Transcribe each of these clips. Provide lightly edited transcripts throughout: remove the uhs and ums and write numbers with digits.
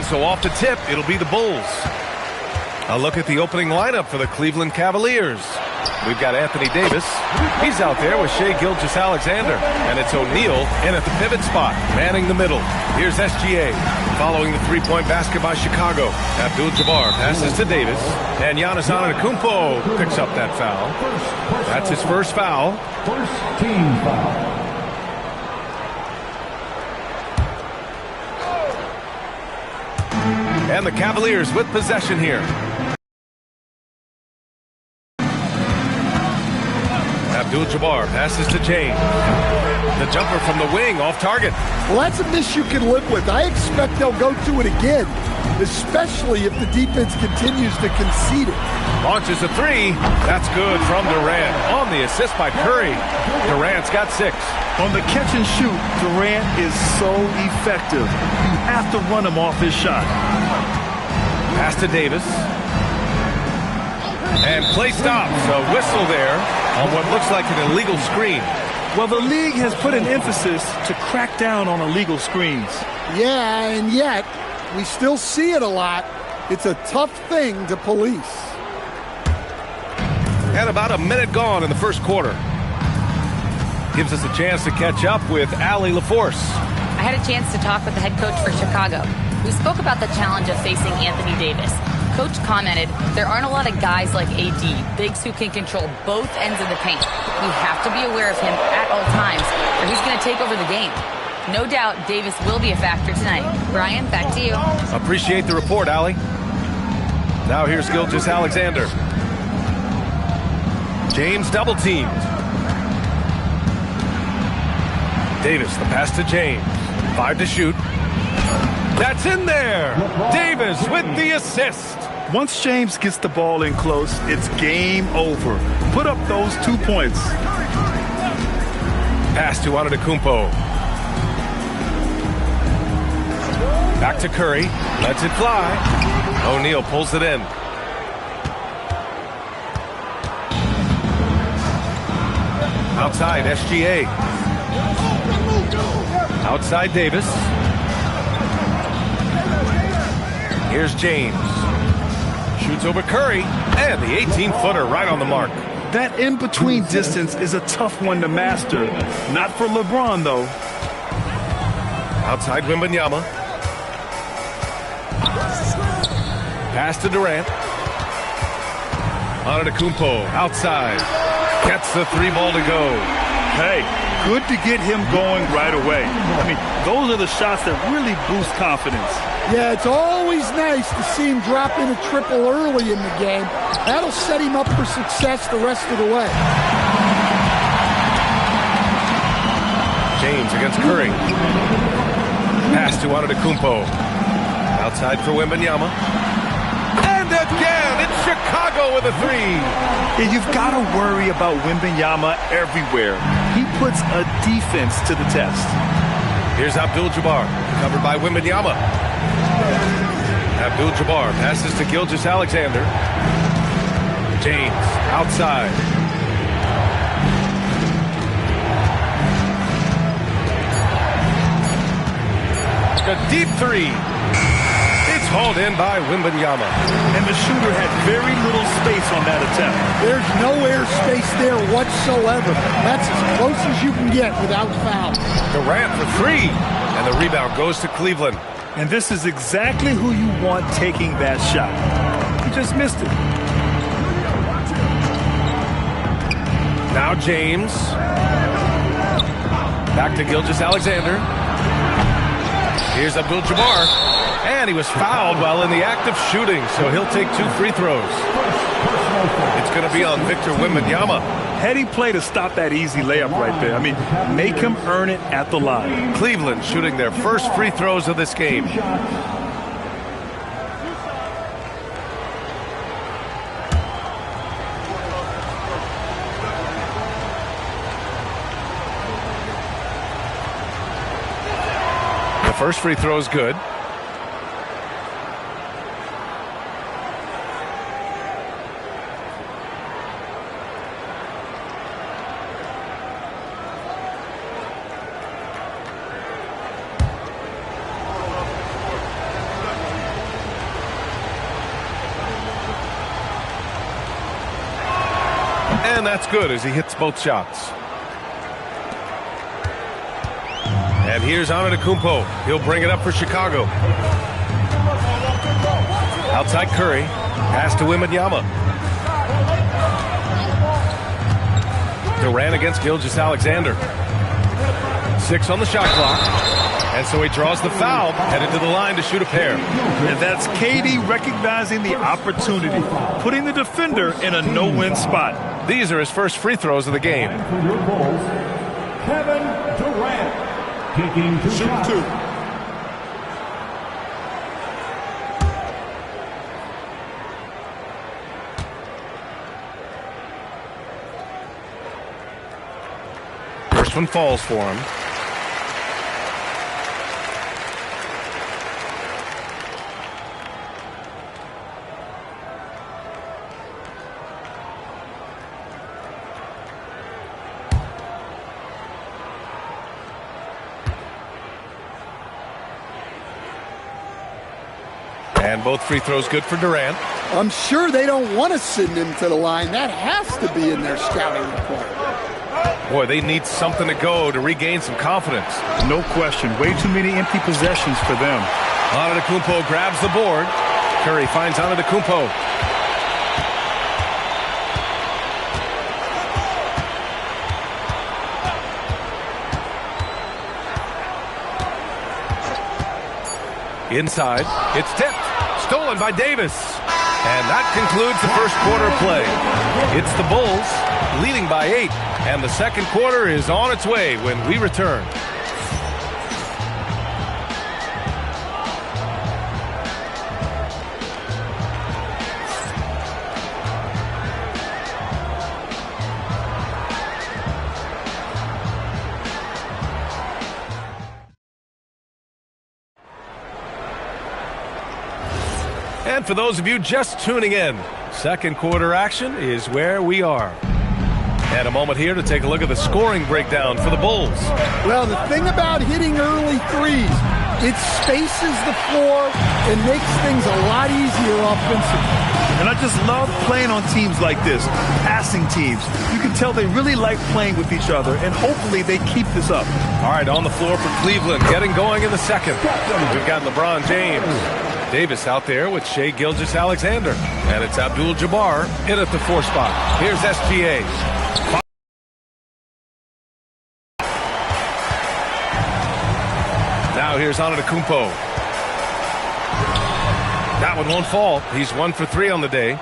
And so off to tip, it'll be the Bulls. A look at the opening lineup for the Cleveland Cavaliers. We've got Anthony Davis. He's out there with Shai Gilgeous-Alexander. And it's O'Neal in at the pivot spot, manning the middle. Here's SGA. Following the three-point basket by Chicago. Abdul-Jabbar passes to Davis. And Giannis Antetokounmpo picks up that foul. That's his first foul. First team foul. And the Cavaliers with possession here. Abdul-Jabbar passes to James. The jumper from the wing off target. Well, that's a miss you can live with. I expect they'll go to it again, especially if the defense continues to concede it. Launches a three. That's good from Durant. On the assist by Curry. Durant's got 6. On the catch and shoot, Durant is so effective. You have to run him off his shot. Pass to Davis. And play stops. A whistle there on what looks like an illegal screen. Well, the league has put an emphasis to crack down on illegal screens. Yeah, and yet we still see it a lot. It's a tough thing to police. And about a minute gone in the first quarter. Gives us a chance to catch up with Allie LaForce. I had a chance to talk with the head coach for Chicago. We spoke about the challenge of facing Anthony Davis. Coach commented, there aren't a lot of guys like AD, bigs who can control both ends of the paint. We have to be aware of him at all times, or he's going to take over the game. No doubt Davis will be a factor tonight. Brian, back to you. Appreciate the report, Allie. Now here's Gilgeous-Alexander. James double teamed. Davis, the pass to James. 5 to shoot. That's in there. Davis with the assist. Once James gets the ball in close, it's game over. Put up those 2 points. Pass to Antetokounmpo. Back to Curry. Lets it fly. O'Neal pulls it in. Outside, SGA. Outside, Davis. Here's James. Shoots over Curry. And the 18-footer right on the mark. That in-between distance is a tough one to master. Not for LeBron, though. Outside Wembanyama. Pass to Durant. Antetokounmpo outside. Gets the 3 ball to go. Hey, good to get him going right away. I mean, those are the shots that really boost confidence. Yeah, it's always nice to see him drop in a triple early in the game. That'll set him up for success the rest of the way. James against Curry. Pass to Antetokounmpo. Outside for Wembanyama. And again, it's Chicago with a 3. Yeah, you've got to worry about Wembanyama everywhere. He puts a defense to the test. Here's Abdul-Jabbar, covered by Wembanyama. Abdul-Jabbar passes to Gilgeous-Alexander. James outside. A deep 3. It's hauled in by Wembanyama. And the shooter had very little space on that attempt. There's no air space there whatsoever. That's as close as you can get without foul. Durant for 3. And the rebound goes to Cleveland. And this is exactly who you want taking that shot. He just missed it. Now James. Back to Gilgeous-Alexander. Here's Abdul-Jabbar. And he was fouled while in the act of shooting, so he'll take 2 free throws. It's going to be on Victor Wembanyama. Heady play to stop that easy layup right there. I mean, make him earn it at the line. Cleveland shooting their first free throws of this game. The first free throw is good. And that's good as he hits both shots. And here's Antetokounmpo. He'll bring it up for Chicago. Outside Curry. Pass to Wembanyama. Durant against Gilgeous-Alexander. 6 on the shot clock. And so he draws the foul, headed to the line to shoot a pair. And that's KD recognizing the opportunity, putting the defender in a no-win spot. These are his first free throws of the game. And for your Bulls, Kevin Durant. Taking two shots. First one falls for him. And both free throws good for Durant. I'm sure they don't want to send him to the line. That has to be in their scouting report. Boy, they need something to go to regain some confidence. No question. Way too many empty possessions for them. Antetokounmpo grabs the board. Curry finds Antetokounmpo. Inside, it's tipped. Stolen by Davis. And that concludes the first quarter play. It's the Bulls leading by 8. And the second quarter is on its way when we return. And for those of you just tuning in, second quarter action is where we are. And a moment here to take a look at the scoring breakdown for the Bulls. Well, the thing about hitting early threes, it spaces the floor and makes things a lot easier offensively. And I just love playing on teams like this, passing teams. You can tell they really like playing with each other, and hopefully they keep this up. All right, on the floor for Cleveland, getting going in the second. We've got LeBron James. Davis out there with Shai Gilgeous-Alexander. And it's Abdul-Jabbar in at the 4 spot. Here's SGA. Now here's Antetokounmpo. That one won't fall. He's 1 for 3 on the day.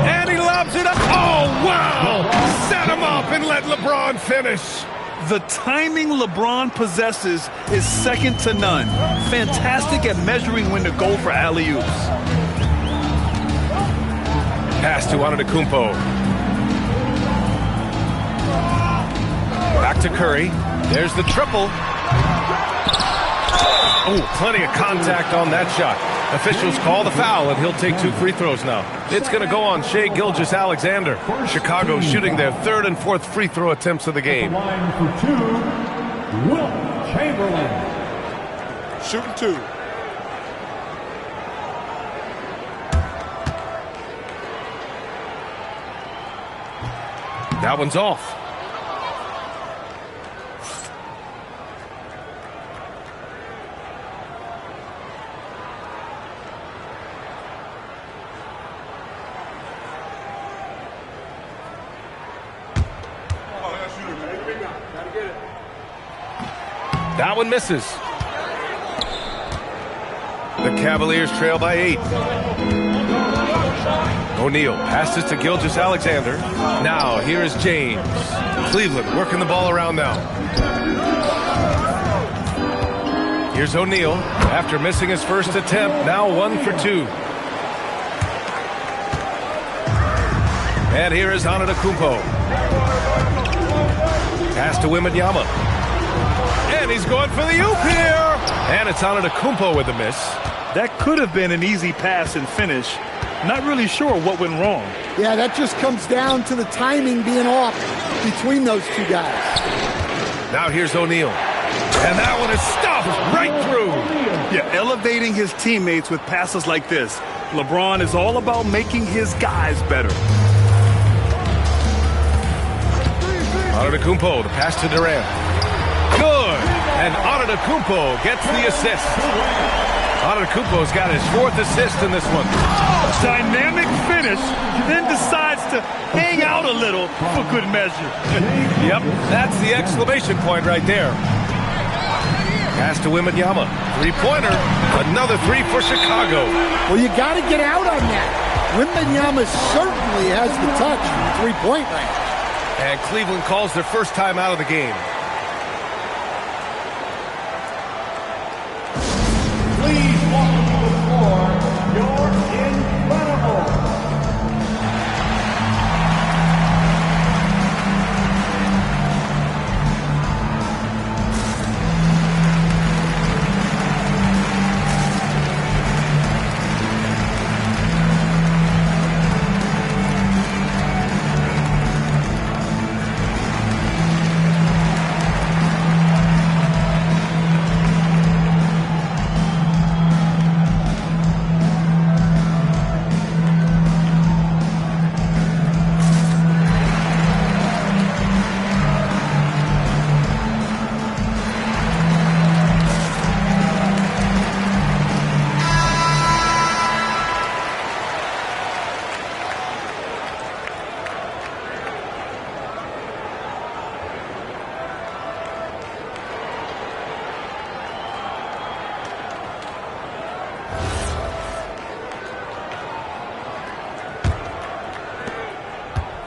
And he lobs it up. Oh, wow! Set him up and let LeBron finish. The timing LeBron possesses is second to none. Fantastic at measuring when to go for alley-oops. Pass to Antetokounmpo. Back to Curry. There's the triple. Oh, plenty of contact on that shot. Officials call the foul, and he'll take 2 free throws now. It's going to go on Shai Gilgeous-Alexander. Chicago shooting their 3rd and 4th free throw attempts of the game. Line for 2, Wilt Chamberlain. Shooting 2. That one's off. That one misses. The Cavaliers trail by 8. O'Neal passes to Gilgeous-Alexander. Now here is James. Cleveland working the ball around now. Here's O'Neal after missing his first attempt. Now 1 for 2. And here is Antetokounmpo. Pass to Wembanyama. And he's going for the oop here. And it's Antetokounmpo with the miss. That could have been an easy pass and finish. Not really sure what went wrong. Yeah, that just comes down to the timing being off between those two guys. Now here's O'Neal. And that one is stopped right through. Yeah, elevating his teammates with passes like this. LeBron is all about making his guys better. Antetokounmpo, the pass to Durant. Good. And Antetokounmpo gets the assist. Antetokounmpo's got his 4th assist in this one. Dynamic finish, then decides to hang out a little for good measure. Yep, that's the exclamation point right there. Pass to Wembanyama. 3-pointer. Another 3 for Chicago. Well, you got to get out on that. Wembanyama certainly has the touch from 3-point range. And Cleveland calls their first time out of the game. Please welcome to the floor, you're incredible.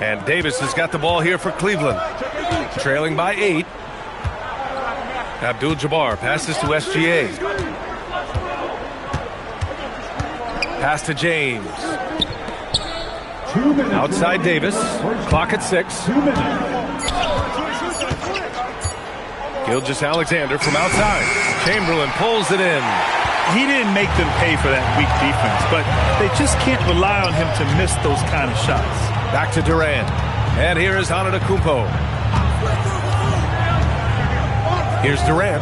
And Davis has got the ball here for Cleveland. Trailing by 8. Abdul-Jabbar passes to SGA. Pass to James. Outside Davis. Clock at 6. Gilgeous-Alexander from outside. Chamberlain pulls it in. He didn't make them pay for that weak defense, but they just can't rely on him to miss those kind of shots. Back to Durant. And here is Antetokounmpo. Here's Durant.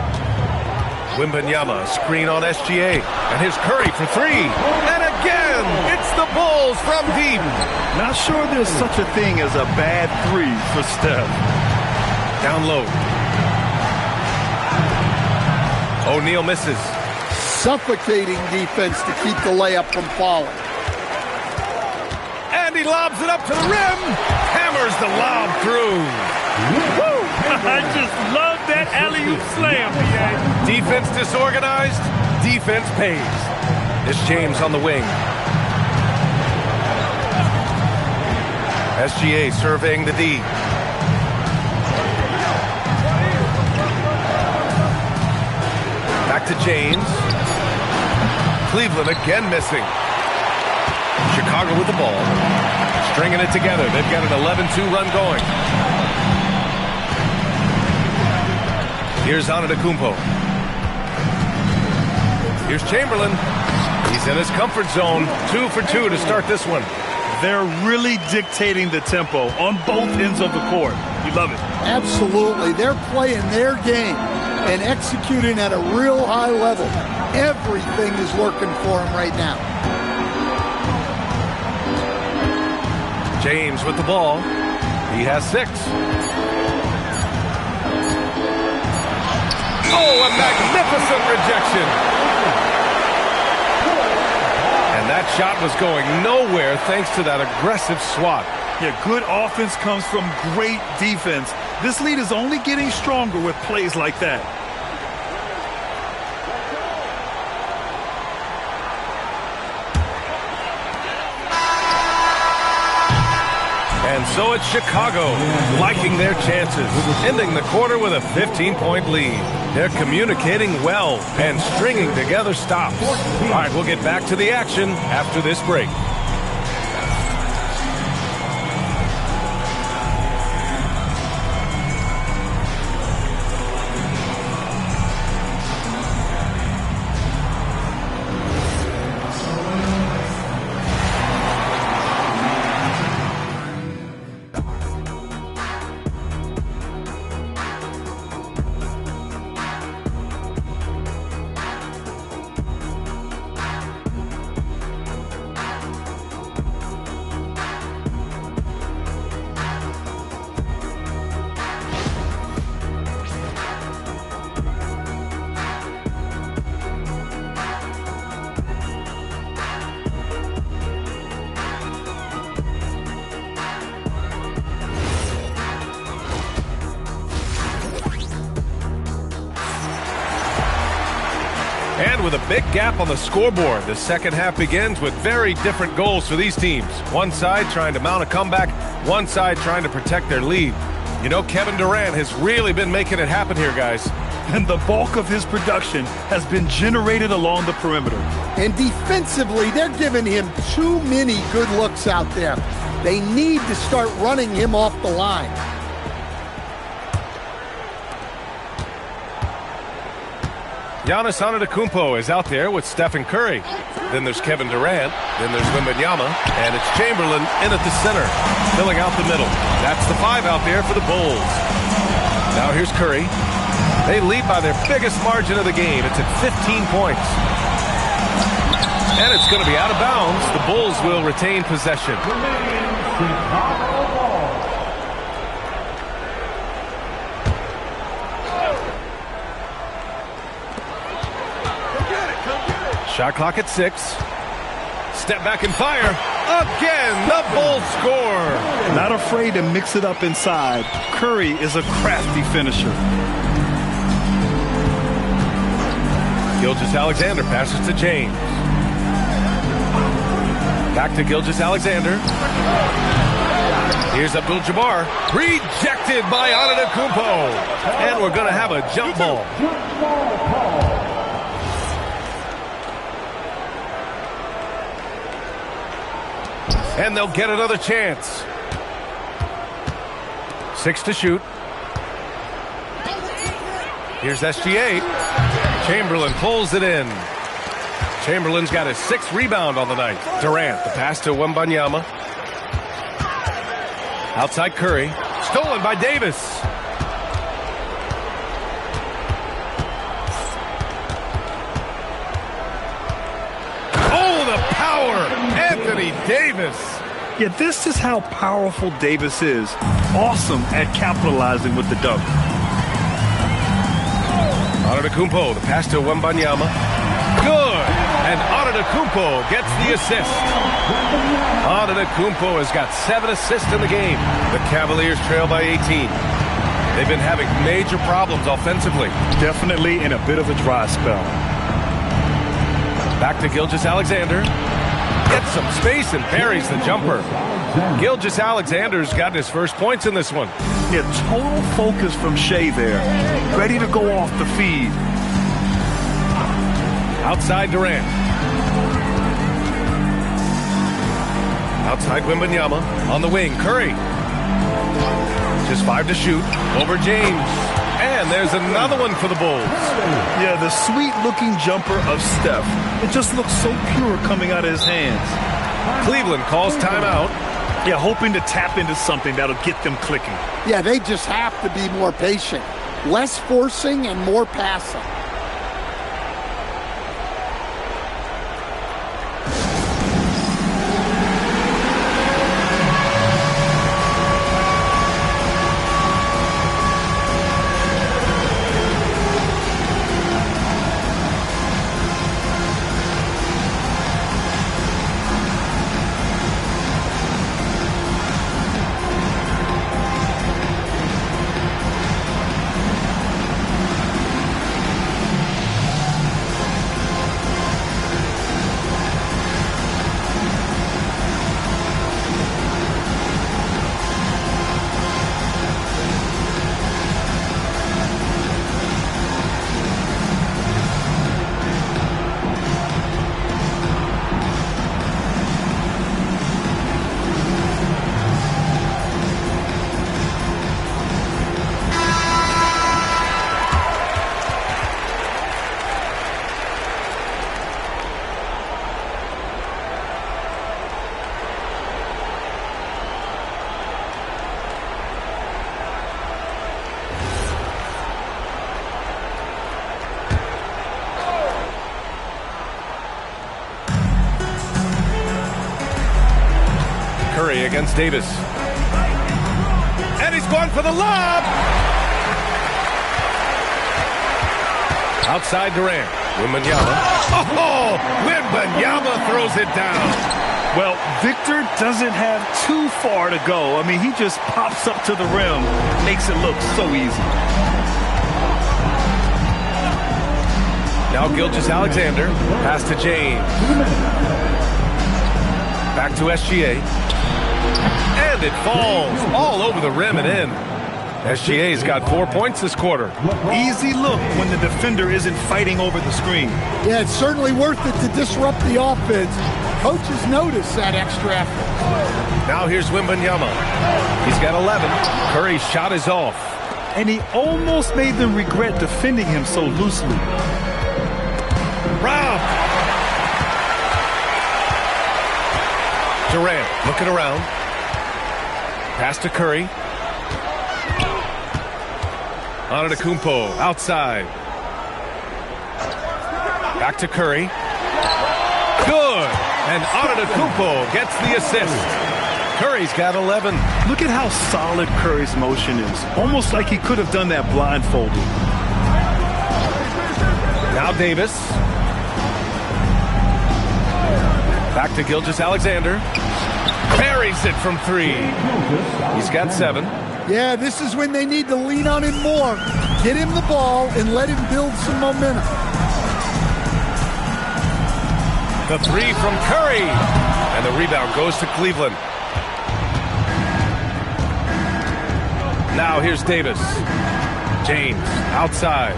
Wembanyama, screen on SGA. And here's Curry for 3. And again, it's the Bulls from deep. Not sure there's such a thing as a bad 3 for Steph. Down low. O'Neal misses. Suffocating defense to keep the layup from falling. And he lobs it up to the rim. Hammers the lob through. Woo! I just love that alley-oop slam, BA. Defense disorganized. Defense pays. It's James on the wing. SGA surveying the D. Back to James. Cleveland again missing. Chicago with the ball. Stringing it together. They've got an 11-2 run going. Here's Antetokounmpo. Here's Chamberlain. He's in his comfort zone. 2 for 2 to start this one. They're really dictating the tempo on both ends of the court. You love it. Absolutely. They're playing their game and executing at a real high level. Everything is working for them right now. James with the ball. He has 6. Oh, a magnificent rejection. And that shot was going nowhere thanks to that aggressive swat. Yeah, good offense comes from great defense. This lead is only getting stronger with plays like that. And so it's Chicago liking their chances, ending the quarter with a 15-point lead. They're communicating well and stringing together stops. All right, we'll get back to the action after this break. with a big gap on the scoreboard. The second half begins with very different goals for these teams. One side trying to mount a comeback, one side trying to protect their lead. You know, Kevin Durant has really been making it happen here, guys. And the bulk of his production has been generated along the perimeter. And defensively, they're giving him too many good looks out there. They need to start running him off the line. Giannis Antetokounmpo is out there with Stephen Curry. Then there's Kevin Durant. Then there's Wembanyama. And it's Chamberlain in at the center, filling out the middle. That's the 5 out there for the Bulls. Now here's Curry. They lead by their biggest margin of the game. It's at 15 points. And it's going to be out of bounds. The Bulls will retain possession. Shot clock at 6. Step back and fire. Again, the Bulls score. Not afraid to mix it up inside. Curry is a crafty finisher. Gilgeous-Alexander passes to James. Back to Gilgeous-Alexander. Here's Abdul-Jabbar. Rejected by Antetokounmpo. And we're going to have a jump ball. And they'll get another chance. 6 to shoot. Here's SGA. Chamberlain pulls it in. Chamberlain's got his 6th rebound on the night. Durant, the pass to Wembanyama. Outside Curry. Stolen by Davis. Oh, the power! Anthony Davis. Yeah, this is how powerful Davis is. Awesome at capitalizing with the dunk. Antetokounmpo, the pass to Wembanyama. Good! And Antetokounmpo gets the assist. Antetokounmpo has got 7 assists in the game. The Cavaliers trail by 18. They've been having major problems offensively. Definitely in a bit of a dry spell. Back to Gilgeous-Alexander. Gets some space and parries the jumper. Gilgeous-Alexander's gotten his first points in this one. Yeah, total focus from Shea there. Ready to go off the feed. Outside Durant. Outside Wembanyama. On the wing, Curry. Just 5 to shoot. Over James. And there's another one for the Bulls. Yeah, the sweet-looking jumper of Steph. It just looks so pure coming out of his hands. Cleveland calls timeout. Yeah, hoping to tap into something that'll get them clicking. Yeah, they just have to be more patient. Less forcing and more passing. Against Davis. And he's going for the lob! Outside Durant. Wembanyama. Oh! Wembanyama throws it down. Well, Victor doesn't have too far to go. I mean, he just pops up to the rim. Makes it look so easy. Now Gilgeous-Alexander. Pass to James. Back to SGA. And it falls all over the rim and in. SGA's got 4 points this quarter. Easy look when the defender isn't fighting over the screen. Yeah, it's certainly worth it to disrupt the offense. Coaches notice that extra effort. Now here's Wembanyama. He's got 11. Curry's shot is off. And he almost made them regret defending him so loosely. Round. Durant looking around. Pass to Curry. Antetokounmpo outside. Back to Curry. Good. And Antetokounmpo gets the assist. Curry's got 11. Look at how solid Curry's motion is. Almost like he could have done that blindfolded. Now Davis. Back to Gilgeous-Alexander. Buries it from 3. He's got 7. Yeah, this is when they need to lean on him more. Get him the ball and let him build some momentum. The 3 from Curry. And the rebound goes to Cleveland. Now here's Davis. James outside.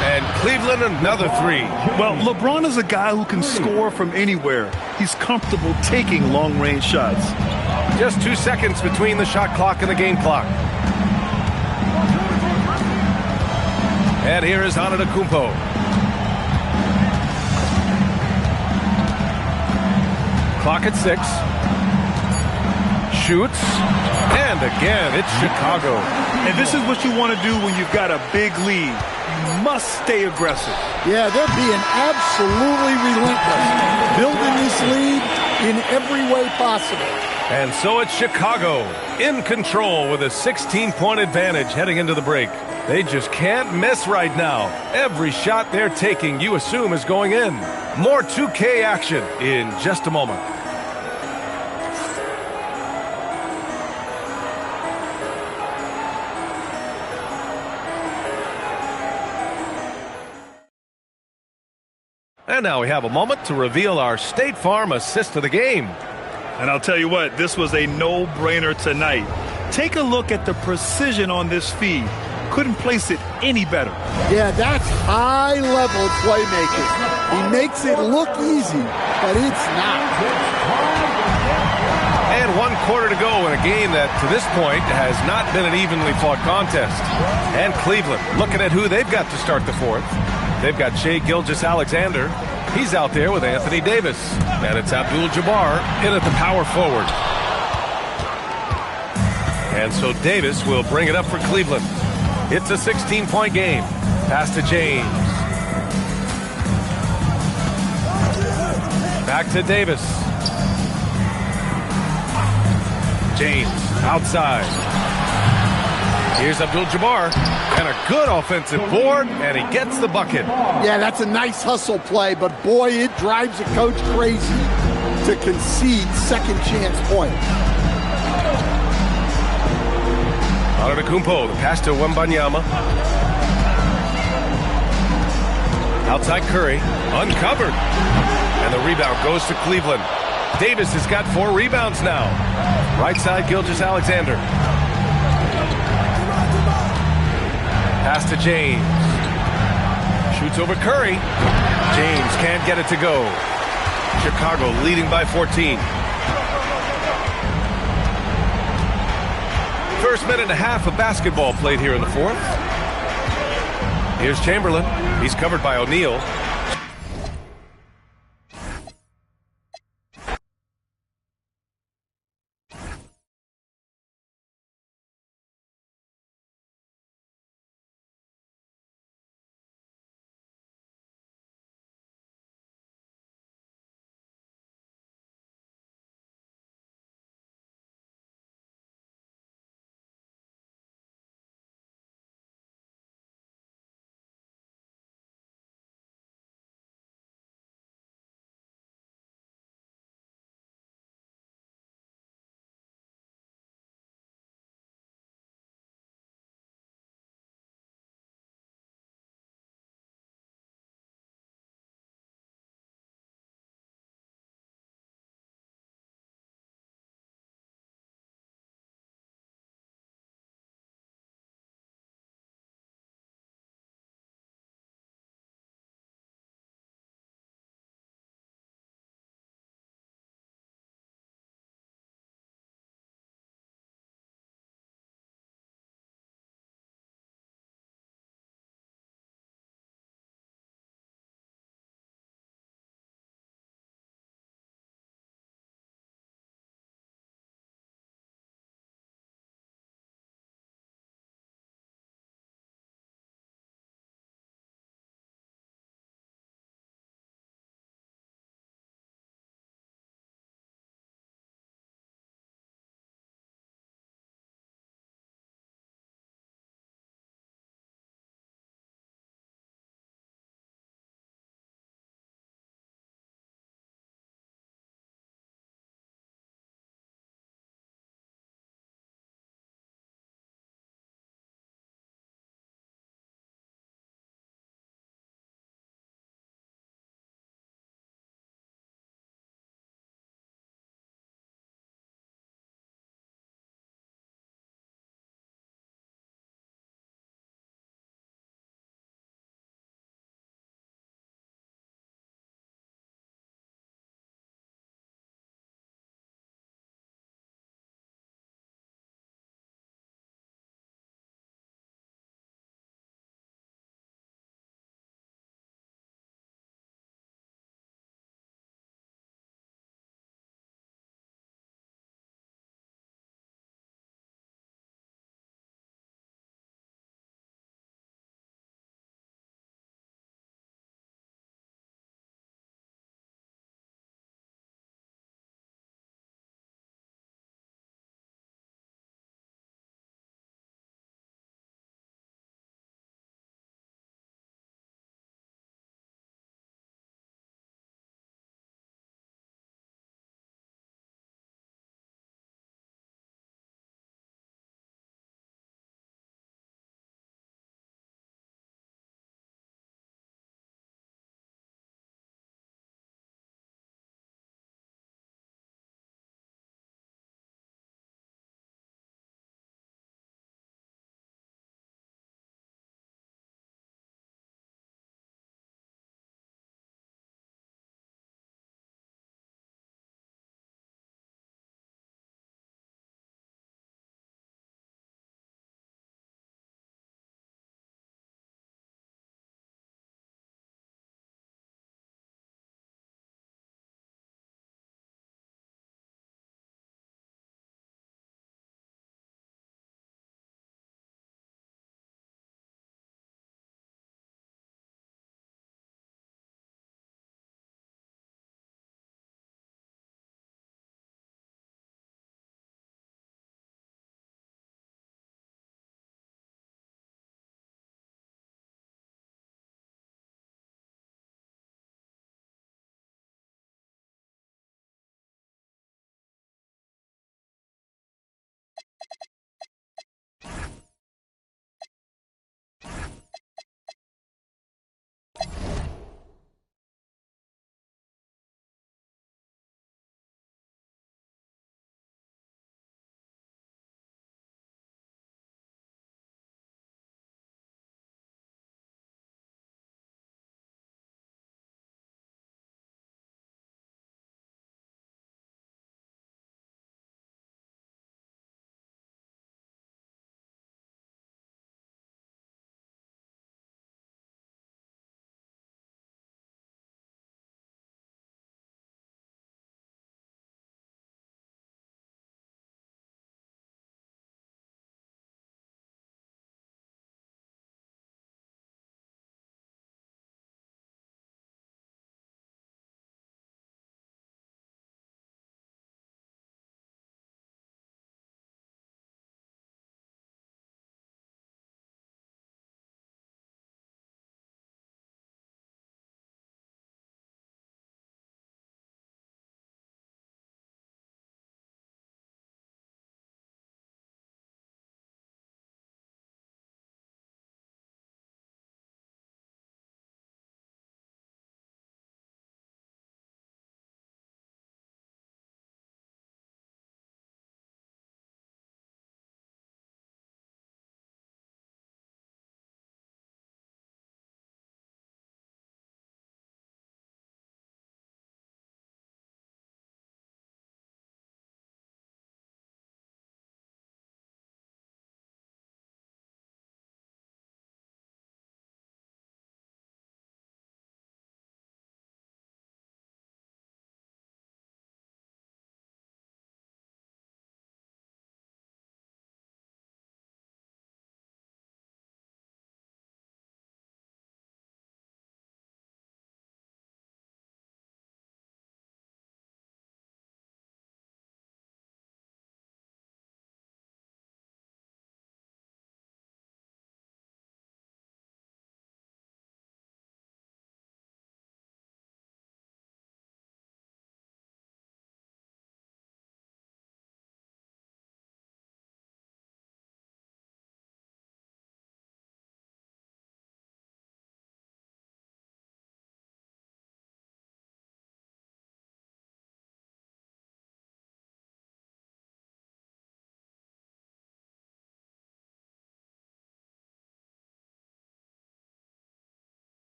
And Cleveland another 3. Well, LeBron is a guy who can score from anywhere. He's comfortable taking long-range shots. Just 2 seconds between the shot clock and the game clock. And here is Antetokounmpo. Clock at 6. Shoots. And again, it's Chicago. And this is what you want to do when you've got a big lead. You must stay aggressive. Yeah, they're being absolutely relentless. Building this lead in every way possible. And so it's Chicago in control with a 16-point advantage heading into the break. They just can't miss right now. Every shot they're taking, you assume, is going in. More 2K action in just a moment. And now we have a moment to reveal our State Farm assist of the game. And I'll tell you what, this was a no-brainer tonight. Take a look at the precision on this feed. Couldn't place it any better. Yeah, that's high-level playmaking. He makes it look easy, but it's not. And 1 quarter to go in a game that, to this point, has not been an evenly fought contest. And Cleveland looking at who they've got to start the 4th. They've got Shai Gilgeous-Alexander. He's out there with Anthony Davis. And it's Abdul-Jabbar in at the power forward. And so Davis will bring it up for Cleveland. It's a 16-point game. Pass to James. Back to Davis. James outside. Here's Abdul-Jabbar. And a good offensive board, and he gets the bucket. Yeah, that's a nice hustle play, but boy, it drives a coach crazy to concede second chance points. Antetokounmpo, the pass to Wembanyama. Outside Curry, uncovered. And the rebound goes to Cleveland. Davis has got 4 rebounds now. Right side, Gilgeous-Alexander. Pass to James. Shoots over Curry. James can't get it to go. Chicago leading by 14. First minute and a half of basketball played here in the 4th. Here's Chamberlain. He's covered by O'Neal.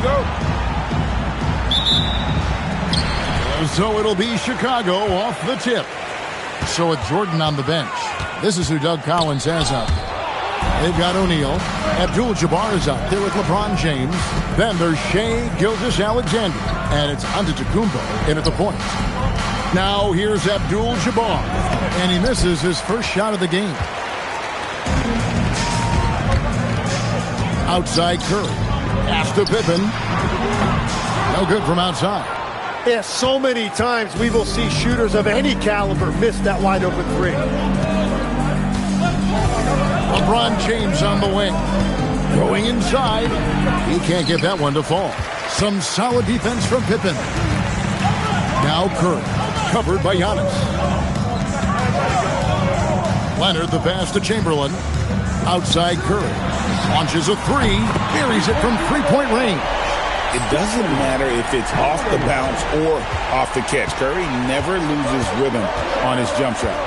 go. So it'll be Chicago off the tip. So with Jordan on the bench, this is who Doug Collins has out there. They've got O'Neal. Abdul-Jabbar is out there with LeBron James. Then there's Shai Gilgeous-Alexander. And it's Antetokounmpo in at the point. Now here's Abdul-Jabbar. And he misses his first shot of the game. Outside Curry. Pass to Pippen. No good from outside. Yeah, so many times we will see shooters of any caliber miss that wide open three. LeBron James on the wing. Going inside. He can't get that one to fall. Some solid defense from Pippen. Now Curry. Covered by Giannis. Leonard the pass to Chamberlain. Outside Curry. Launches a three. Buries it from three-point range. It doesn't matter if it's off the bounce or off the catch. Curry never loses rhythm on his jump shot.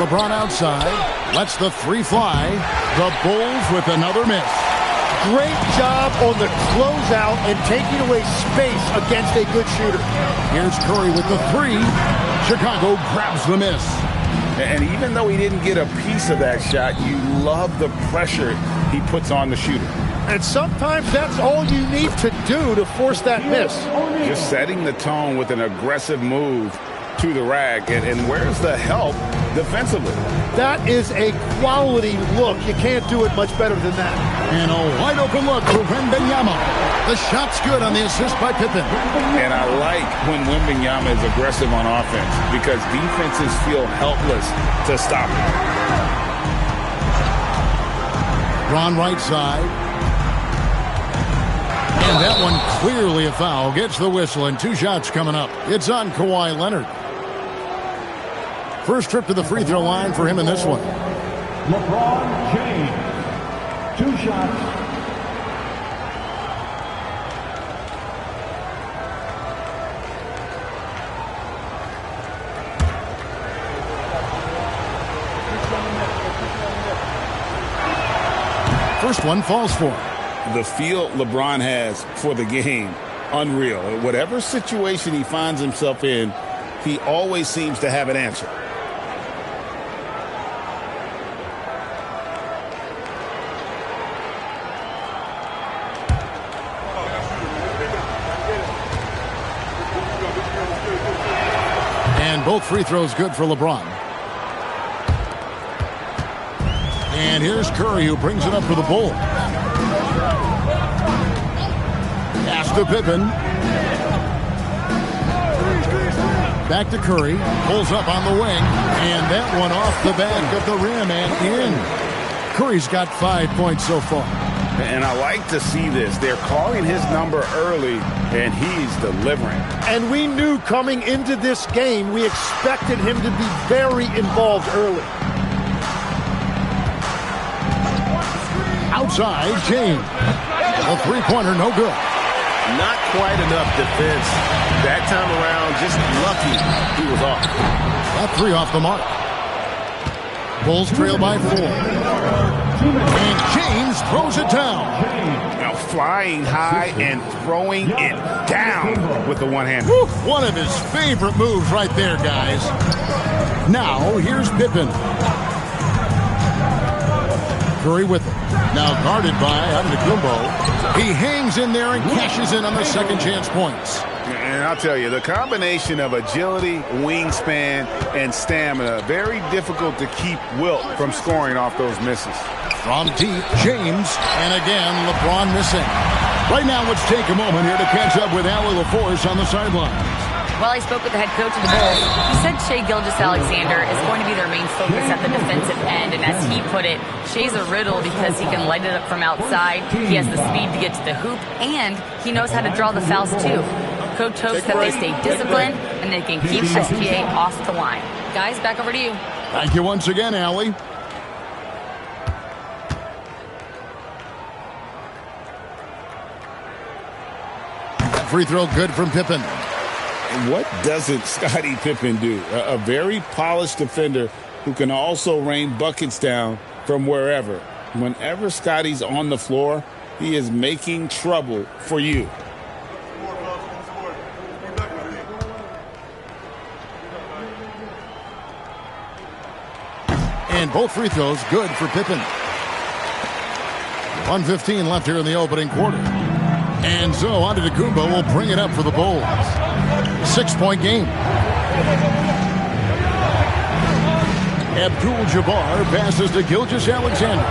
LeBron outside. Lets the three fly. The Bulls with another miss. Great job on the closeout and taking away space against a good shooter. Here's Curry with the three. Chicago grabs the miss. And even though he didn't get a piece of that shot, you love the pressure he puts on the shooter. And sometimes that's all you need to do to force that miss. Just setting the tone with an aggressive move to the rack. And where's the help defensively? That is a quality look. You can't do it much better than that. And a wide open look for Wembanyama. The shot's good on the assist by Pippen. And I like when Wembanyama is aggressive on offense because defenses feel helpless to stop him. Ron right side. And that one clearly a foul. Gets the whistle and two shots coming up. It's on Kawhi Leonard. First trip to the free throw line for him in this one. LeBron James. 2 shots. First one falls for him. The feel LeBron has for the game, unreal. Whatever situation he finds himself in, he always seems to have an answer. And both free throws good for LeBron. And here's Curry who brings it up for the Bulls. Pass to Pippen. Back to Curry. Pulls up on the wing. And that one off the back of the rim and in. Curry's got 5 points so far. And I like to see this. They're calling his number early, and he's delivering. And we knew coming into this game, we expected him to be very involved early. Outside, James. A three-pointer, no good. Not quite enough defense. That time around, just lucky he was off. That three off the mark. Bulls trail by 4. And James throws it down. Now flying high and throwing it down with the one-hander. One of his favorite moves right there, guys. Now, here's Pippen. Curry with it. Now guarded by Antetokounmpo. He hangs in there and cashes in on the second chance points. And I'll tell you, the combination of agility, wingspan, and stamina, very difficult to keep Wilt from scoring off those misses. From deep, James, and again, LeBron missing. Right now, let's take a moment here to catch up with Allie LaForce on the sideline. Well, I spoke with the head coach of the Bulls. He said Shai Gilgeous-Alexander is going to be their main focus at the defensive end. And as he put it, Shai's a riddle because he can light it up from outside. He has the speed to get to the hoop, and he knows how to draw the fouls, too. Coach hopes that they stay disciplined and they can keep SGA off the line. Guys, back over to you. Thank you once again, Allie. Free throw good from Pippen. And what doesn't Scottie Pippen do? A very polished defender who can also rain buckets down from wherever. Whenever Scottie's on the floor, He is making trouble for you. And both free throws good for Pippen. 1:15 left here in the opening quarter. And so Antetokounmpo will bring it up for the Bulls. 6-point game. Abdul-Jabbar passes to Gilgeous-Alexander.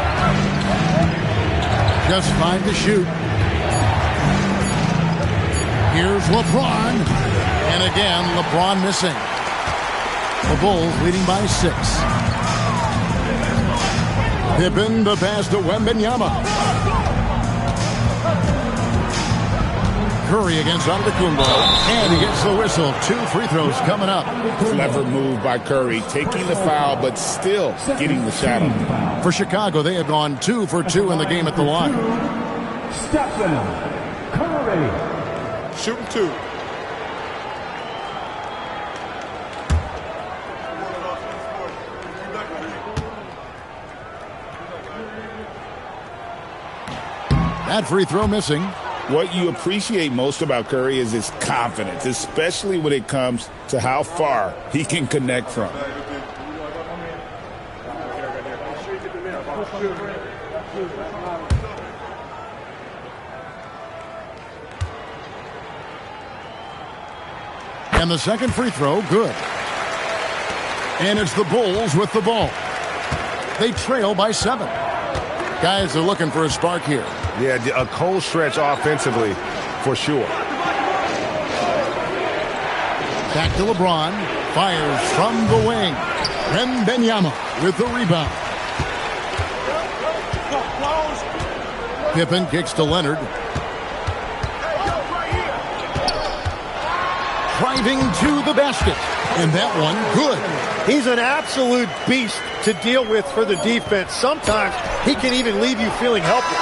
Just 5 to shoot. Here's LeBron. And again, LeBron missing. The Bulls leading by 6. Pippen the pass to Wembanyama. Curry against Antetokounmpo. And he gets the whistle. 2 free throws coming up. Clever move by Curry, taking the foul, but still getting the shot on. For Chicago, they have gone 2 for 2 in the game at the line. Stephen Curry. Shooting 2. That free throw missing. What you appreciate most about Curry is his confidence, especially when it comes to how far he can connect from. And the second free throw, good. And it's the Bulls with the ball. They trail by 7. Guys are looking for a spark here. Yeah, a cold stretch offensively, for sure. Back to LeBron. Fires from the wing. Wembanyama with the rebound. Pippen kicks to Leonard. Driving to the basket. And that one, good. He's an absolute beast to deal with for the defense. Sometimes he can even leave you feeling helpless.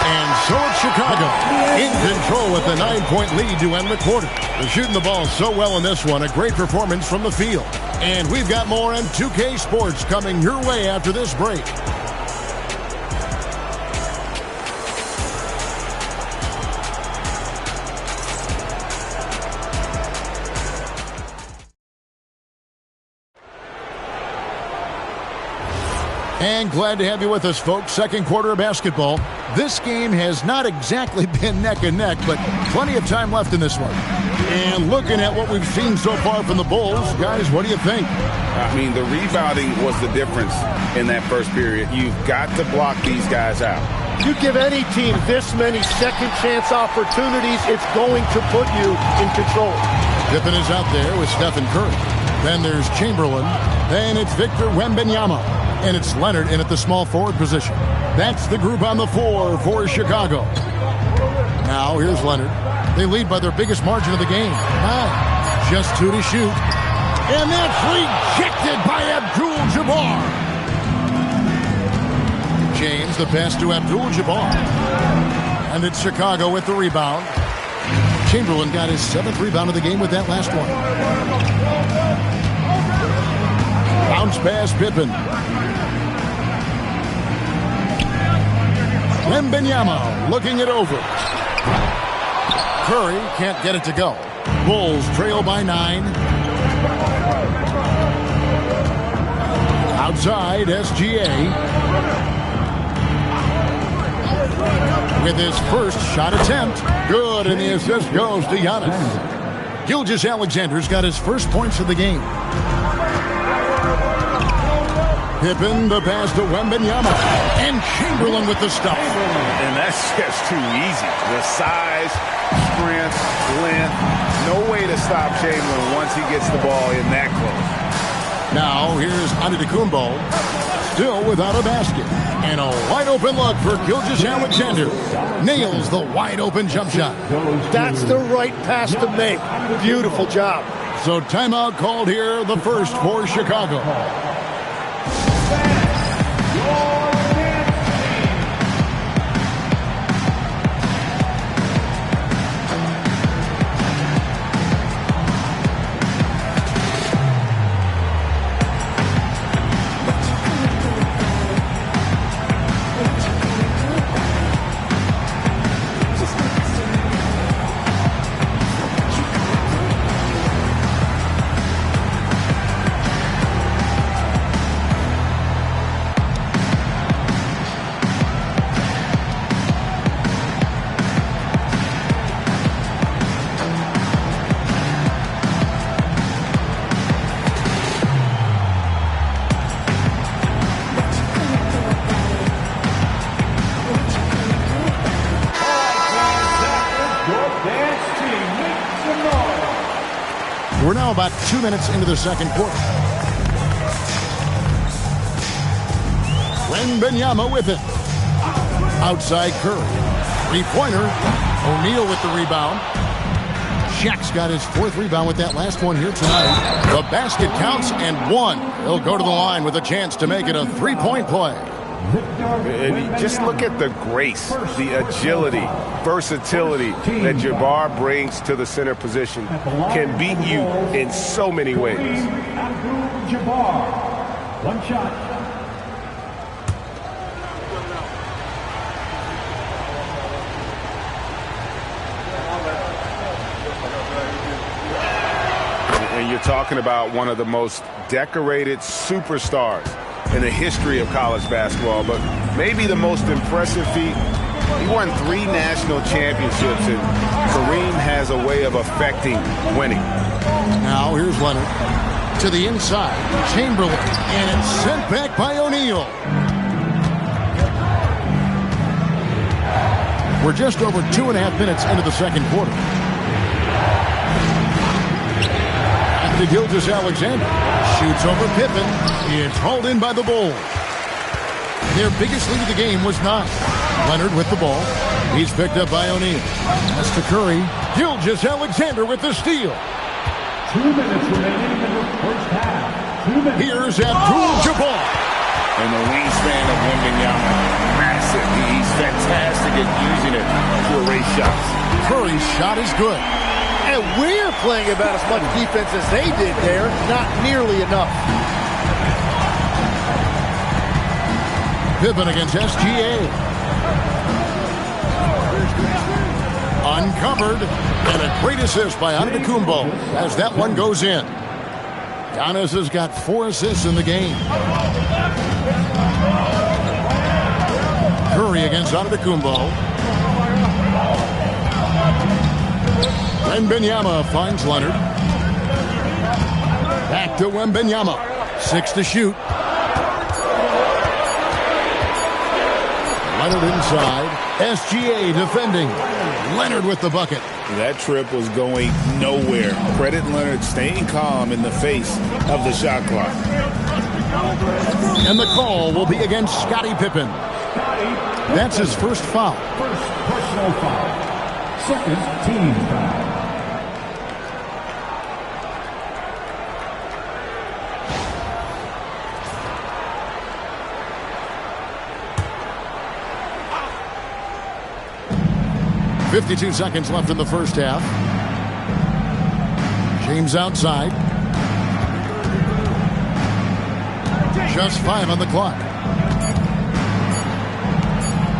And so it's Chicago in control with the 9-point lead to end the quarter. They're shooting the ball so well in this one. A great performance from the field. And we've got more on 2K Sports coming your way after this break. And glad to have you with us, folks. Second quarter of basketball. This game has not exactly been neck and neck, but plenty of time left in this one. And looking at what we've seen so far from the Bulls, guys, what do you think? I mean, the rebounding was the difference in that first period. You've got to block these guys out. You give any team this many second chance opportunities, it's going to put you in control. Pippen is out there with Stephen Curry. Then there's Chamberlain. Then it's Victor Wembanyama. And it's Leonard in at the small forward position. That's the group on the floor for Chicago. Now here's Leonard. They lead by their biggest margin of the game. 9. Just 2 to shoot. And that's rejected by Abdul-Jabbar. James, the pass to Abdul-Jabbar. And it's Chicago with the rebound. Chamberlain got his 7th rebound of the game with that last one. Bounce pass, Pippen. Wembanyama looking it over. Curry can't get it to go. Bulls trail by 9. Outside, SGA. With his first shot attempt. Good, and the assist goes to Giannis. Gilgeous-Alexander's got his first points of the game. Pippen, the pass to Wembanyama. And Chamberlain with the stop. And that's just too easy. The size, strength, length. No way to stop Chamberlain once he gets the ball in that close. Now here's Antetokounmpo. Still without a basket. And a wide open look for Gilgeous-Alexander. Nails the wide open jump shot. That's the right pass to make. Beautiful job. So timeout called here, the first for Chicago. We're now about 2 minutes into the second quarter. Wembanyama with it. Outside Curry. Three-pointer. O'Neal with the rebound. Shaq's got his 4th rebound with that last one here tonight. The basket counts and one. He'll go to the line with a chance to make it a 3-point play. And just look at the grace, the agility, versatility that Jabbar brings to the center position. Can beat you in so many ways. Abdul-Jabbar. One shot. And you're talking about one of the most decorated superstars in the history of college basketball, but maybe the most impressive feat. He won 3 national championships, and Kareem has a way of affecting winning. Now here's Leonard to the inside. Chamberlain, and it's sent back by O'Neal. We're just over 2.5 minutes into the second quarter. To Gilgeous-Alexander. Shoots over Pippen. It's hauled in by the Bulls. Their biggest lead of the game was 9. Leonard with the ball. He's picked up by O'Neal. Pass to Curry. Gilgeous-Alexander with the steal. 2 minutes remaining in the first half. 2 minutes. Here's Abdul-Jabbar. And the wingspan of Wembanyama, massive. He's fantastic at using it to erase shots. Curry's shot is good. And we're playing about as much defense as they did there. Not nearly enough. Pippen against SGA. Uncovered. And a great assist by Antetokounmpo as that one goes in. Giannis has got 4 assists in the game. Curry against Antetokounmpo. Wembanyama finds Leonard. Back to Wembanyama. 6 to shoot. Leonard inside. SGA defending. Leonard with the bucket. That trip was going nowhere. Credit Leonard staying calm in the face of the shot clock. And the call will be against Scottie Pippen. That's his first foul. First personal foul. Second team foul. .52 seconds left in the first half. James outside. Just 5 on the clock.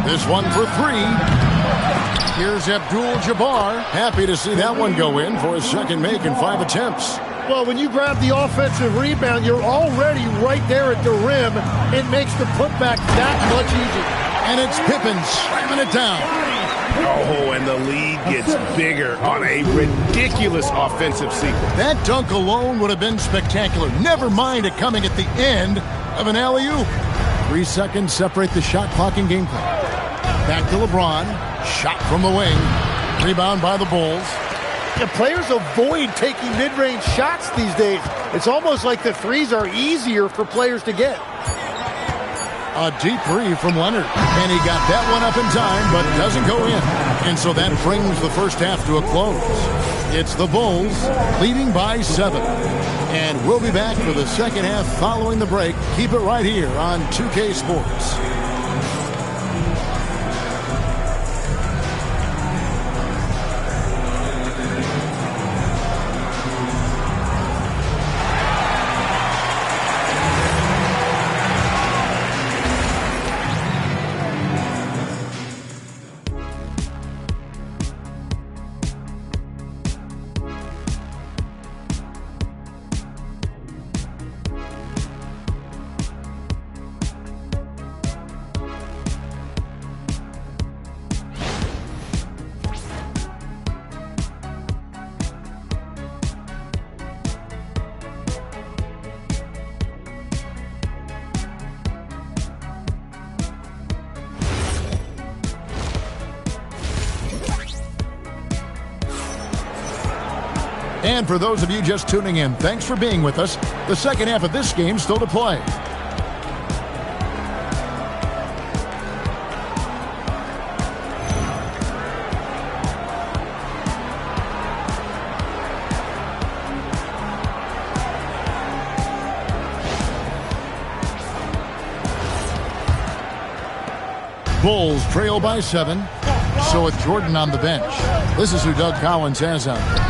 This one for 3. Here's Abdul-Jabbar. Happy to see that one go in for his second make in 5 attempts. Well, when you grab the offensive rebound, you're already right there at the rim. It makes the putback that much easier. And it's Pippen slamming it down. Oh, and the lead gets bigger on a ridiculous offensive sequence. That dunk alone would have been spectacular. Never mind it coming at the end of an alley-oop. 3 seconds separate the shot clock and game clock. Back to LeBron. Shot from the wing. Rebound by the Bulls. The players avoid taking mid-range shots these days. It's almost like the threes are easier for players to get. A deep 3 from Leonard. And he got that one up in time, but doesn't go in. And so that brings the first half to a close. It's the Bulls leading by 7. And we'll be back for the second half following the break. Keep it right here on 2K Sports. And for those of you just tuning in, thanks for being with us. The second half of this game still to play. Bulls trail by 7. So with Jordan on the bench. This is who Doug Collins has out there.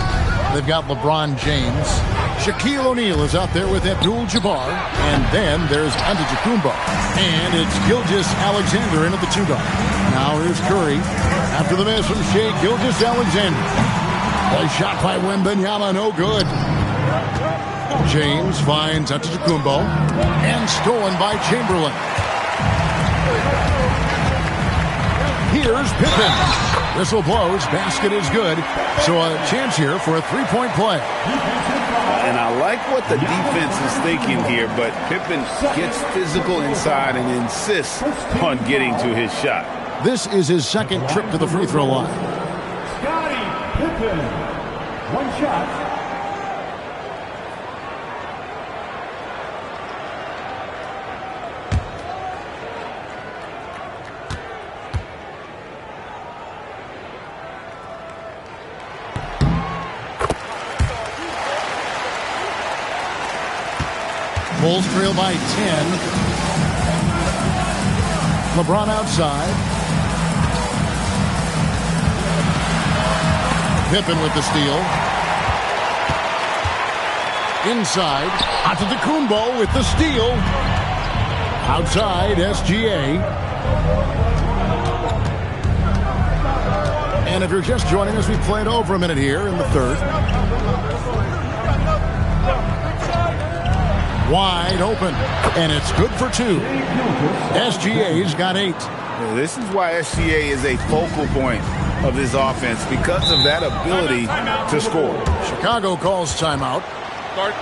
They've got LeBron James. Shaquille O'Neal is out there with Abdul-Jabbar. And then there's Antetokounmpo. And it's Gilgeous-Alexander in at the 2 guard. Now here's Curry. After the miss from Shai Gilgeous-Alexander. Play shot by Wembanyama, no good. James finds Antetokounmpo. And stolen by Chamberlain. Here's Pippen. Whistle blows. Basket is good. So a chance here for a three-point play. And I like what the defense is thinking here, but Pippen gets physical inside and insists on getting to his shot. This is his second trip to the free throw line. Scottie Pippen. One shot. Bulls trail by 10. LeBron outside. Pippen with the steal. Inside. Antetokounmpo with the steal. Outside, SGA. And if you're just joining us, we played over a minute here in the third. Wide open, and it's good for 2. SGA's got 8. This is why SGA is a focal point of this offense, because of that ability to score. Chicago calls timeout. Start.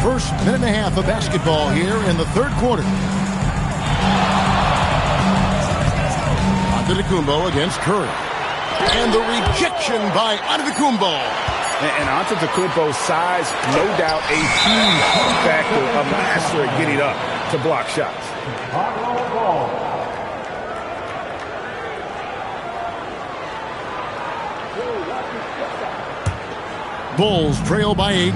First minute and a half of basketball here in the third quarter. Antetokounmpo against Curry. And the rejection by Antetokounmpo. And Antetokounmpo's size, no doubt a huge factor, a master at getting up to block shots. Bulls trail by 8.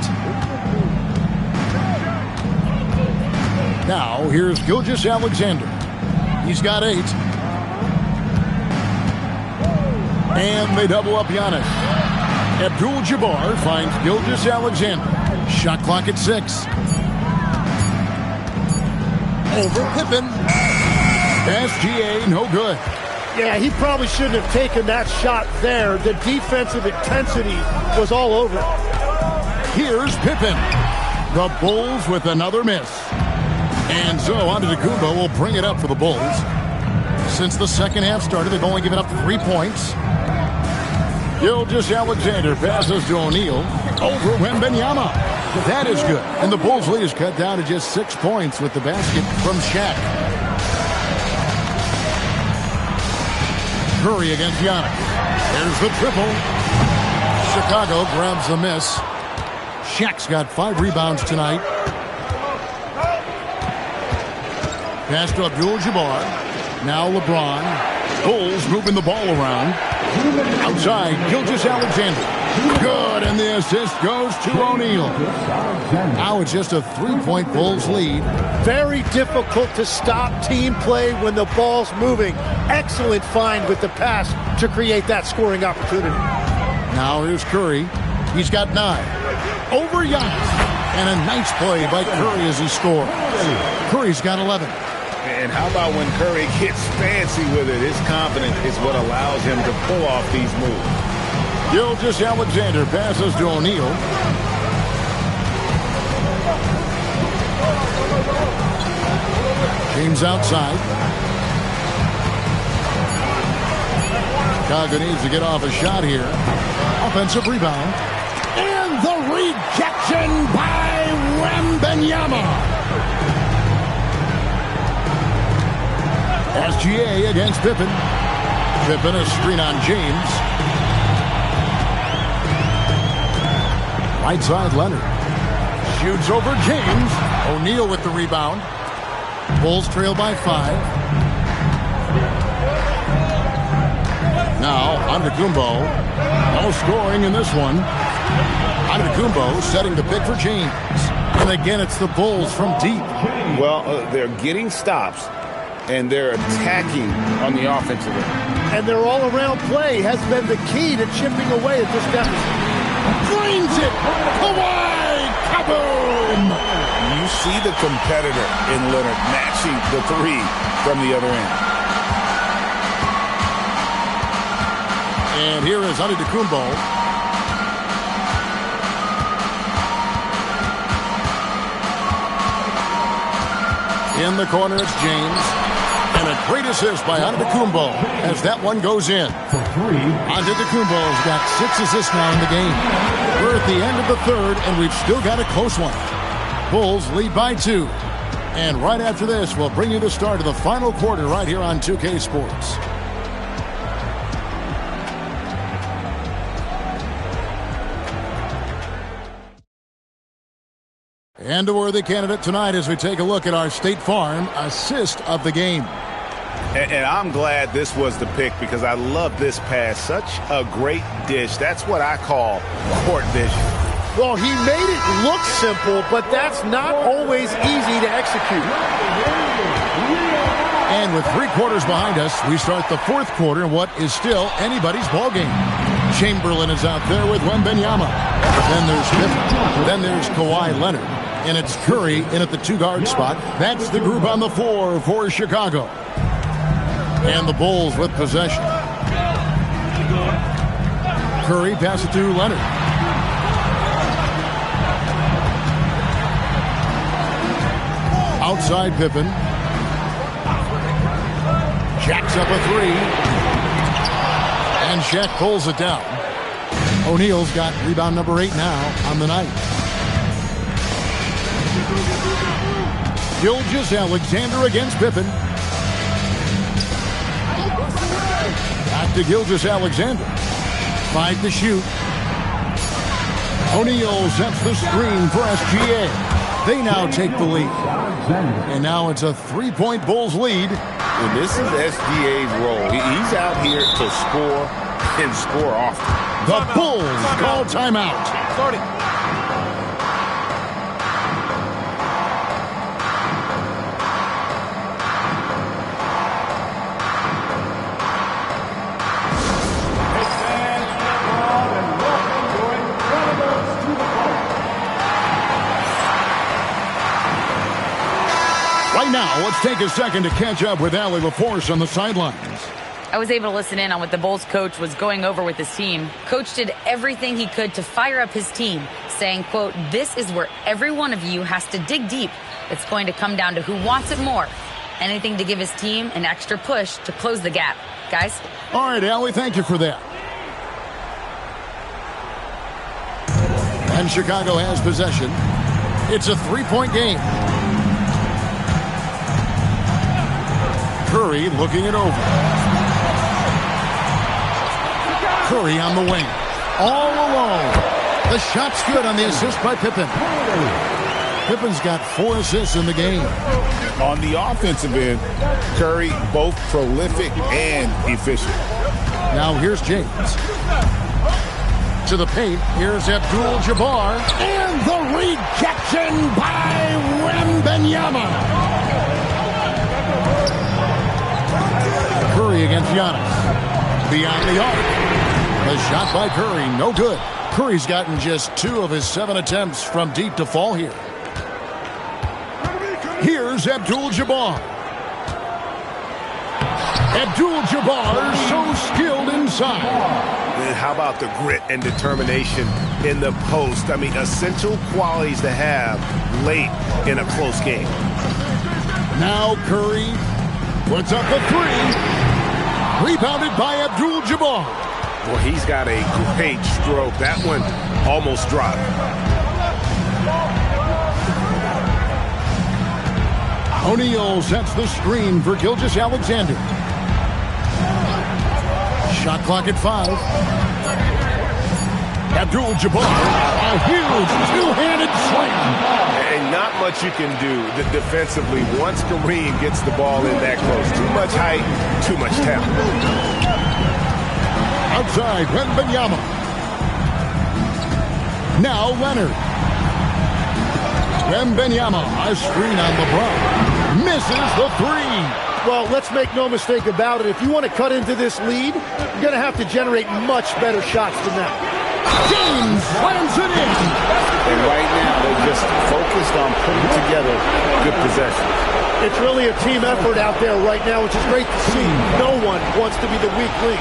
Now, here's Gilgeous-Alexander. He's got 8. And they double up Giannis. Abdul-Jabbar finds Gilgeous-Alexander. Shot clock at 6. Over Pippen. SGA, no good. Yeah, he probably shouldn't have taken that shot there. The defensive intensity was all over it. Here's Pippen. The Bulls with another miss. And so Antetokounmpo will bring it up for the Bulls. Since the second half started, they've only given up 3 points. Gilgeous-Alexander passes to O'Neal. Over Wembanyama. That is good. And the Bulls' lead is cut down to just 6 points with the basket from Shaq. Curry against Giannis. There's the triple. Chicago grabs the miss. Shaq's got 5 rebounds tonight. Pass to Abdul-Jabbar. Now LeBron. Bulls moving the ball around. Outside, Gilgeous-Alexander. Good, and the assist goes to O'Neal. Now it's just a 3-point Bulls lead. Very difficult to stop team play when the ball's moving. Excellent find with the pass to create that scoring opportunity. Now here's Curry. He's got 9. Over Giannis. And a nice play by Curry as he scores. Curry's got 11. And how about when Curry gets fancy with it? His confidence is what allows him to pull off these moves. Gilgeous-Alexander passes to O'Neal. James outside. Chicago needs to get off a shot here. Offensive rebound. And the rejection by Wembanyama. SGA against Pippen. Pippen a screen on James. Right side Leonard. Shoots over James. O'Neal with the rebound. Bulls trail by 5. Now Antetokounmpo. No scoring in this one. Antetokounmpo setting the pick for James. And again it's the Bulls from deep. Well, they're getting stops. And they're attacking on the offensive end. And their all-around play has been the key to chipping away at this deficit. Drains it! Kawhi! Kaboom! You see the competitor in Leonard matching the 3 from the other end. And here is Antetokounmpo. In the corner, it's James. And a great assist by Antetokounmpo as that one goes in. Antetokounmpo's got 6 assists now in the game. We're at the end of the third, and we've still got a close one. Bulls lead by 2. And right after this, we'll bring you the start of the final quarter right here on 2K Sports. And a worthy candidate tonight as we take a look at our State Farm assist of the game. And I'm glad this was the pick because I love this pass. Such a great dish. That's what I call court vision. Well, he made it look simple, but that's not always easy to execute. And with 3 quarters behind us, we start the 4th quarter in what is still anybody's ballgame. Chamberlain is out there with Wembanyama. Then there's Pippen. Then there's Kawhi Leonard. And it's Curry in at the 2-guard spot. That's the group on the floor for Chicago. And the Bulls with possession. Curry passes to Leonard. Outside Pippen. Jacks up a 3. And Shaq pulls it down. O'Neal's got rebound number 8 now on the night. Gilgeous-Alexander against Pippen. Back to Gilgeous-Alexander. 5 to shoot. O'Neal sets the screen for SGA. They now take the lead. And now it's a 3-point Bulls lead. And this is SGA's role. He's out here to score and score often. The Bulls call timeout. Starting. Right now, let's take a second to catch up with Allie LaForce on the sidelines. I was able to listen in on what the Bulls coach was going over with his team. Coach did everything he could to fire up his team, saying, quote, "This is where every one of you has to dig deep. It's going to come down to who wants it more. Anything to give his team an extra push to close the gap." Guys? All right, Allie, thank you for that. And Chicago has possession. It's a 3-point game. Curry looking it over. Curry on the wing. All alone. The shot's good on the assist by Pippen. Pippen's got 4 assists in the game. On the offensive end, Curry both prolific and efficient. Now here's James. To the paint, here's Abdul-Jabbar. And the rejection by Wembanyama. Curry against Giannis. Beyond the arc. The shot by Curry, no good. Curry's gotten just 2 of his 7 attempts from deep to fall here. Here's Abdul-Jabbar. Abdul-Jabbar so skilled inside. And how about the grit and determination in the post? I mean, essential qualities to have late in a close game. Now Curry puts up a 3. Rebounded by Abdul-Jabbar. Well, he's got a great stroke. That one almost dropped. O'Neal sets the screen for Gilgeous-Alexander. Shot clock at 5. Abdul-Jabbar, a huge two-handed slam. And not much you can do defensively once Kareem gets the ball in that close. Too much height, too much talent. Outside, Wembanyama. Now Leonard. Wembanyama, a screen on LeBron. Misses the 3. Well, let's make no mistake about it. If you want to cut into this lead, you're going to have to generate much better shots than that. James slams it in. And right now, they're just focused on putting together good possessions. It's really a team effort out there right now, which is great to see. No one wants to be the weak link.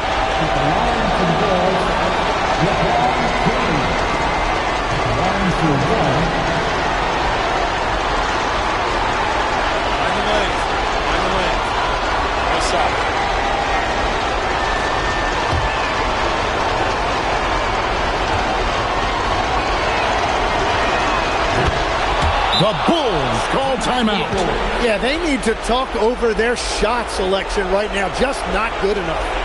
The Bulls call timeout. Yeah, they need to talk over their shot selection right now. Just not good enough.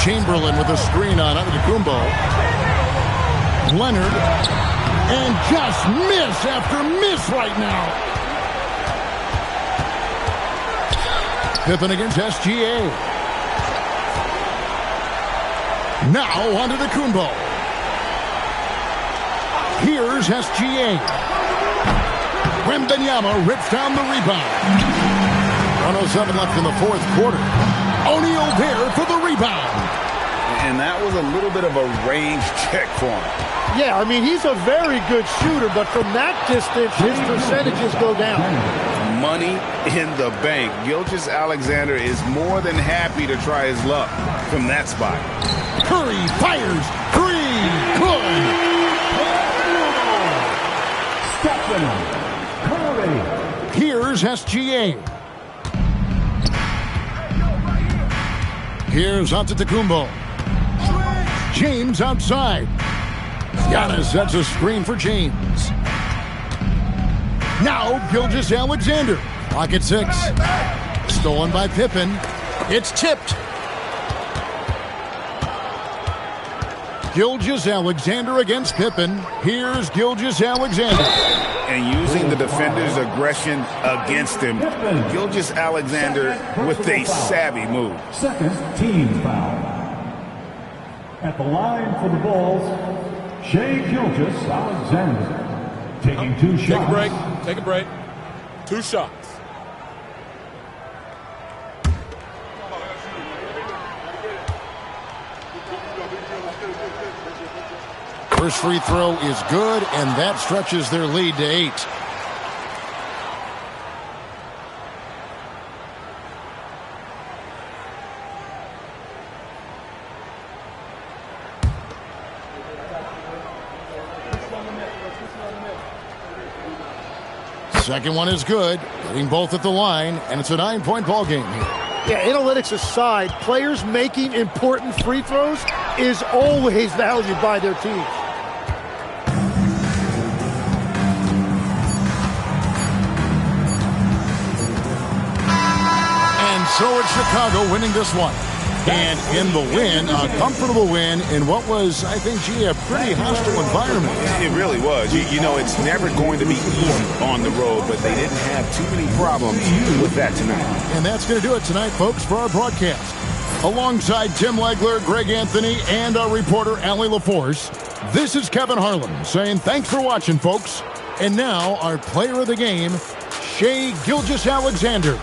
Chamberlain with a screen on Antetokounmpo. Leonard. And just miss after miss right now. Pippen against SGA. Now onto the Antetokounmpo. Here's SGA. Wembanyama rips down the rebound. 1:07 left in the 4th quarter. O'Neal there for the rebound. And that was a little bit of a range check for him. Yeah, I mean, he's a very good shooter, but from that distance, his percentages go down. Money in the bank. Gilgeous-Alexander is more than happy to try his luck from that spot. Curry fires. 3. Good. Stephen Curry. Here's SGA. Here's Antetokounmpo. James outside. Giannis sets a screen for James. Now Gilgeous-Alexander. Clock at 6. Stolen by Pippen. It's tipped. Gilgeous-Alexander against Pippen. Here's Gilgeous-Alexander. And using the defender's aggression against him, Gilgeous-Alexander with a savvy move. Second team foul. At the line for the Bulls, Shai Gilgeous-Alexander. Taking 2 shots. Take a break. Take a break. 2 shots. First free throw is good, and that stretches their lead to 8. Second one is good. Getting both at the line, and it's a 9-point ball game here. Yeah, analytics aside, players making important free throws is always valued by their team. And so it's Chicago winning this one. And in the win, a comfortable win in what was, I think, a pretty hostile environment. It really was. You know, it's never going to be easy on the road, but they didn't have too many problems with that tonight. And that's going to do it tonight, folks, for our broadcast. Alongside Tim Legler, Greg Anthony, and our reporter, Allie LaForce, this is Kevin Harlan saying thanks for watching, folks. And now, our player of the game, Shai Gilgeous-Alexander.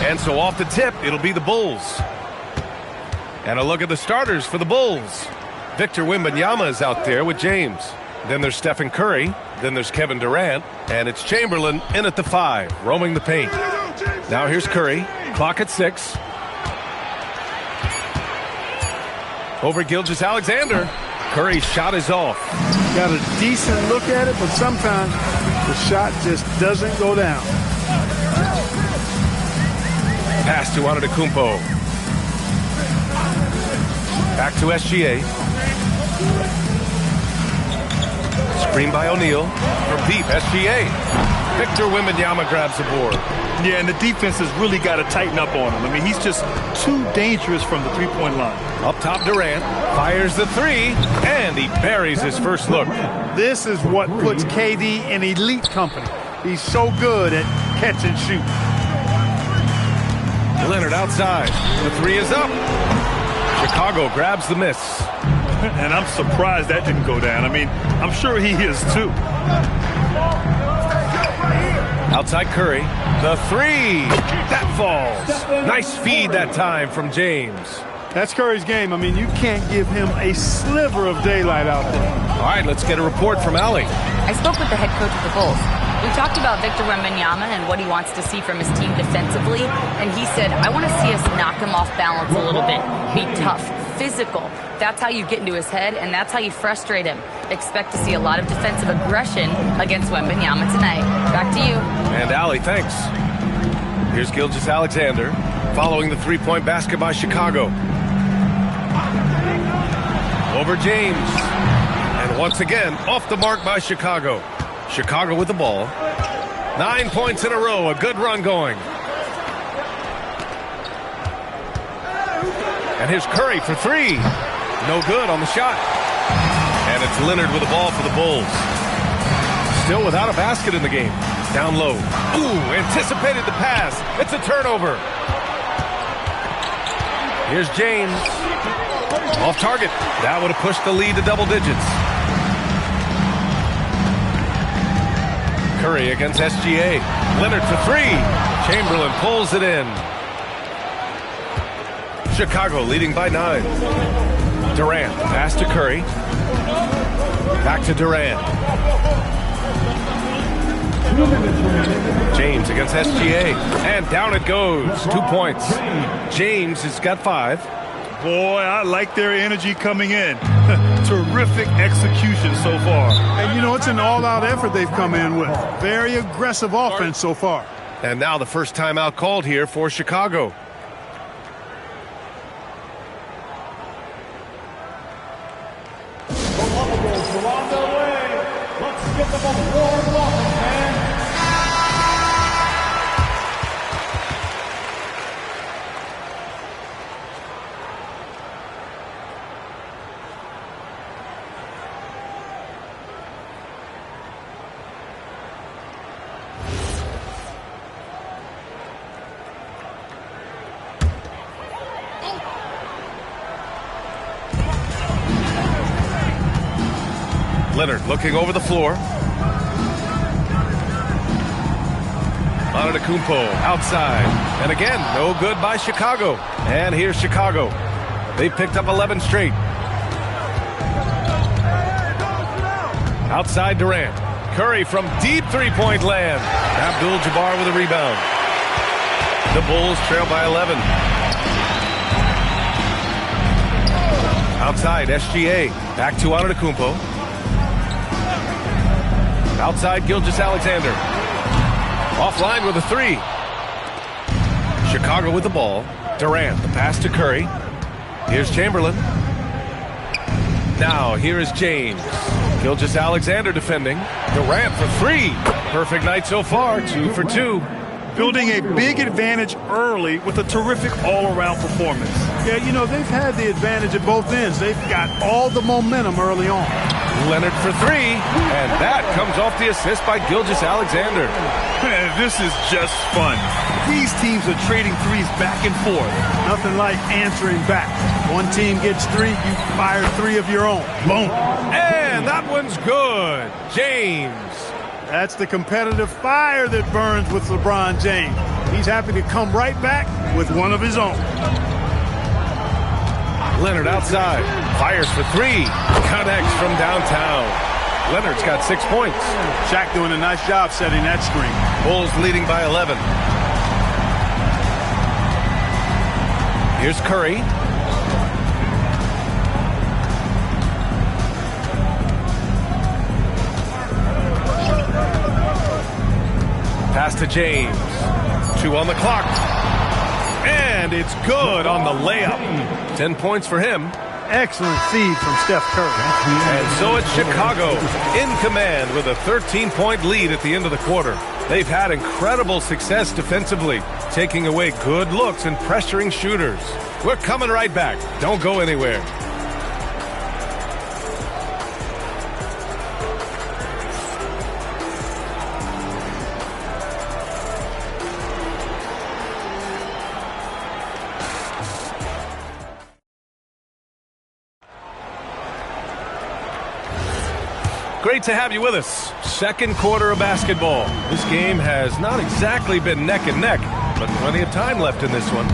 And so off the tip, it'll be the Bulls. And a look at the starters for the Bulls. Victor Wembanyama is out there with James. Then there's Stephen Curry. Then there's Kevin Durant. And it's Chamberlain in at the 5, roaming the paint. Now here's Curry. Clock at 6. Over Gilgeous-Alexander. Curry's shot is off. Got a decent look at it, but sometimes the shot just doesn't go down. Pass to Antetokounmpo. Back to SGA. Screen by O'Neal. From deep, SGA. Victor Wembanyama grabs the board. Yeah, and the defense has really got to tighten up on him. I mean, he's just too dangerous from the three-point line. Up top, Durant fires the 3, and he buries his first look. This is what puts KD in elite company. He's so good at catch and shoot. Leonard outside. The 3 is up. Chicago grabs the miss. And I'm surprised that didn't go down. I mean, I'm sure he is too. Outside Curry. The 3. That falls. Nice feed that time from James. That's Curry's game. I mean, you can't give him a sliver of daylight out there. All right, let's get a report from Allie. I spoke with the head coach of the Bulls. We talked about Victor Wembanyama and what he wants to see from his team defensively, and he said, I want to see us knock him off balance a little bit, be tough, physical. That's how you get into his head, and that's how you frustrate him. Expect to see a lot of defensive aggression against Wembanyama tonight. Back to you. And Allie, thanks. Here's Gilgeous-Alexander following the three-point basket by Chicago. Over James. And once again, off the mark by Chicago. Chicago with the ball. 9 points in a row. A good run going. And here's Curry for 3. No good on the shot. And it's Leonard with the ball for the Bulls. Still without a basket in the game. Down low. Ooh, anticipated the pass. It's a turnover. Here's James. Off target. That would have pushed the lead to double digits. Curry against SGA. Leonard for 3. Chamberlain pulls it in. Chicago leading by 9. Durant, pass to Curry. Back to Durant. James against SGA. And down it goes. 2 points. James has got 5. Boy, I like their energy coming in. Terrific execution so far. And, you know, it's an all-out effort they've come in with. Very aggressive offense so far. And now the first timeout called here for Chicago. Let's give them a warm welcome, man. Leonard looking over the floor. Antetokounmpo outside. And again, no good by Chicago. And here's Chicago. They picked up 11 straight. Outside Durant. Curry from deep three-point land. Abdul-Jabbar with a rebound. The Bulls trail by 11. Outside SGA. Back to Antetokounmpo. Outside Gilgeous-Alexander. Offline with a 3. Chicago with the ball. Durant, the pass to Curry. Here's Chamberlain. Now here is James. Gilgeous-Alexander defending. Durant for 3. Perfect night so far, 2 for 2. Building a big advantage early with a terrific all-around performance. Yeah, you know, they've had the advantage at both ends. They've got all the momentum early on. Leonard for 3, and that comes off the assist by Gilgeous-Alexander. Man, this is just fun. These teams are trading threes back and forth. Nothing like answering back. One team gets 3, you fire 3 of your own. Boom. And that one's good. James. That's the competitive fire that burns with LeBron James. He's happy to come right back with one of his own. Leonard outside. Fires for three. Connects from downtown. Leonard's got 6 points. Shaq doing a nice job setting that screen. Bulls leading by 11. Here's Curry. Pass to James. 2 on the clock. And it's good on the layup. 10 points for him. Excellent feed from Steph Curry. And so it's Chicago in command with a 13-point lead at the end of the quarter. They've had incredible success defensively, taking away good looks and pressuring shooters. We're coming right back. Don't go anywhere. Great to have you with us. Second quarter of basketball. This game has not exactly been neck and neck, but plenty of time left in this one.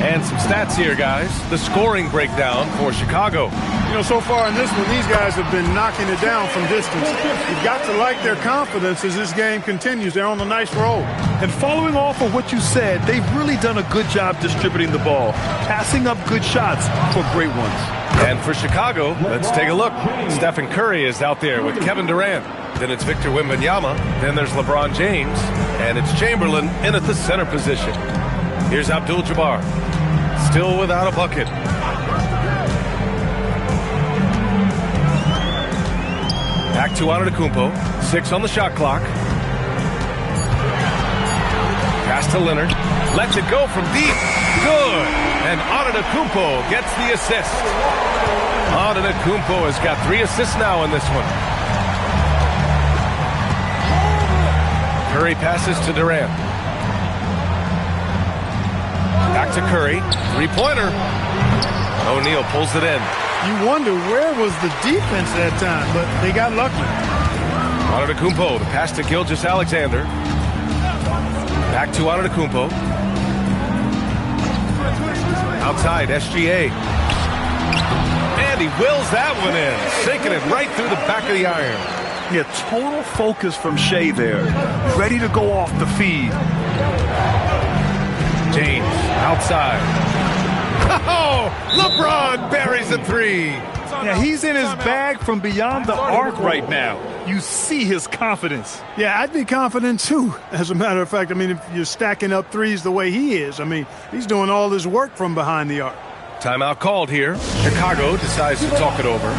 And some stats here, guys. The scoring breakdown for Chicago. You know, so far in this one, these guys have been knocking it down from distance. You've got to like their confidence as this game continues. They're on a nice roll. And following off of what you said, they've really done a good job distributing the ball, passing up good shots for great ones. And for Chicago, let's take a look. Stephen Curry is out there with Kevin Durant. Then it's Victor Wembanyama. Then there's LeBron James. And it's Chamberlain in at the center position. Here's Abdul-Jabbar. Still without a bucket. Back to Antetokounmpo. 6 on the shot clock. Pass to Leonard. Lets it go from deep. Good. And Antetokounmpo gets the assist. Antetokounmpo has got 3 assists now in this one. Curry passes to Durant. Back to Curry. 3-pointer. O'Neal pulls it in. You wonder where was the defense that time, but they got lucky. Antetokounmpo, the pass to Gilgeous-Alexander. Back to Antetokounmpo. Outside, SGA. And he wills that one in, sinking it right through the back of the iron. Yeah, total focus from Shea there. Ready to go off the feed. James, outside. Oh, LeBron buries a 3. Yeah, he's in his bag from beyond the arc right now. You see his confidence. Yeah, I'd be confident too. As a matter of fact, I mean, if you're stacking up threes the way he is, I mean, he's doing all his work from behind the arc. Timeout called here. Chicago decides to talk it over.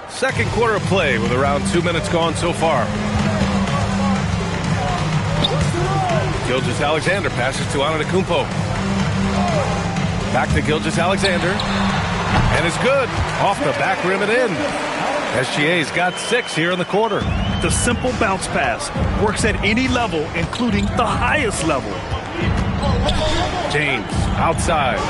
Second quarter of play with around 2 minutes gone so far. Gilgeous-Alexander passes to Antetokounmpo. Back to Gilgeous-Alexander. And it's good. Off the back rim and in. SGA's got 6 here in the quarter. The simple bounce pass works at any level, including the highest level. James outside.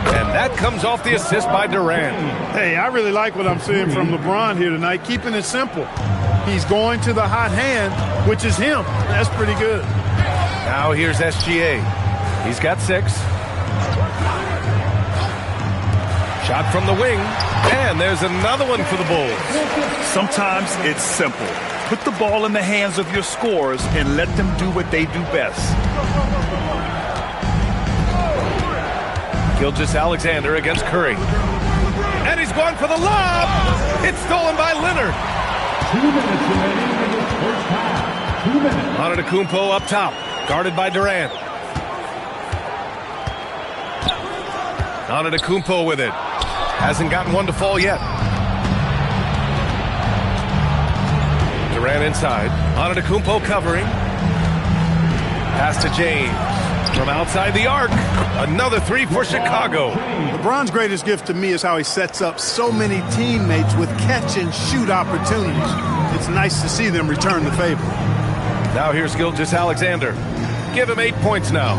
And that comes off the assist by Durant. Hey, I really like what I'm seeing from LeBron here tonight, keeping it simple. He's going to the hot hand, which is him. That's pretty good. Now here's SGA. He's got 6. Shot from the wing. And there's another one for the Bulls. Sometimes it's simple. Put the ball in the hands of your scorers and let them do what they do best. Gilgeous-Alexander against Curry. And he's going for the lob. It's stolen by Leonard. 2 minutes remaining in the first half. 2 minutes. Antetokounmpo up top, guarded by Durant. Antetokounmpo with it. Hasn't gotten one to fall yet. Durant inside. Antetokounmpo covering. Pass to James. From outside the arc. Another three for Chicago. LeBron's greatest gift to me is how he sets up so many teammates with catch-and-shoot opportunities. It's nice to see them return the favor. Now here's Gilgeous-Alexander. Give him 8 points now.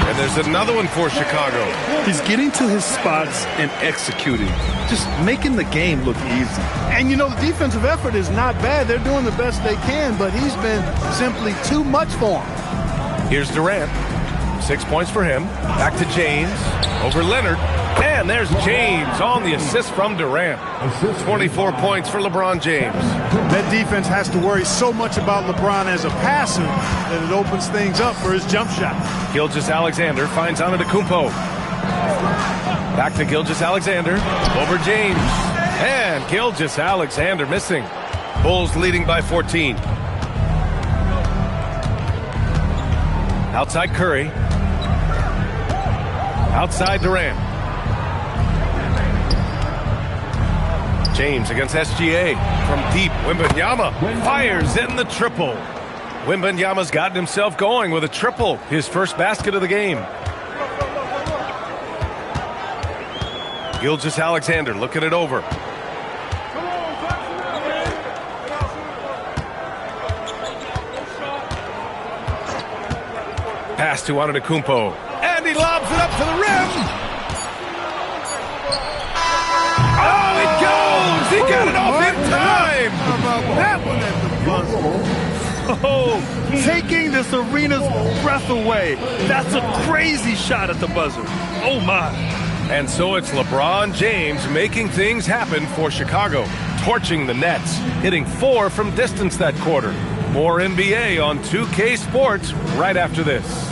And there's another one for Chicago. He's getting to his spots and executing. Just making the game look easy. And, you know, the defensive effort is not bad. They're doing the best they can, but he's been simply too much for him. Here's Durant. 6 points for him. Back to James. Over Leonard. And there's James on the assist from Durant. 24 points for LeBron James. That defense has to worry so much about LeBron as a passer that it opens things up for his jump shot. Gilgeous-Alexander finds Antetokounmpo. Back to Gilgeous-Alexander. Over James. And Gilgeous-Alexander missing. Bulls leading by 14. Outside Curry. Outside Durant. James against SGA. From deep, Wembanyama fires in the triple. Wembanyama's gotten himself going with a triple. His first basket of the game. Gilgeous-Alexander looking it over. Pass to Antetokounmpo. And he lobs it up to the rim. Oh, it goes! He got it off in time! That one at the buzzer. Oh, taking this arena's breath away. That's a crazy shot at the buzzer. Oh, my. And so it's LeBron James making things happen for Chicago. Torching the Nets. Hitting 4 from distance that quarter. More NBA on 2K Sports right after this.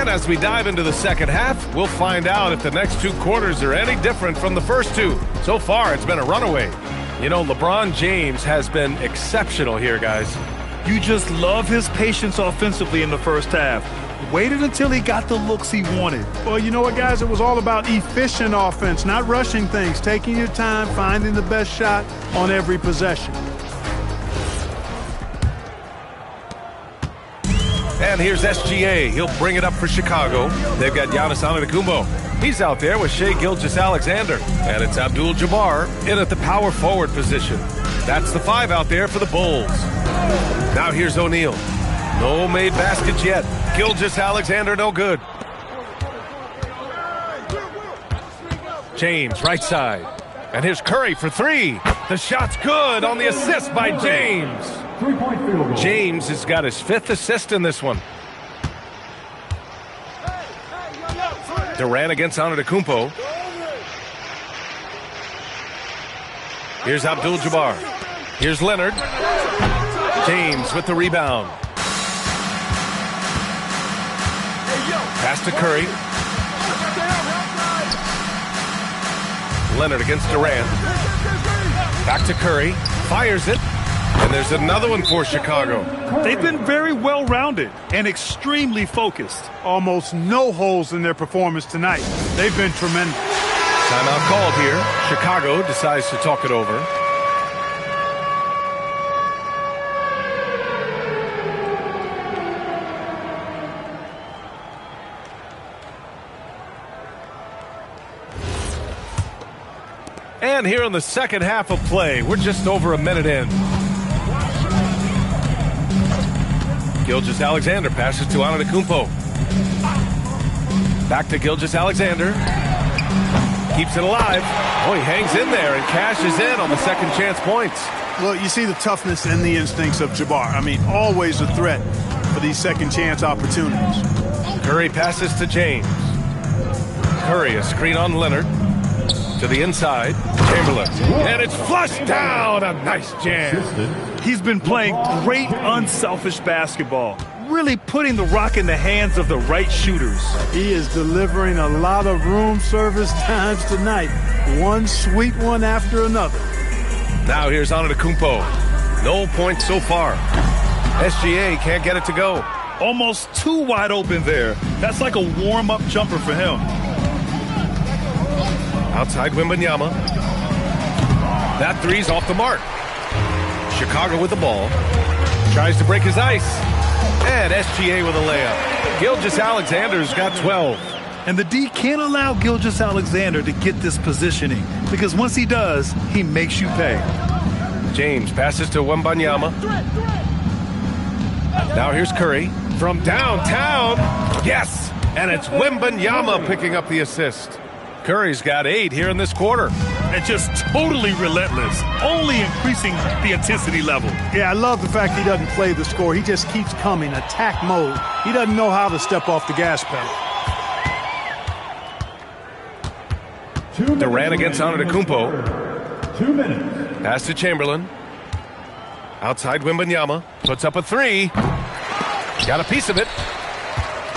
And as we dive into the second half, we'll find out if the next 2 quarters are any different from the first 2. So far, it's been a runaway. You know, LeBron James has been exceptional here, guys. You just love his patience offensively in the first half. Waited until he got the looks he wanted. Well, you know what, guys? It was all about efficient offense, not rushing things, taking your time, finding the best shot on every possession. And here's SGA. He'll bring it up for Chicago. They've got Giannis Antetokounmpo. He's out there with Shai Gilgeous-Alexander. And it's Abdul-Jabbar in at the power forward position. That's the 5 out there for the Bulls. Now here's O'Neal. No made baskets yet. Gilgeous-Alexander no good. James right side. And here's Curry for 3. The shot's good on the assist by James. 3-point field goal. James has got his 5th assist in this one. Durant against Antetokounmpo. Here's Abdul-Jabbar. Here's Leonard. James with the rebound. Pass to Curry. Leonard against Durant. Back to Curry. Fires it. And there's another one for Chicago. They've been very well-rounded and extremely focused. Almost no holes in their performance tonight. They've been tremendous. Timeout called here. Chicago decides to talk it over. And here in the second half of play, we're just over a minute in. Gilgeous-Alexander passes to Antetokounmpo. Back to Gilgeous-Alexander. Keeps it alive. Oh, he hangs in there and cashes in on the second chance points. Well, you see the toughness and the instincts of Jabbar. I mean, always a threat for these second chance opportunities. Curry passes to James. Curry, a screen on Leonard. To the inside, Chamberlain. And it's flushed down. A nice jam. He's been playing great unselfish basketball. Really putting the rock in the hands of the right shooters. He is delivering a lot of room service times tonight. One sweet one after another. Now here's Antetokounmpo. No points so far. SGA can't get it to go. Almost too wide open there. That's like a warm-up jumper for him. Outside Wembanyama. That three's off the mark. Chicago with the ball. Tries to break his ice. And SGA with a layup. Gilgeous-Alexander's got 12. And the D can't allow Gilgeous-Alexander to get this positioning, because once he does, he makes you pay. James passes to Wembanyama. Now here's Curry from downtown. Yes! And it's Wembanyama picking up the assist. Curry's got 8 here in this quarter. And just totally relentless, only increasing the intensity level. Yeah, I love the fact he doesn't play the score. He just keeps coming, attack mode. He doesn't know how to step off the gas pedal. Durant against Antetokounmpo. 2 minutes. Pass to Chamberlain. Outside Wembanyama. Puts up a 3. Got a piece of it.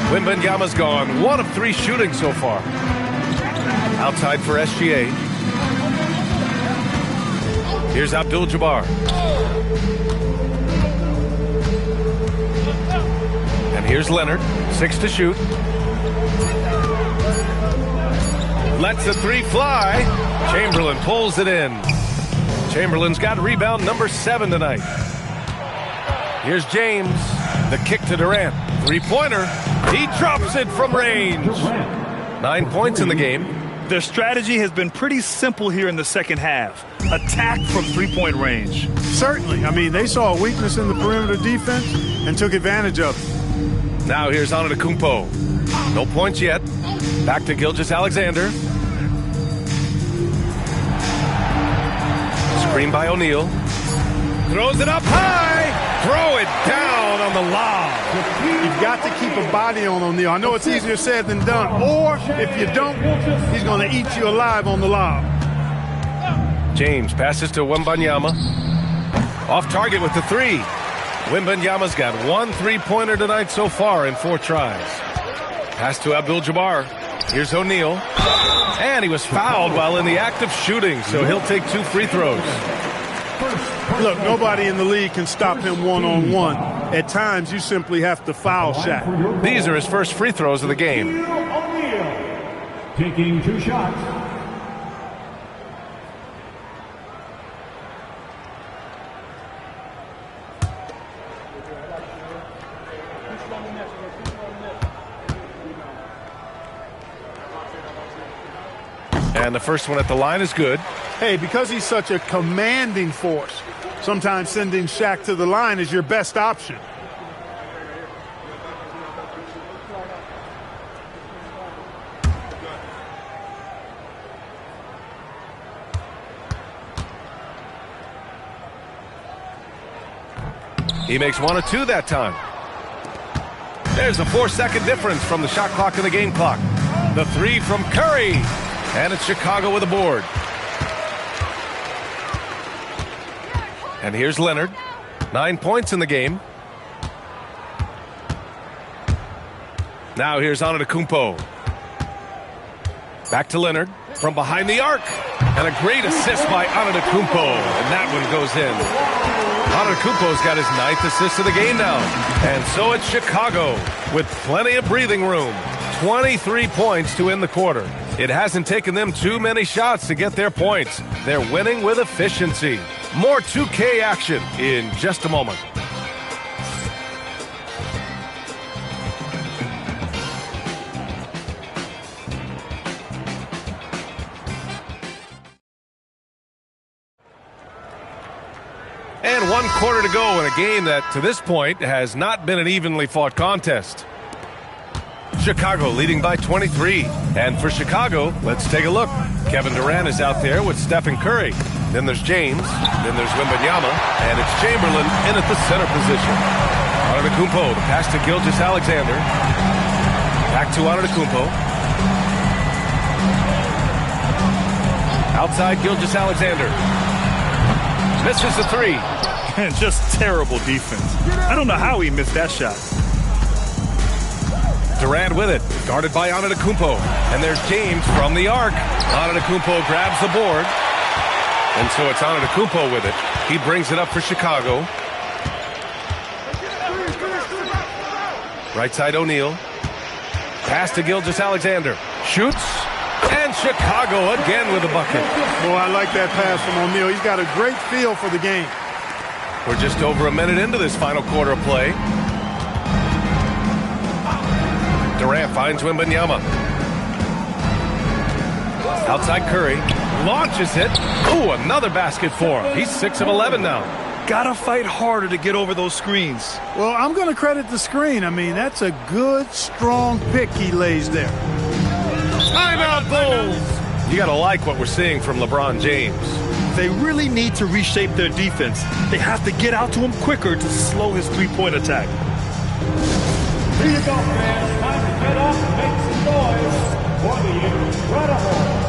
Wembanyama's gone. 1 of 3 shooting so far. Outside for SGA. Here's Abdul-Jabbar. And here's Leonard. 6 to shoot. Lets the 3 fly. Chamberlain pulls it in. Chamberlain's got rebound number 7 tonight. Here's James. The kick to Durant. 3-pointer. He drops it from range. 9 points in the game. Their strategy has been pretty simple here in the second half. Attack from three-point range. Certainly. I mean, they saw a weakness in the perimeter defense and took advantage of it. Now here's Antetokounmpo. No points yet. Back to Gilgeous-Alexander. Screen by O'Neal. Throws it up high. Throw it down on the lob. You've got to keep a body on O'Neal. I know it's easier said than done. Or if you don't, he's going to eat you alive on the lob. James passes to Wembanyama. Off target with the 3. Wembanyama's got 1 3-pointer tonight so far in 4 tries. Pass to Abdul-Jabbar. Here's O'Neal. And he was fouled while in the act of shooting, so he'll take 2 free throws. Look, nobody in the league can stop him one-on-one. At times, you simply have to foul Shaq. These are his first free throws of the game. O'Neal taking 2 shots. And the first one at the line is good. Hey, because he's such a commanding force, sometimes sending Shaq to the line is your best option. He makes 1 of 2 that time. There's a 4-second difference from the shot clock and the game clock. The 3 from Curry. And it's Chicago with a board. And here's Leonard. 9 points in the game. Now here's Antetokounmpo. Back to Leonard from behind the arc. And a great assist by Antetokounmpo. And that one goes in. Antetokounmpo's got his 9th assist of the game now. And so it's Chicago with plenty of breathing room. 23 points to end the quarter. It hasn't taken them too many shots to get their points. They're winning with efficiency. More 2K action in just a moment. And 1 quarter to go in a game that, to this point, has not been an evenly fought contest. Chicago leading by 23. And for Chicago, let's take a look. Kevin Durant is out there with Stephen Curry. Then there's James. Then there's Wembanyama. And it's Chamberlain in at the center position. Antetokounmpo, the pass to Gilgeous-Alexander. Back to Antetokounmpo. Outside Gilgeous-Alexander. Misses the three. And just terrible defense. I don't know how he missed that shot. Durant with it, guarded by Antetokounmpo. And there's James from the arc. Antetokounmpo grabs the board. And so it's Antetokounmpo with it. He brings it up for Chicago. Right side O'Neal. Pass to Gilgeous-Alexander. Shoots. And Chicago again with a bucket. Boy, I like that pass from O'Neal. He's got a great feel for the game. We're just over a minute into this final quarter of play. Durant finds Wembanyama. Outside Curry. Launches it. Ooh, another basket for him. He's 6 of 11 now. Gotta fight harder to get over those screens. Well, I'm going to credit the screen. I mean, that's a good, strong pick he lays there. Timeout, Bulls! You gotta like what we're seeing from LeBron James. They really need to reshape their defense. They have to get out to him quicker to slow his three-point attack. Here you go, fans. Time to get up and make some noise for the Incredible.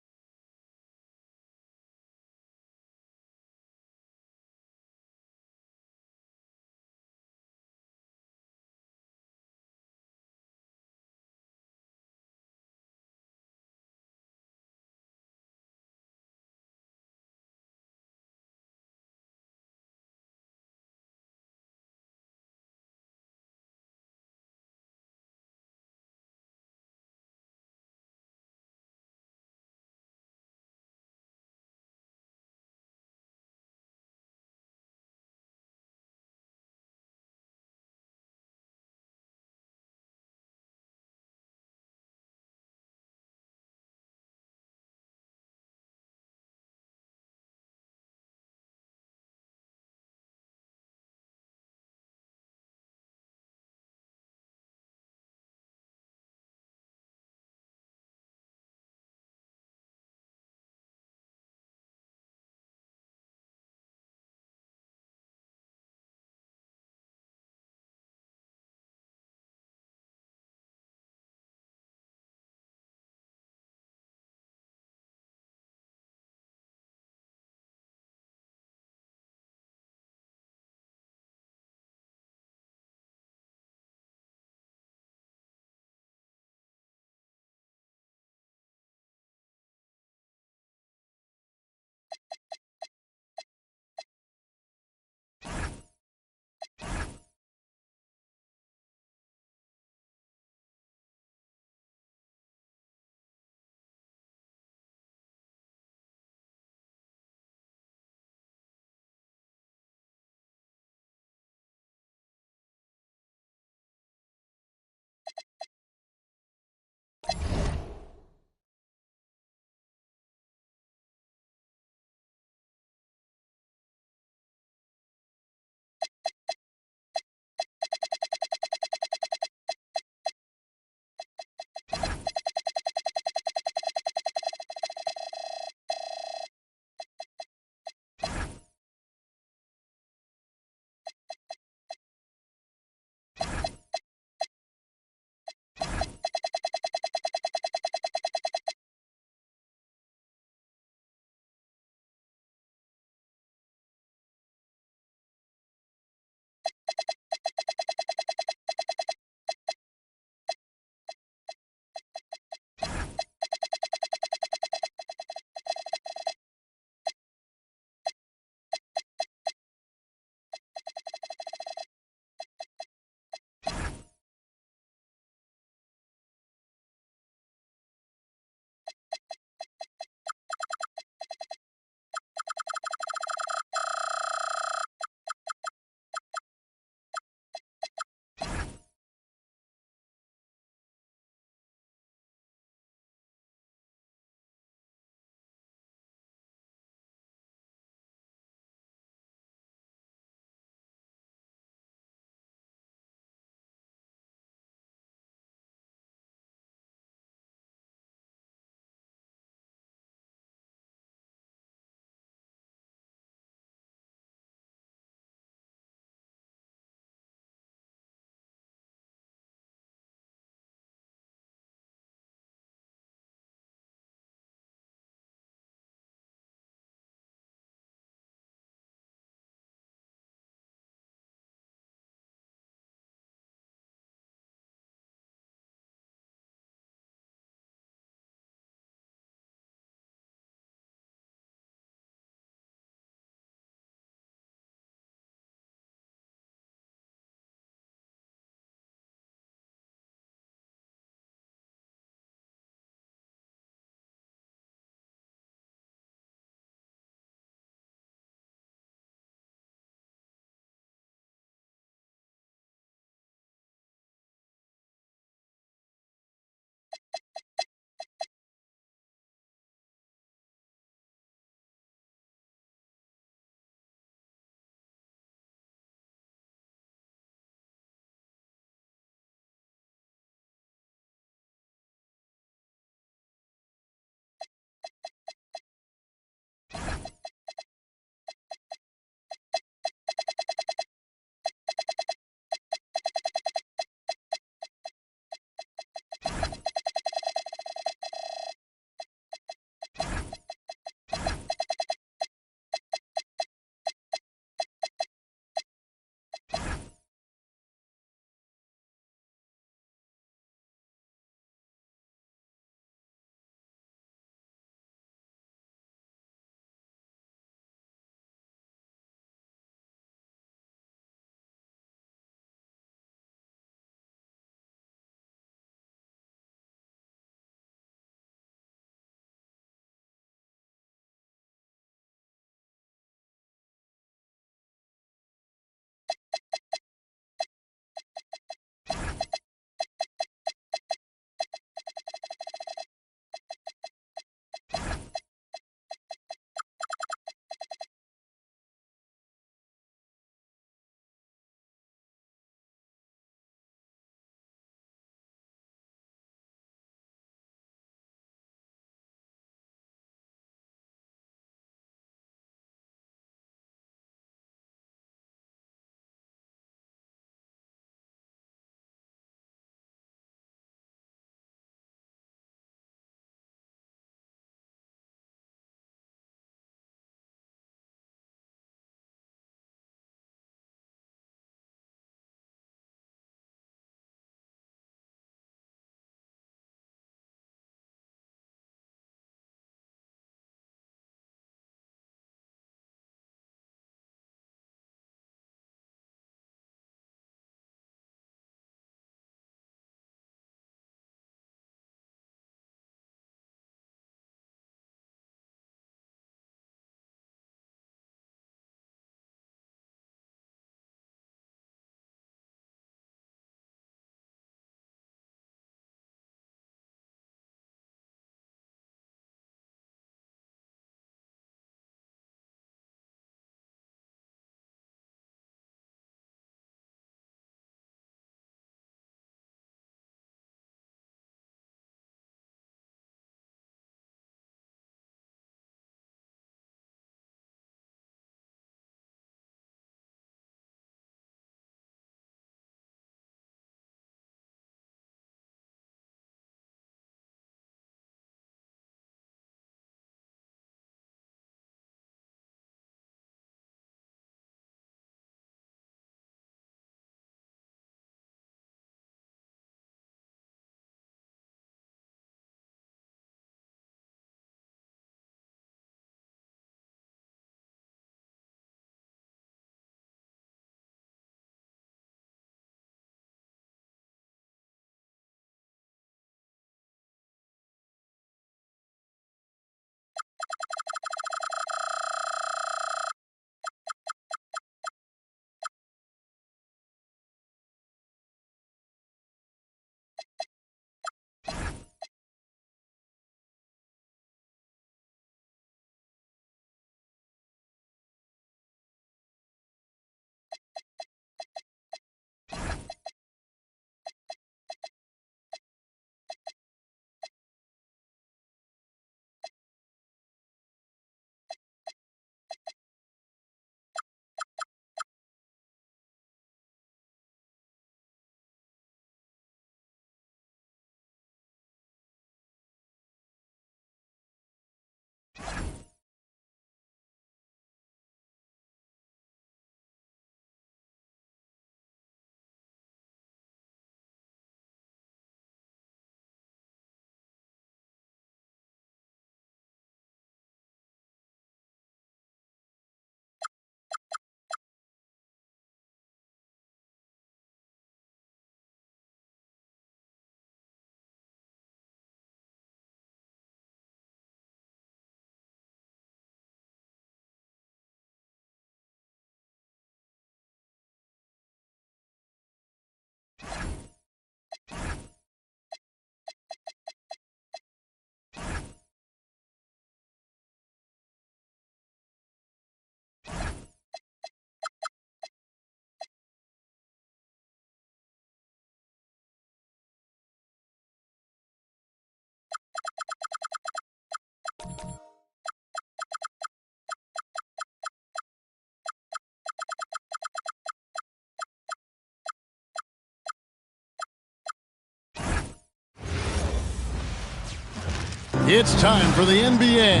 It's time for the NBA.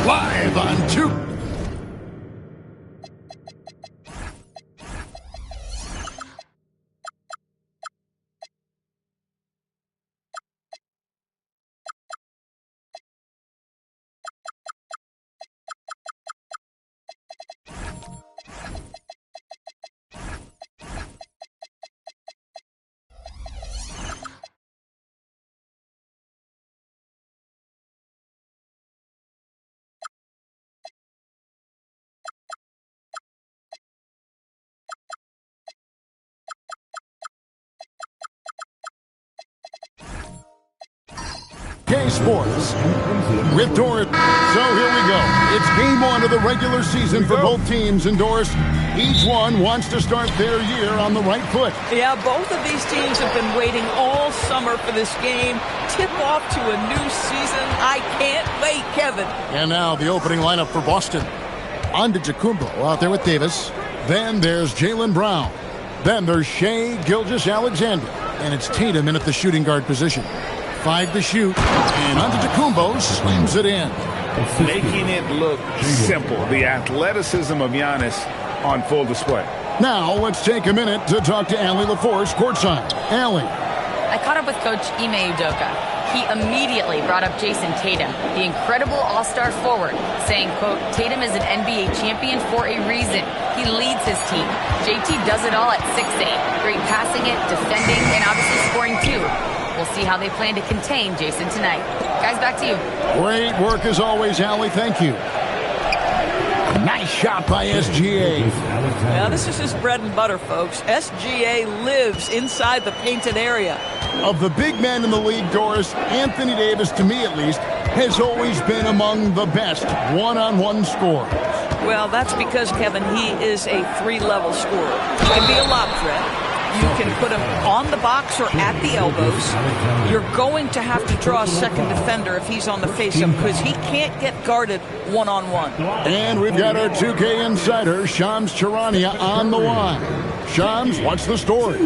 Live on 2. Sports with Doris. So here we go. It's game 1 of the regular season for both teams. And Doris, each one wants to start their year on the right foot. Yeah, both of these teams have been waiting all summer for this game. Tip off to a new season. I can't wait, Kevin. And now the opening lineup for Boston. Antetokounmpo out there with Davis. Then there's Jaylen Brown. Then there's Shai Gilgeous-Alexander. And it's Tatum in at the shooting guard position. 5 to shoot, and Antetokounmpo slams it in. Making it look simple. The athleticism of Giannis on full display. Now, let's take a minute to talk to Allie LaForce courtside. Allie. I caught up with Coach Ime Udoka. He immediately brought up Jason Tatum, the incredible all-star forward, saying, quote, Tatum is an NBA champion for a reason. He leads his team. JT does it all at 6'8". Great passing it, defending, and obviously scoring too. We'll see how they plan to contain Jason tonight. Guys, back to you. Great work as always, Allie. Thank you. Nice shot by SGA. Now, this is his bread and butter, folks. SGA lives inside the painted area. Of the big men in the league, Doris, Anthony Davis, to me at least, has always been among the best one-on-one scorers. Well, that's because, Kevin, he is a 3-level scorer. He can be a lob threat. You can put him on the box or at the elbows. You're going to have to draw a second defender if he's on the face-up because he can't get guarded one-on-one. And we've got our 2K insider, Shams Charania, on the line. Shams, what's the story?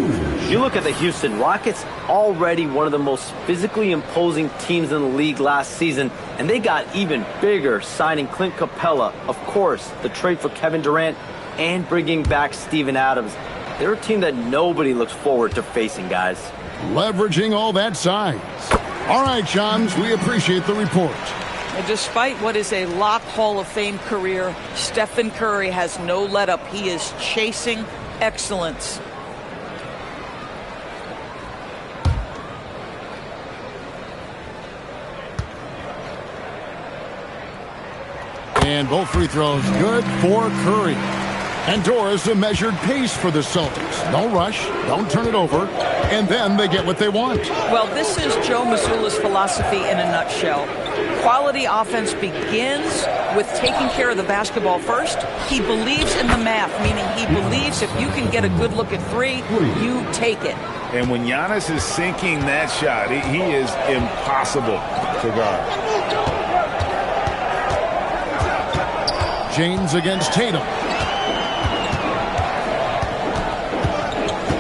You look at the Houston Rockets, already one of the most physically imposing teams in the league last season, and they got even bigger signing Clint Capella, of course, the trade for Kevin Durant, and bringing back Steven Adams. They're a team that nobody looks forward to facing, guys. Leveraging all that size. All right, Shams, we appreciate the report. And despite what is a lock Hall of Fame career, Stephen Curry has no let-up. He is chasing excellence. And both free throws good for Curry. And Doris, a measured pace for the Celtics. No rush, don't turn it over, and then they get what they want. Well, this is Joe Mazzulla's philosophy in a nutshell. Quality offense begins with taking care of the basketball first. He believes in the math, meaning he believes if you can get a good look at 3, you take it. And when Giannis is sinking that shot, he is impossible to guard. James against Tatum.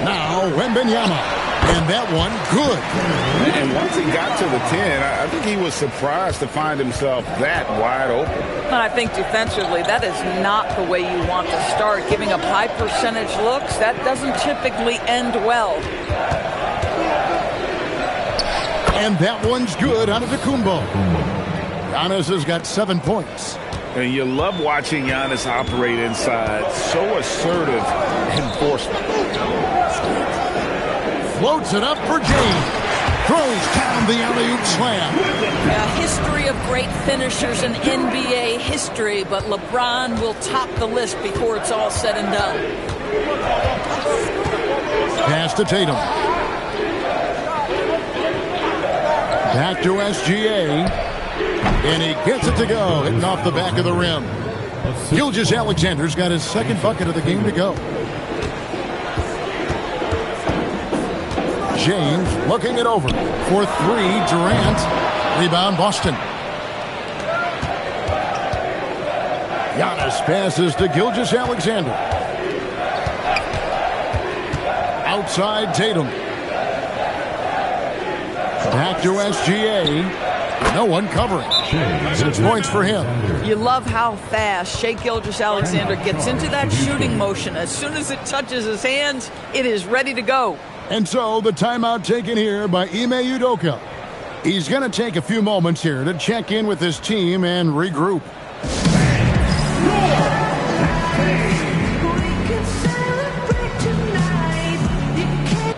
Now, Wembanyama. And that one, good. And once he got to the 10, I think he was surprised to find himself that wide open. And I think defensively, that is not the way you want to start. Giving up high percentage looks, that doesn't typically end well. And that one's good out of Antetokounmpo. Giannis has got 7 points. And you love watching Giannis operate inside. So assertive enforcement. Floats it up for James. Throws down the alley-oop slam. A history of great finishers in NBA history, but LeBron will top the list before it's all said and done. Pass to Tatum. Back to SGA. And he gets it to go, hitting off the back of the rim. Gilgeous-Alexander's got his second bucket of the game to go. James looking it over for 3. Durant. Rebound, Boston. Giannis passes to Gilgeous-Alexander. Outside Tatum. Back to SGA. No one covering. 6 points for him. You love how fast Shai Gilgeous-Alexander gets into that shooting motion. As soon as it touches his hands, it is ready to go. And so the timeout taken here by Ime Udoka. He's going to take a few moments here to check in with his team and regroup.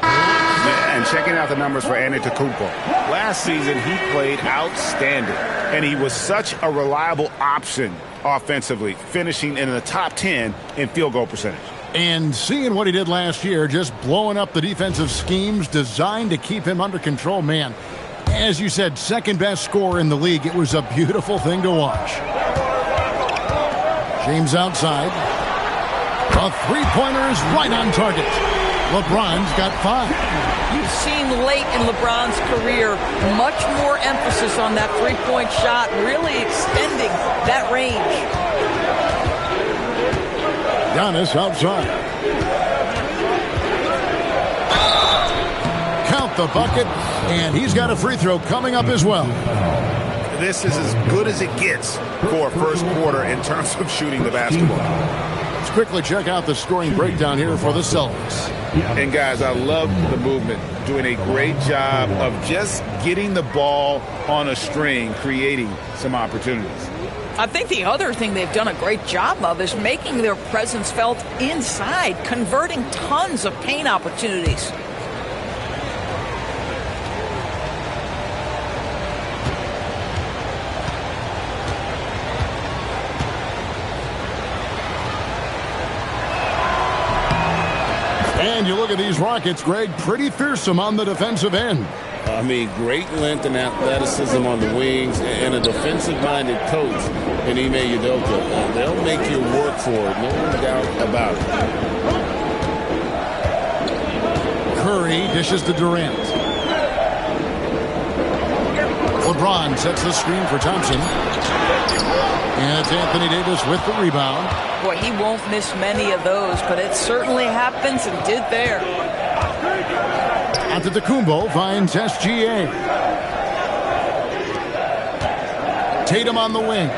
And checking out the numbers for Antetokounmpo. Last season, he played outstanding, and he was such a reliable option offensively, finishing in the top 10 in field goal percentage. And seeing what he did last year, just blowing up the defensive schemes designed to keep him under control, man. As you said, second best scorer in the league. It was a beautiful thing to watch. James outside. The three-pointer is right on target. LeBron's got 5. You've seen late in LeBron's career much more emphasis on that three-point shot, really extending that range. Giannis outside. Count the bucket, and he's got a free throw coming up as well. This is as good as it gets for a first quarter in terms of shooting the basketball. Let's quickly check out the scoring breakdown here for the Celtics. And guys, I love the movement, doing a great job of just getting the ball on a string, creating some opportunities. I think the other thing they've done a great job of is making their presence felt inside, converting tons of paint opportunities. And you look at these Rockets, Greg, pretty fearsome on the defensive end. I mean, great length and athleticism on the wings, and a defensive-minded coach in Ime Udoka. They'll make you work for it, no doubt about it. Curry dishes to Durant. LeBron sets the screen for Thompson. And it's Anthony Davis with the rebound. Boy, he won't miss many of those, but it certainly happens and did there. Antetokounmpo finds SGA. Tatum on the wing.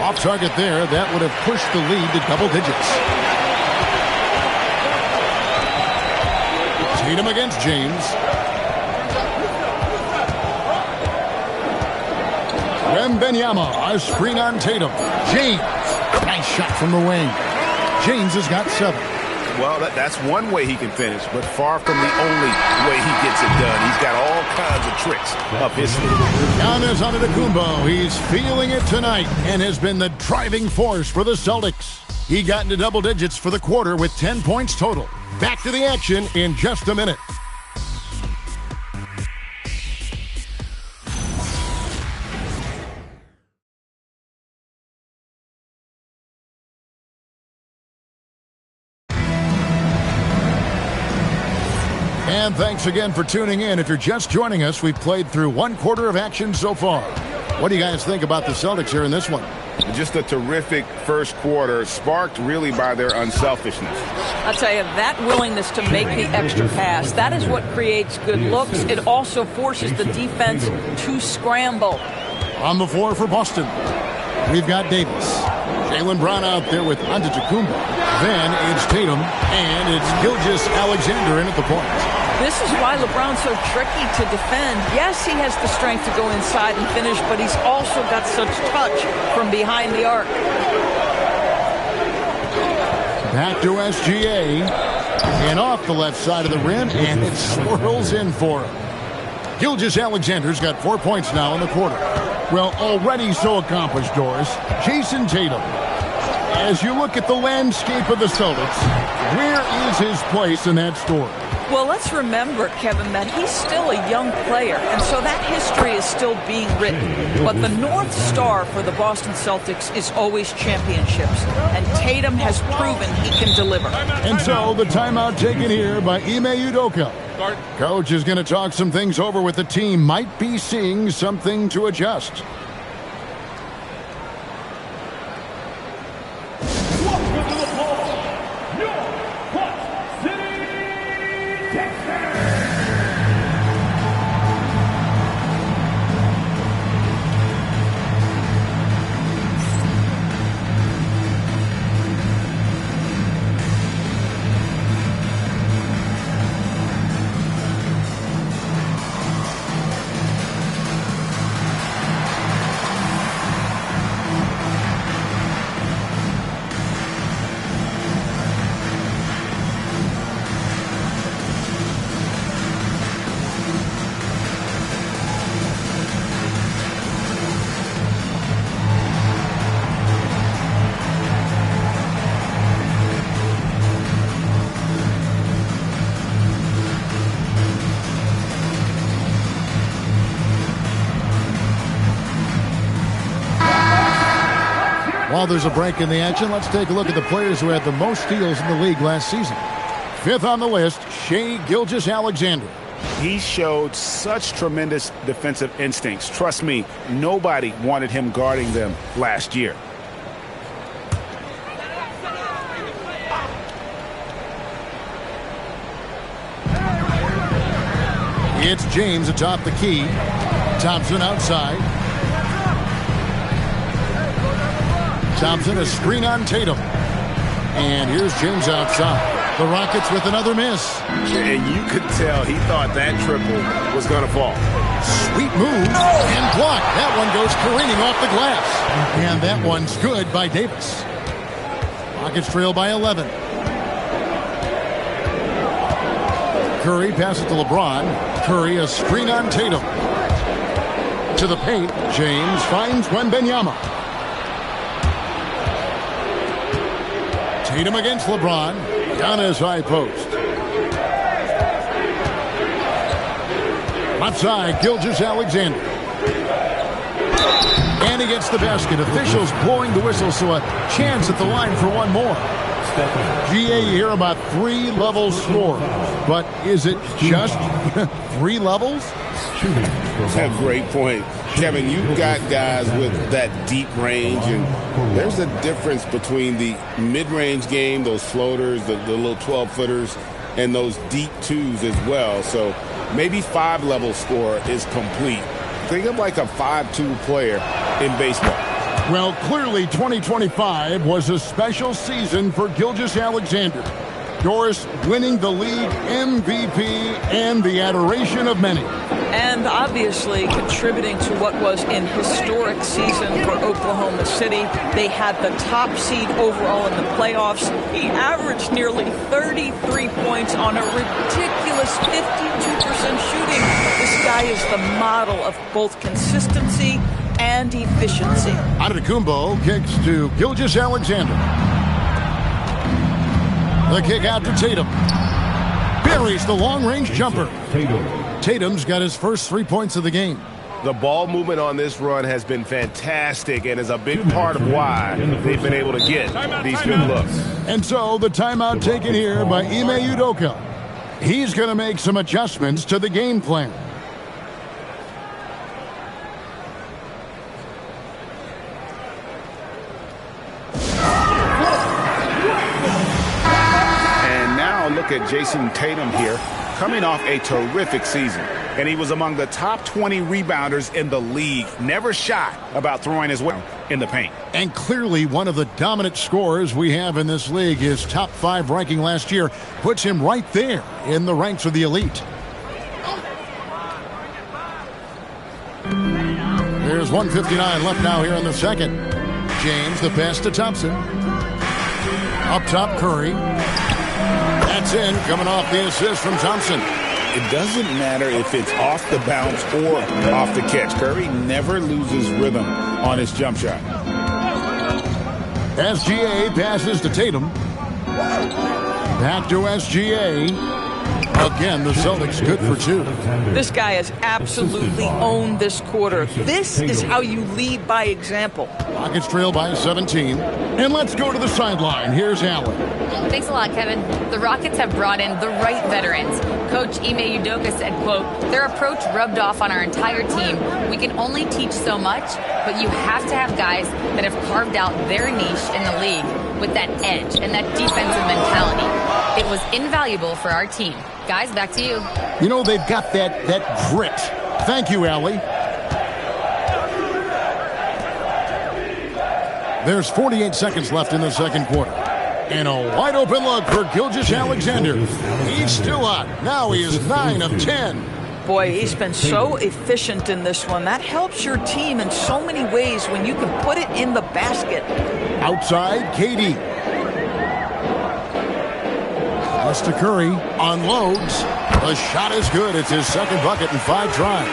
Off target there. That would have pushed the lead to double digits. Tatum against James. Wembanyama, a screen on Tatum. James, nice shot from the wing. James has got 7. Well, that's one way he can finish, but far from the only way he gets it done. He's got all kinds of tricks up his sleeve. Giannis Antetokounmpo, he's feeling it tonight and has been the driving force for the Celtics. He got into double digits for the quarter with 10 points total. Back to the action in just a minute. And thanks again for tuning in. If you're just joining us, we've played through one quarter of action so far. What do you guys think about the Celtics here in this one? Just a terrific first quarter, sparked really by their unselfishness. I'll tell you, that willingness to make the extra pass, that is what creates good looks. It also forces the defense to scramble. On the floor for Boston, we've got Davis. Jaylen Brown out there with Antetokounmpo. Then it's Tatum, and it's Gilgeous-Alexander in at the point. This is why LeBron's so tricky to defend. Yes, he has the strength to go inside and finish, but he's also got such touch from behind the arc. Back to SGA, and off the left side of the rim, and it swirls in for him. Gilgeous-Alexander's got 4 points now in the quarter. Well, already so accomplished, Doris. Jason Tatum. As you look at the landscape of the Celtics, where is his place in that story? Well, let's remember, Kevin, that he's still a young player, and so that history is still being written. But the North Star for the Boston Celtics is always championships, and Tatum has proven he can deliver. And so the timeout taken here by Ime Udoka. Coach is going to talk some things over with the team. Might be seeing something to adjust. While there's a break in the action, let's take a look at the players who had the most steals in the league last season. Fifth on the list, Shai Gilgeous-Alexander. He showed such tremendous defensive instincts. Trust me, nobody wanted him guarding them last year. It's James atop the key. Thompson outside. Thompson, a screen on Tatum. And here's James outside. The Rockets with another miss. And you could tell he thought that triple was going to fall. Sweet move and block. That one goes careening off the glass. And that one's good by Davis. Rockets trail by 11. Curry passes to LeBron. Curry, a screen on Tatum. To the paint. James finds Wembanyama. Tatum against LeBron. Down his high post. Left side, Gilgeous-Alexander. And he gets the basket. Officials blowing the whistle, so a chance at the line for one more. GA, you hear about 3 levels score. But is it just 3 levels? That's a great point. Kevin, you've got guys with that deep range, and there's a difference between the mid-range game, those floaters, the little 12-footers, and those deep twos as well. So maybe 5-level score is complete. Think of like a 5-2 player in baseball. Well, clearly 2025 was a special season for Gilgeous-Alexander. Doris winning the league MVP and the adoration of many. And obviously contributing to what was an historic season for Oklahoma City. They had the top seed overall in the playoffs. He averaged nearly 33 points on a ridiculous 52% shooting. This guy is the model of both consistency and efficiency. Antetokounmpo kicks to Gilgeous-Alexander. The kick out to Tatum. Buries the long-range jumper. Tatum's got his first 3 points of the game. The ball movement on this run has been fantastic and is a big part of why they've been able to get these good looks. And so the timeout taken here by Ime Udoka. He's going to make some adjustments to the game plan. Look at Jason Tatum here, coming off a terrific season. And he was among the top 20 rebounders in the league. Never shy about throwing his weight in the paint. And clearly one of the dominant scorers we have in this league. His top 5 ranking last year puts him right there in the ranks of the elite. There's 1:59 left now here in the second. James, the pass to Thompson. Up top, Curry. That's in, coming off the assist from Thompson. It doesn't matter if it's off the bounce or off the catch. Curry never loses rhythm on his jump shot. SGA passes to Tatum. Back to SGA. Again, the Celtics good for 2. This guy has absolutely owned this quarter. This is how you lead by example. Rockets trail by 17. And let's go to the sideline. Here's Allen. Thanks a lot, Kevin. The Rockets have brought in the right veterans. Coach Ime Udoka said, quote, "Their approach rubbed off on our entire team. We can only teach so much, but you have to have guys that have carved out their niche in the league with that edge and that defensive mentality. It was invaluable for our team." Guys, back to you. You know, they've got that grit. Thank you, Allie. There's 48 seconds left in the second quarter. And a wide open look for Gilgeous-Alexander. He's still hot. Now he is 9 of 10. Boy, he's been so efficient in this one. That helps your team in so many ways when you can put it in the basket. Outside, KD. Pass to Curry. Unloads. The shot is good. It's his second bucket in 5 tries.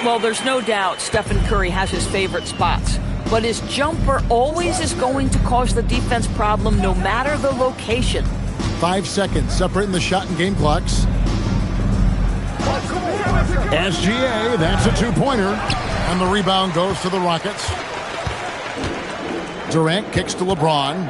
Well, there's no doubt Stephen Curry has his favorite spots. But his jumper always is going to cause the defense problem no matter the location. 5 seconds separating the shot and game clocks. SGA, that's a 2-pointer. And the rebound goes to the Rockets. Durant kicks to LeBron.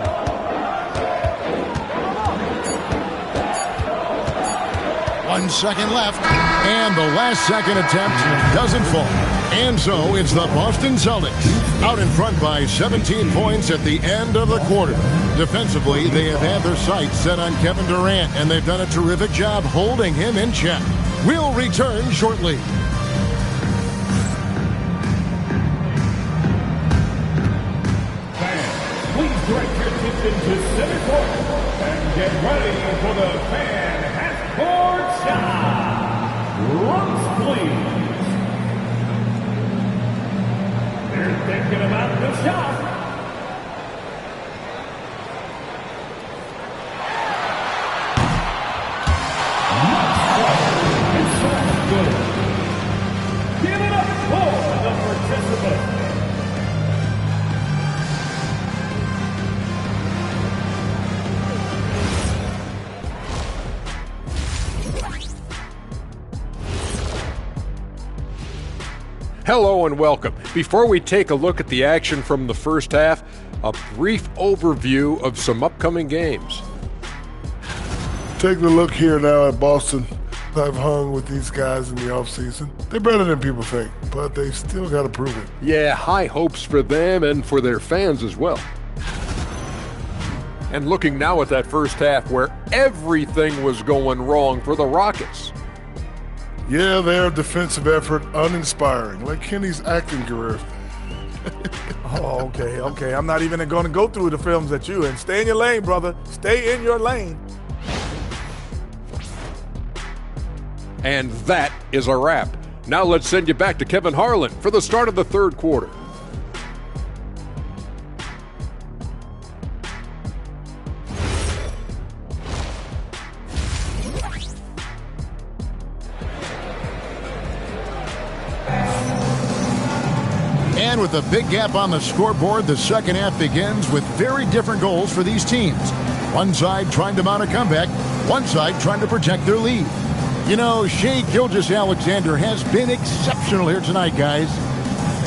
One second left, and the last second attempt doesn't fall. And so it's the Boston Celtics out in front by 17 points at the end of the quarter. Defensively, they have had their sights set on Kevin Durant, and they've done a terrific job holding him in check. We'll return shortly. Please direct your attention to center court and get ready for the fan half-court shot. Runs, please. They're thinking about the shot. It's good. Give it up for the participant. Hello and welcome. Before we take a look at the action from the first half, a brief overview of some upcoming games. Taking a look here now at Boston. I've hung with these guys in the offseason. They're better than people think, but they still got to prove it. Yeah, high hopes for them and for their fans as well. And looking now at that first half where everything was going wrong for the Rockets. Yeah, their defensive effort uninspiring, like Kenny's acting career. Oh, okay. I'm not even going to go through the films that you in. Stay in your lane, brother. Stay in your lane. And that is a wrap. Now let's send you back to Kevin Harlan for the start of the third quarter. And with a big gap on the scoreboard, the second half begins with very different goals for these teams. One side trying to mount a comeback, one side trying to protect their lead. You know, Shai Gilgeous-Alexander has been exceptional here tonight, guys.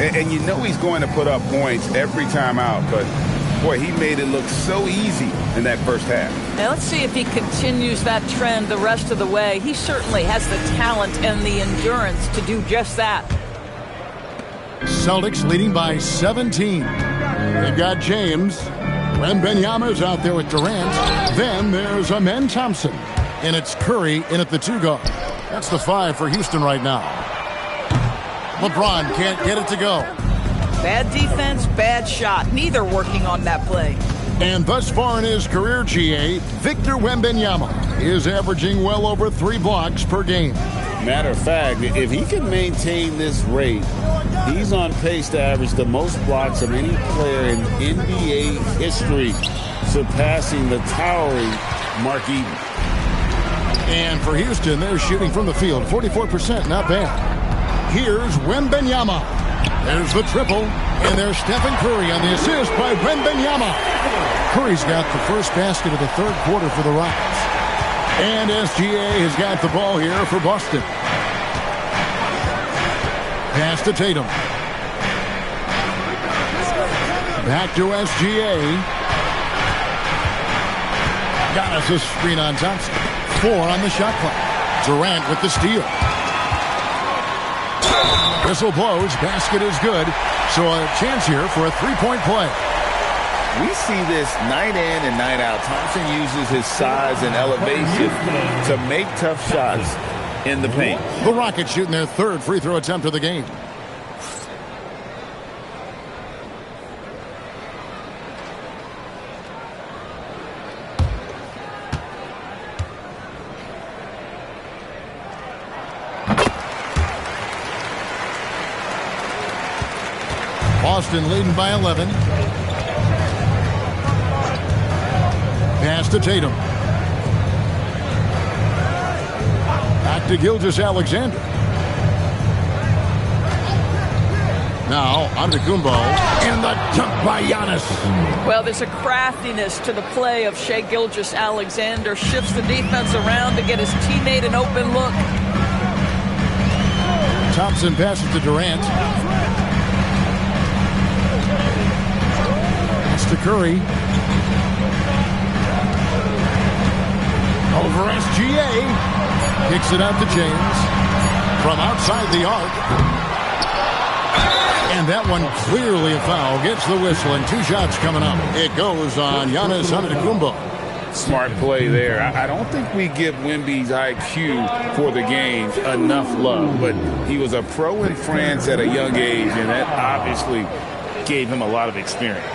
And you know he's going to put up points every time out, but boy, he made it look so easy in that first half. Now let's see if he continues that trend the rest of the way. He certainly has the talent and the endurance to do just that. Celtics leading by 17. They've got James. Wembanyama's out there with Durant. Then there's Amen Thompson. And it's Curry in at the 2 guard. That's the 5 for Houston right now. LeBron can't get it to go. Bad defense, bad shot. Neither working on that play. And thus far in his career, GA, Victor Wembanyama is averaging well over 3 blocks per game. Matter of fact, if he can maintain this rate, he's on pace to average the most blocks of any player in NBA history, surpassing the towering Mark Eaton. And for Houston, they're shooting from the field, 44%, not bad. Here's Wembanyama. There's the triple, and there's Stephen Curry on the assist by Wembanyama. Curry's got the first basket of the third quarter for the Rockets. And SGA has got the ball here for Boston. Pass to Tatum. Back to SGA. Giannis a screen on Thompson. 4 on the shot clock. Durant with the steal. Whistle blows. Basket is good. So a chance here for a three-point play. We see this night in and night out. Thompson uses his size and elevation to make tough shots in the paint. The Rockets shooting their third free throw attempt of the game. Boston leading by 11. Pass to Tatum. Back to Gilgeous-Alexander. Now Antetokounmpo, and the dunk by Giannis. Well, there's a craftiness to the play of Shai Gilgeous-Alexander. Shifts the defense around to get his teammate an open look. Thompson passes to Durant. to Curry. Over SGA. Kicks it out to James. From outside the arc. And that one clearly a foul. Gets the whistle and 2 shots coming up. It goes on Giannis Antetokounmpo. Smart play there. I don't think we give Wemby's IQ for the game enough love, but he was a pro in France at a young age, and that obviously gave him a lot of experience.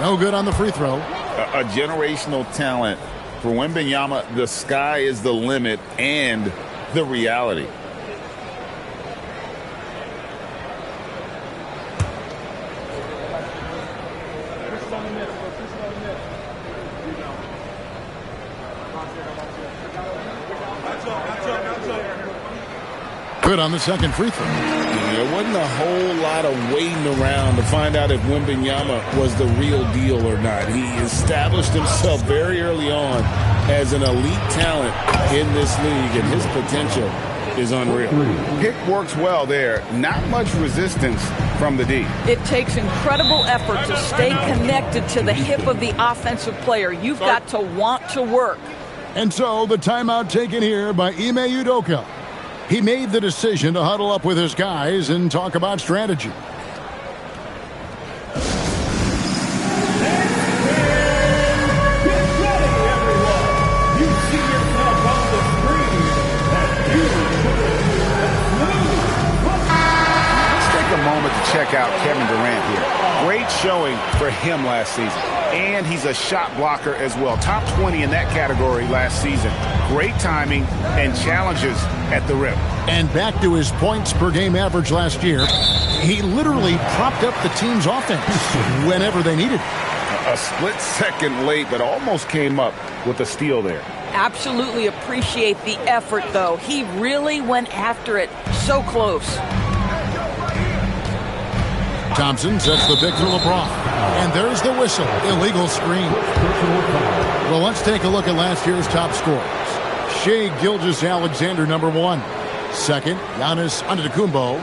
No good on the free throw. A generational talent. For Wembanyama, the sky is the limit and the reality. Good on the second free throw. There wasn't a whole lot of waiting around to find out if Wembanyama was the real deal or not. He established himself very early on as an elite talent in this league, and his potential is unreal. Pick works well there. Not much resistance from the D. It takes incredible effort to stay connected to the hip of the offensive player. You've got to want to work. And so the timeout taken here by Ime Udoka. He made the decision to huddle up with his guys and talk about strategy. Check out Kevin Durant here. Great showing for him last season. And he's a shot blocker as well. Top 20 in that category last season. Great timing and challenges at the rim. And back to his points per game average last year, he literally propped up the team's offense whenever they needed it. A split second late, but almost came up with a steal there. Absolutely appreciate the effort, though. He really went after it so close. Thompson sets the pick for LeBron. And there's the whistle. Illegal screen. Well, let's take a look at last year's top scorers. Shai Gilgeous-Alexander, number 1. Second, Giannis Antetokounmpo.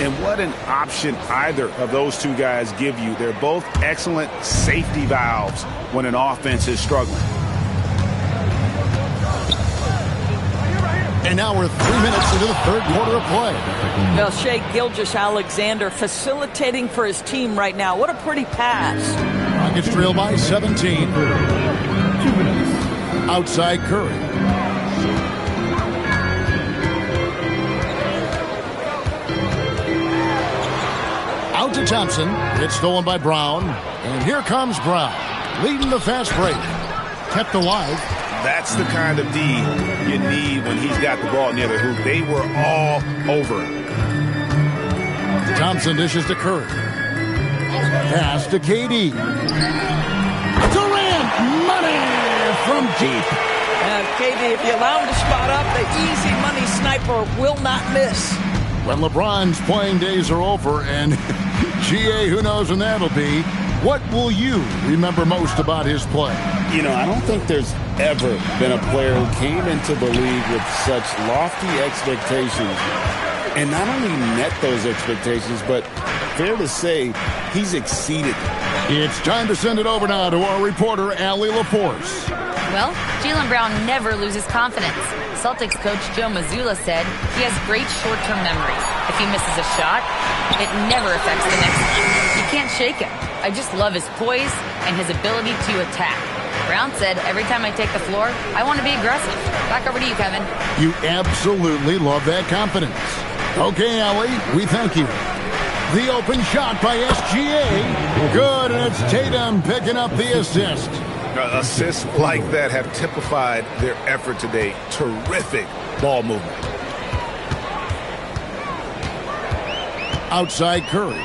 And what an option either of those two guys give you. They're both excellent safety valves when an offense is struggling. And now we're 3 minutes into the third quarter of play. Well, Shai Gilgeous-Alexander facilitating for his team right now. What a pretty pass. Rockets trail by 17. 2 minutes. Outside Curry. Out to Thompson. It's stolen by Brown. And here comes Brown, leading the fast break. Kept alive. That's the kind of D you need when he's got the ball near the hoop. They were all over him. Thompson dishes to Curry. Pass to KD. Durant, money from deep. KD, if you allow him to spot up, the easy money sniper will not miss. When LeBron's playing days are over, and GA, who knows when that'll be, what will you remember most about his play? You know, I don't think there's ever been a player who came into the league with such lofty expectations and not only met those expectations, but fair to say, he's exceeded. It's time to send it over now to our reporter, Allie LaForce. Well, Jaylen Brown never loses confidence. Celtics coach Joe Mazzulla said he has great short-term memory. If he misses a shot, it never affects the next one. You can't shake him. I just love his poise and his ability to attack. Brown said, every time I take the floor, I want to be aggressive. Back over to you, Kevin. You absolutely love that confidence. Okay, Allie, we thank you. The open shot by SGA. Good, and it's Tatum picking up the assist. Assists like that have typified their effort today. Terrific ball movement. Outside Curry.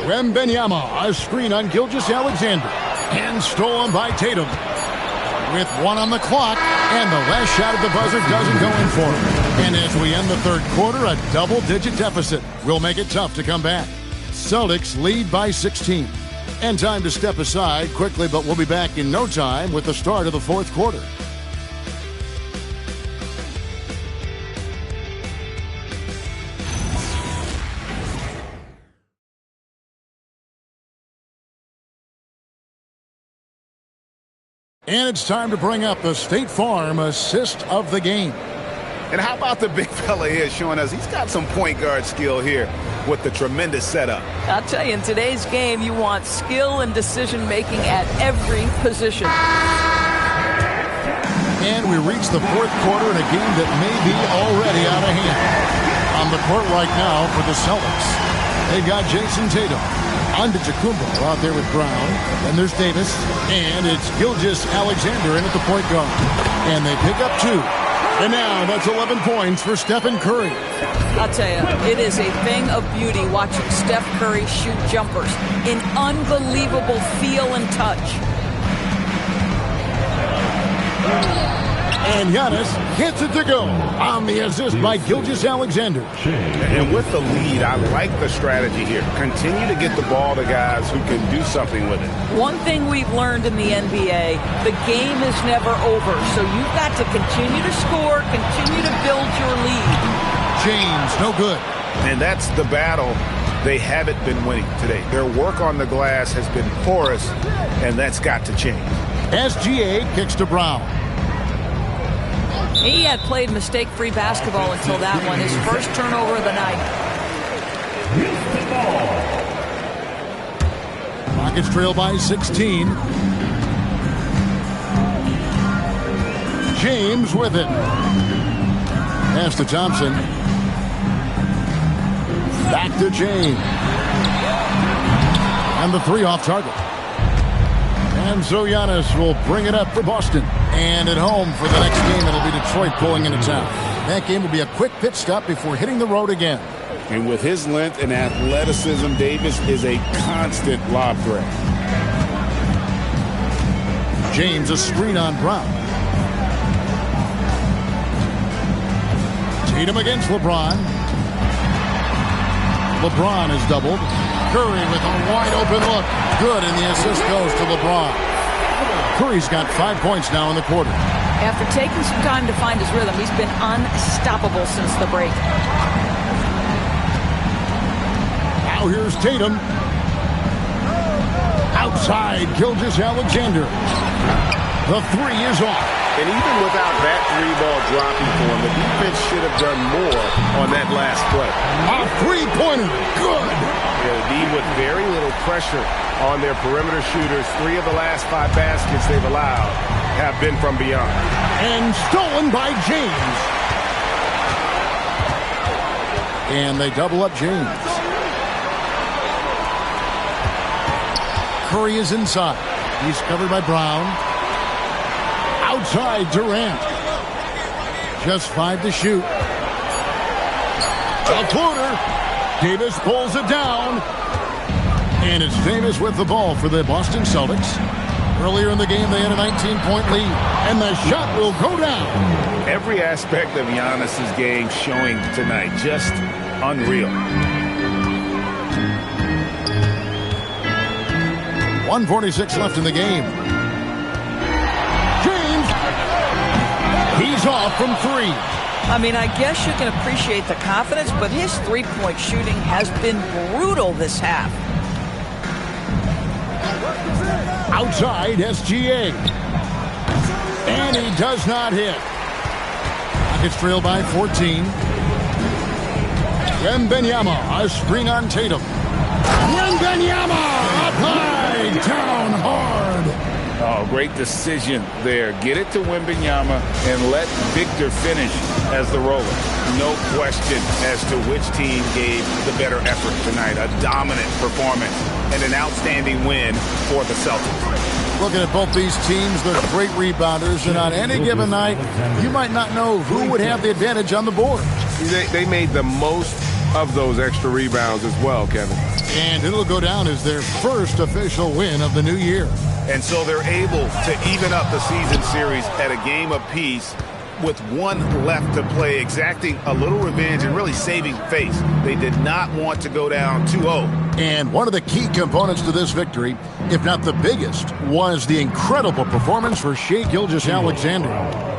Wembanyama, a screen on Gilgeous-Alexander. And stolen by Tatum. with 1 on the clock, and the last shot at the buzzer doesn't go in for him. And as we end the third quarter, a double-digit deficit will make it tough to come back. Celtics lead by 16. And time to step aside quickly, but we'll be back in no time with the start of the fourth quarter. And it's time to bring up the State Farm assist of the game. And how about the big fella here showing us he's got some point guard skill here with the tremendous setup. I'll tell you, in today's game, you want skill and decision-making at every position. And we reach the fourth quarter in a game that may be already out of hand. On the court right now for the Celtics, they've got Jason Tatum. Antetokounmpo out there with Brown. Then there's Davis. And it's Gilgeous-Alexander in at the point guard. And they pick up 2. And now that's 11 points for Stephen Curry. I'll tell you, it is a thing of beauty watching Steph Curry shoot jumpers in unbelievable feel and touch. And Giannis hits it to go on the assist by Gilgeous-Alexander. And with the lead, I like the strategy here. Continue to get the ball to guys who can do something with it. One thing we've learned in the NBA, the game is never over. So you've got to continue to score, continue to build your lead. James, no good. And that's the battle they haven't been winning today. Their work on the glass has been porous, and that's got to change. SGA kicks to Brown. He had played mistake-free basketball until that one, his first turnover of the night. Rockets trail by 16. James with it. Pass to Thompson. Back to James. And the 3 off target. And so Giannis will bring it up for Boston. And at home for the next game, it'll be Detroit pulling into town. That game will be a quick pit stop before hitting the road again. And with his length and athleticism, Davis is a constant lob threat. James a screen on Brown. Tatum against LeBron. LeBron is doubled. Curry with a wide open look. Good, and the assist goes to LeBron. Curry's got 5 points now in the quarter. After taking some time to find his rhythm, he's been unstoppable since the break. Now here's Tatum. Outside, Gilgeous-Alexander. The 3 is off. And even without that 3-ball dropping for him, the defense should have done more on that last play. A 3-pointer. Good. Yeah, with very little pressure on their perimeter shooters. 3 of the last 5 baskets they've allowed have been from beyond. And stolen by James. And they double up James. Curry is inside. He's covered by Brown. Outside Durant. Just 5 to shoot. A floater. Davis pulls it down. And it's Davis with the ball for the Boston Celtics. Earlier in the game, they had a 19-point lead. And the shot will go down. Every aspect of Giannis's game showing tonight. Just unreal. 1:46 left in the game. James. He's off from 3. I mean, I guess you can appreciate the confidence, but his 3-point shooting has been brutal this half. Outside, SGA. And he does not hit. Rockets trail by 14. Wembanyama, a screen on Tatum. Wembanyama, up high, down hard. Oh, great decision there. Get it to Wembanyama and let Victor finish as the roller. No question as to which team gave the better effort tonight. A dominant performance and an outstanding win for the Celtics. Looking at both these teams, they're great rebounders, and on any given night, you might not know who would have the advantage on the board. They made the most of those extra rebounds as well, Kevin. And it'll go down as their first official win of the new year. And so they're able to even up the season series at a game apiece with one left to play, exacting a little revenge and really saving face. They did not want to go down 2-0. And one of the key components to this victory, if not the biggest, was the incredible performance for Shai Gilgeous-Alexander.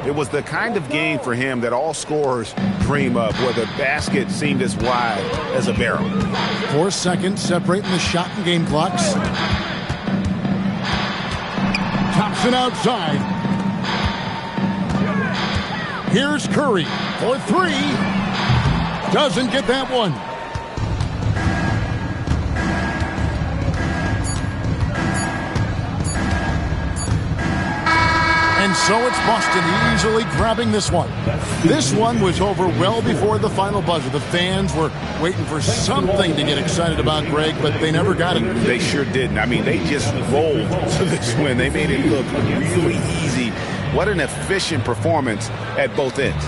It was the kind of game for him that all scorers dream of, where the basket seemed as wide as a barrel. 4 seconds separating the shot and game clocks. Thompson outside. Here's Curry for 3. Doesn't get that one. And so it's Boston easily grabbing this one. This one was over well before the final buzzer. The fans were waiting for something to get excited about, Greg, but they never got it. They sure didn't. I mean, they just rolled to this win. They made it look really easy. What an efficient performance at both ends.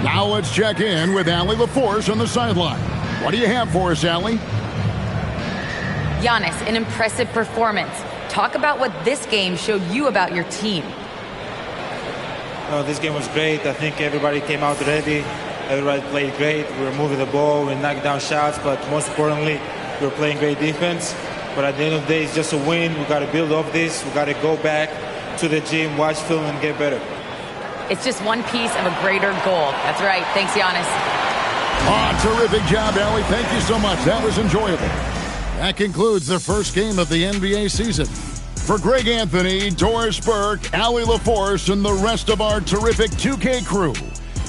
Now let's check in with Allie LaForce on the sideline. What do you have for us, Allie? Giannis, an impressive performance. Talk about what this game showed you about your team. This game was great. I think everybody came out ready. Everybody played great. We were moving the ball. We knocked down shots. But most importantly, we were playing great defense. But at the end of the day, it's just a win. We got to build off this. We got to go back to the gym, watch film, and get better. It's just one piece of a greater goal. That's right. Thanks, Giannis. Terrific job, Allie. Thank you so much. That was enjoyable. That concludes the first game of the NBA season. For Greg Anthony, Doris Burke, Allie LaForce, and the rest of our terrific 2K crew,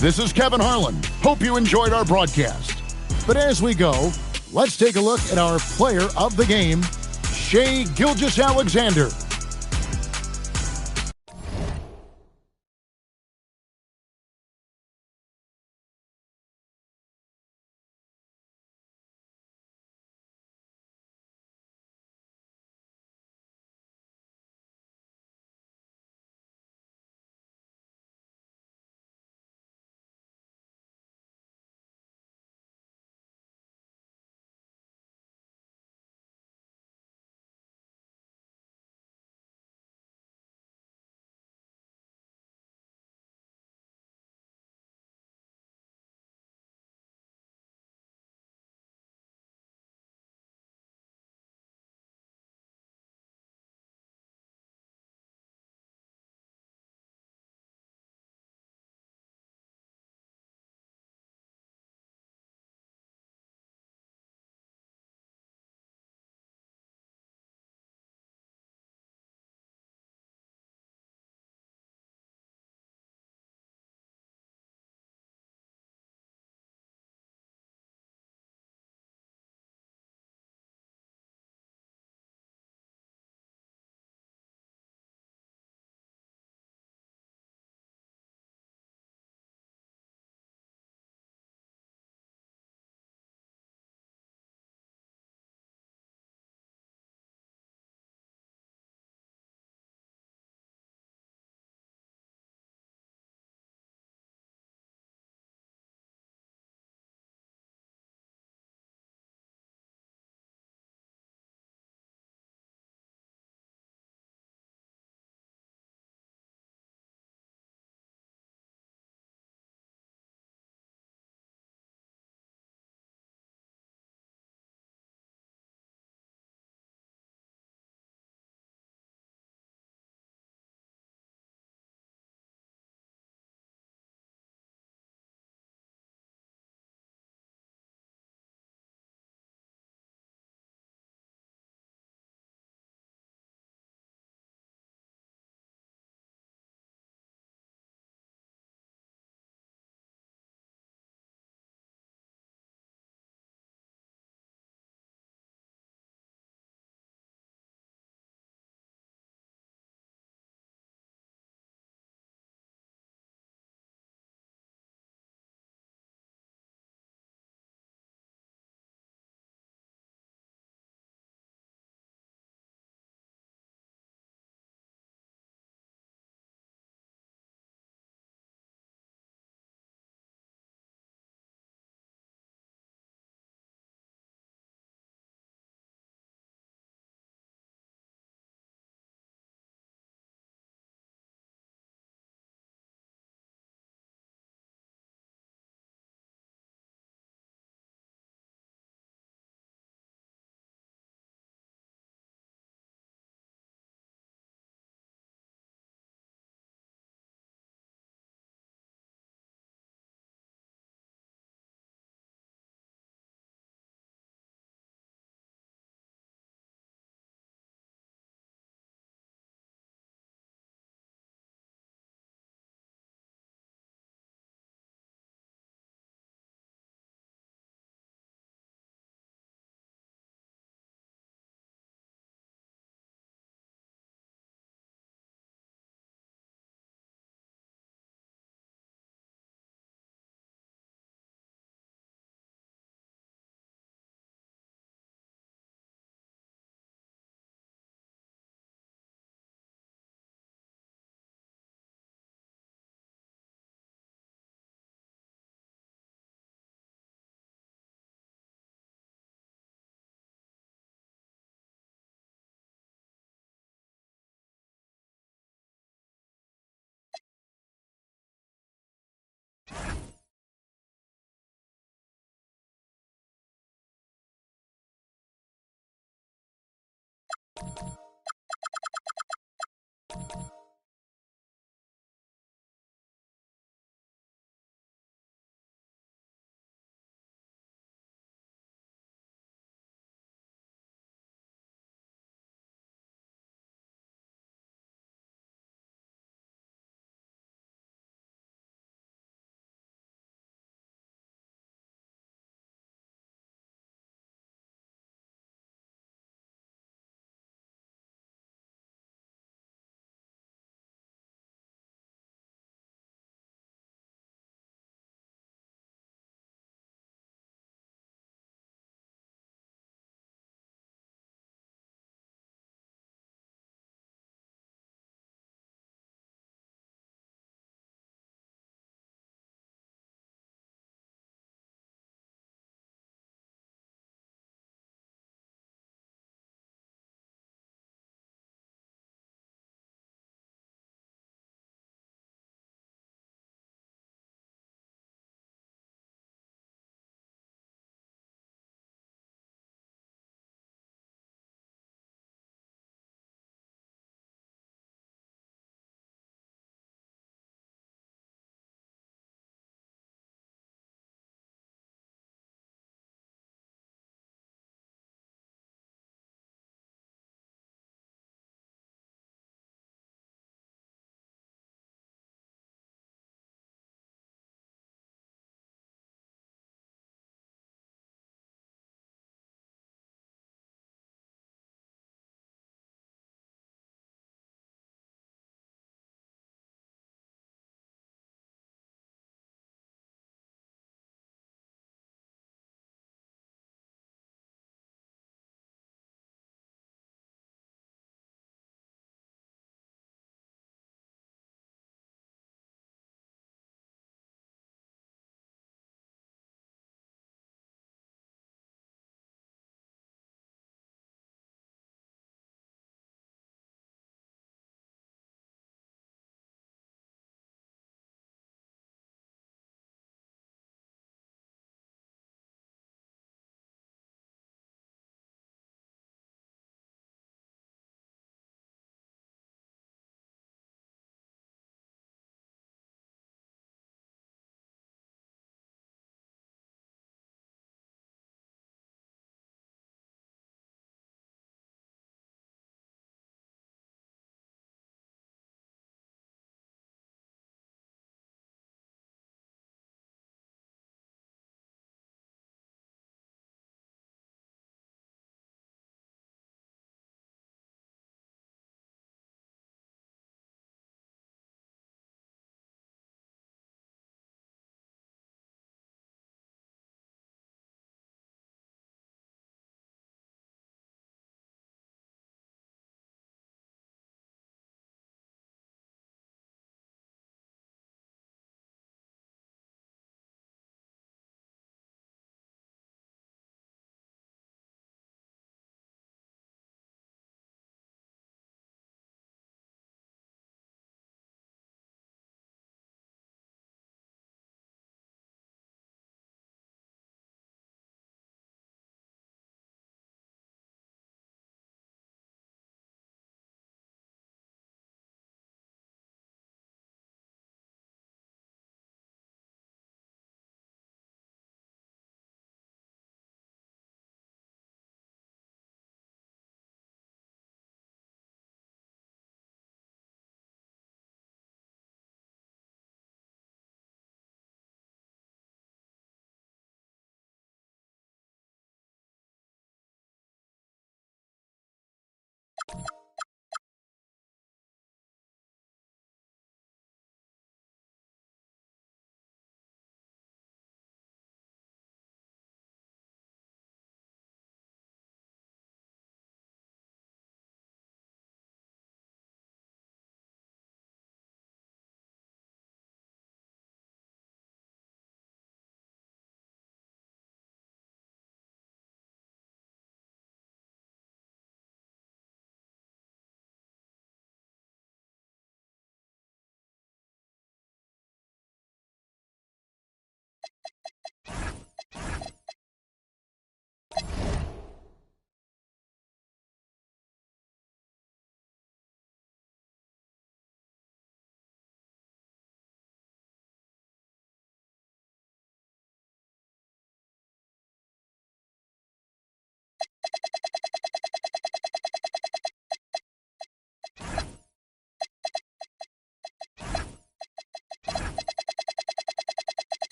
this is Kevin Harlan. Hope you enjoyed our broadcast. But as we go, let's take a look at our player of the game, Shai Gilgeous-Alexander.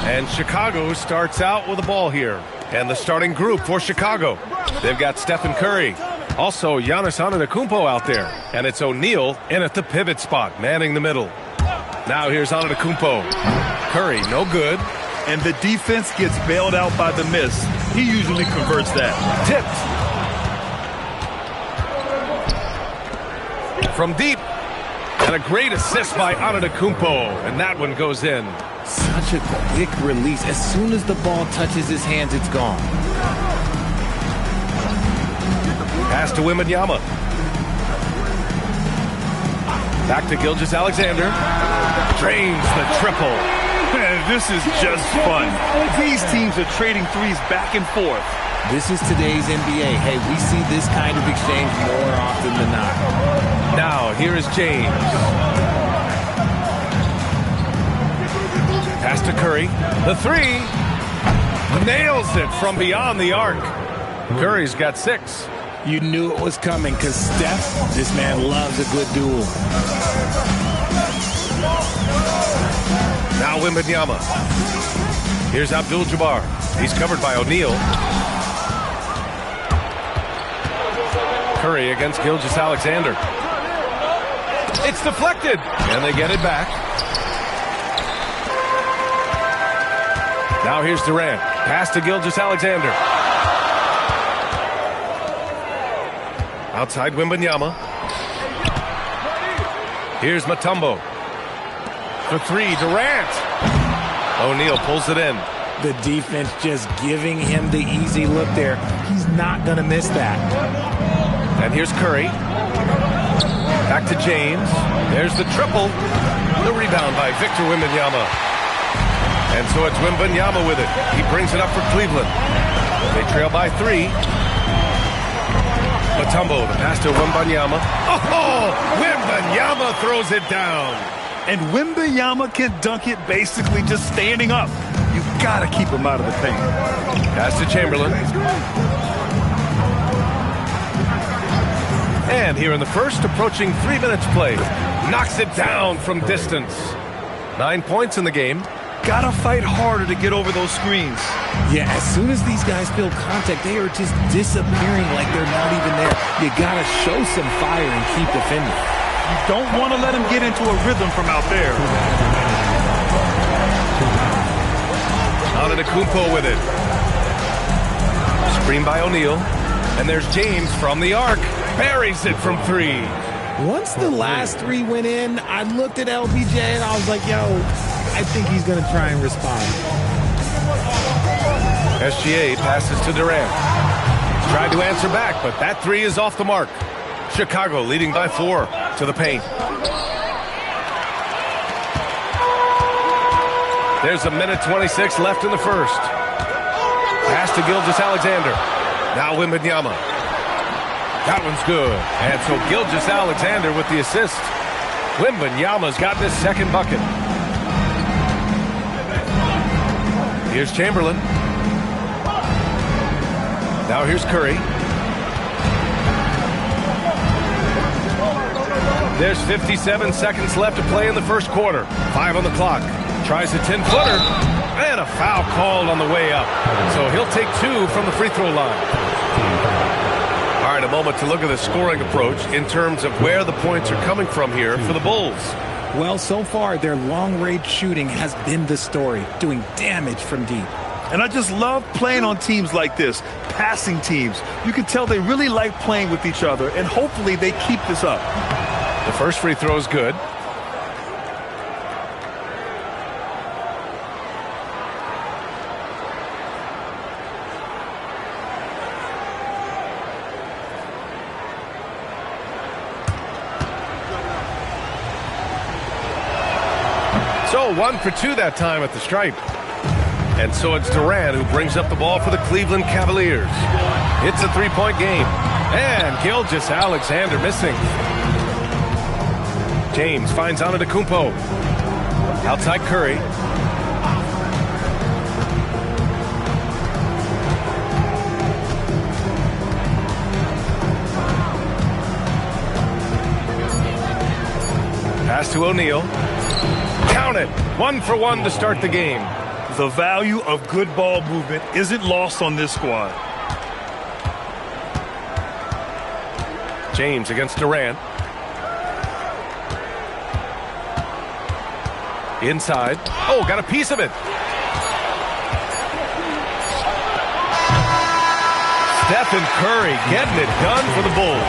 And Chicago starts out with the ball here. And the starting group for Chicago. They've got Stephen Curry. Also, Giannis Antetokounmpo out there. And it's O'Neal in at the pivot spot, manning the middle. Now here's Antetokounmpo. Curry, no good. And the defense gets bailed out by the miss. He usually converts that. Tipped. From deep. And a great assist by Antetokounmpo. And that one goes in. Such a quick release. As soon as the ball touches his hands, it's gone. Pass to Wembanyama. Back to Gilgeous-Alexander. Drains the triple. This is just fun. These teams are trading threes back and forth. This is today's NBA. Hey, we see this kind of exchange more often than not. Now, here is James. Pass to Curry. The three. Nails it from beyond the arc. Curry's got 6. You knew it was coming because Steph, this man loves a good duel. Now Wembanyama. Here's Abdul-Jabbar. He's covered by O'Neal. Curry against Gilgeous-Alexander. It's deflected. And they get it back. Now here's Durant. Pass to Gilgeous-Alexander. Outside Wembanyama. Here's Mutombo. For 3, Durant. O'Neal pulls it in. The defense just giving him the easy look there. He's not going to miss that. And here's Curry. Back to James. There's the triple. The rebound by Victor Wembanyama. And so it's Wembanyama with it. He brings it up for Cleveland. They trail by 3. Mutombo, the pass to Wembanyama. Oh, Wembanyama throws it down. And Wembanyama can dunk it basically just standing up. You've got to keep him out of the paint. Pass to Chamberlain. And here in the first, approaching 3 minutes played. Knocks it down from distance. 9 points in the game. Gotta fight harder to get over those screens. Yeah, as soon as these guys feel contact, they are just disappearing like they're not even there. You gotta show some fire and keep defending. You don't want to let him get into a rhythm from out there. Antetokounmpo with it. Screen by O'Neal. And there's James from the arc. Buries it from 3. Once the last 3 went in, I looked at LBJ and I was like, yo, I think he's going to try and respond. SGA passes to Durant. Tried to answer back, but that 3 is off the mark. Chicago leading by 4 to the paint. There's a minute 26 left in the first. Pass to Gilgeous-Alexander. Now Wembanyama. That one's good. And so Gilgeous-Alexander with the assist. Wembanyama's got this second bucket. Here's Chamberlain. Now here's Curry. There's 57 seconds left to play in the first quarter. 5 on the clock. Tries a 10-footer. And a foul called on the way up. So he'll take 2 from the free throw line. All right, a moment to look at the scoring approach in terms of where the points are coming from here for the Bulls. Well, so far, their long-range shooting has been the story, doing damage from deep. And I just love playing on teams like this, passing teams. You can tell they really like playing with each other, and hopefully they keep this up. The first free throw is good. So 1 for 2 that time at the stripe. And so it's Durant who brings up the ball for the Cleveland Cavaliers. It's a 3-point game. And Gilgeous-Alexander missing. James finds Antetokounmpo. Outside Curry. Pass to O'Neal. Count it. 1 for 1 to start the game. The value of good ball movement isn't lost on this squad. James against Durant. Inside. Oh, got a piece of it. Stephen Curry getting it done for the Bulls.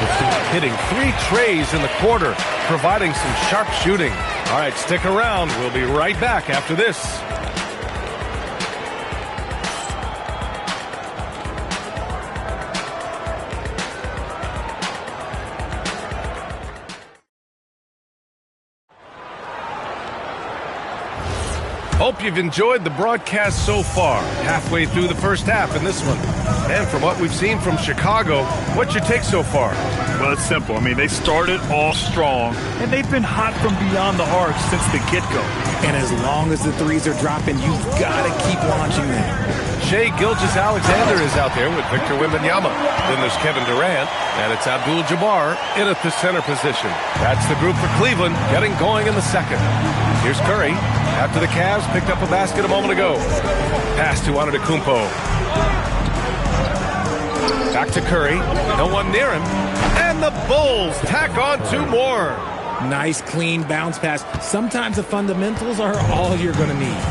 Hitting 3 trays in the quarter, providing some sharp shooting. All right, stick around. We'll be right back after this. Hope you've enjoyed the broadcast so far. Halfway through the first half in this one. And from what we've seen from Chicago, what's your take so far? Well, it's simple. I mean, they started off strong, and they've been hot from beyond the arc since the get-go. And as long as the threes are dropping, you've got to keep launching them. Shai Gilgeous-Alexander is out there with Victor Wembanyama. Then there's Kevin Durant, and it's Abdul-Jabbar in at the center position. That's the group for Cleveland getting going in the second. Here's Curry. After the Cavs picked up a basket a moment ago. Pass to Antetokounmpo. Back to Curry. No one near him. And the Bulls tack on 2 more. Nice, clean bounce pass. Sometimes the fundamentals are all you're going to need.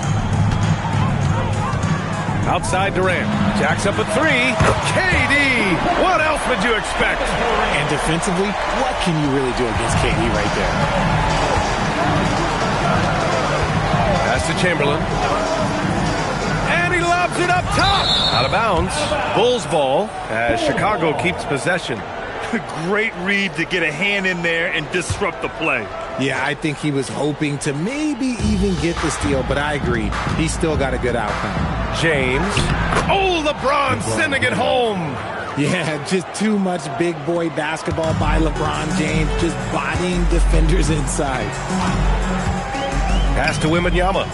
Outside Durant. Jacks up a 3. KD! What else would you expect? And defensively, what can you really do against KD right there? Pass to Chamberlain. And he lobs it up top. Out of bounds. Bulls ball as Chicago keeps possession. Great read to get a hand in there and disrupt the play. Yeah, I think he was hoping to maybe even get the steal, but I agree. He still got a good outcome. James. Oh, LeBron sending it home. Yeah, just too much big boy basketball by LeBron James, just bodying defenders inside. Pass to Wembanyama.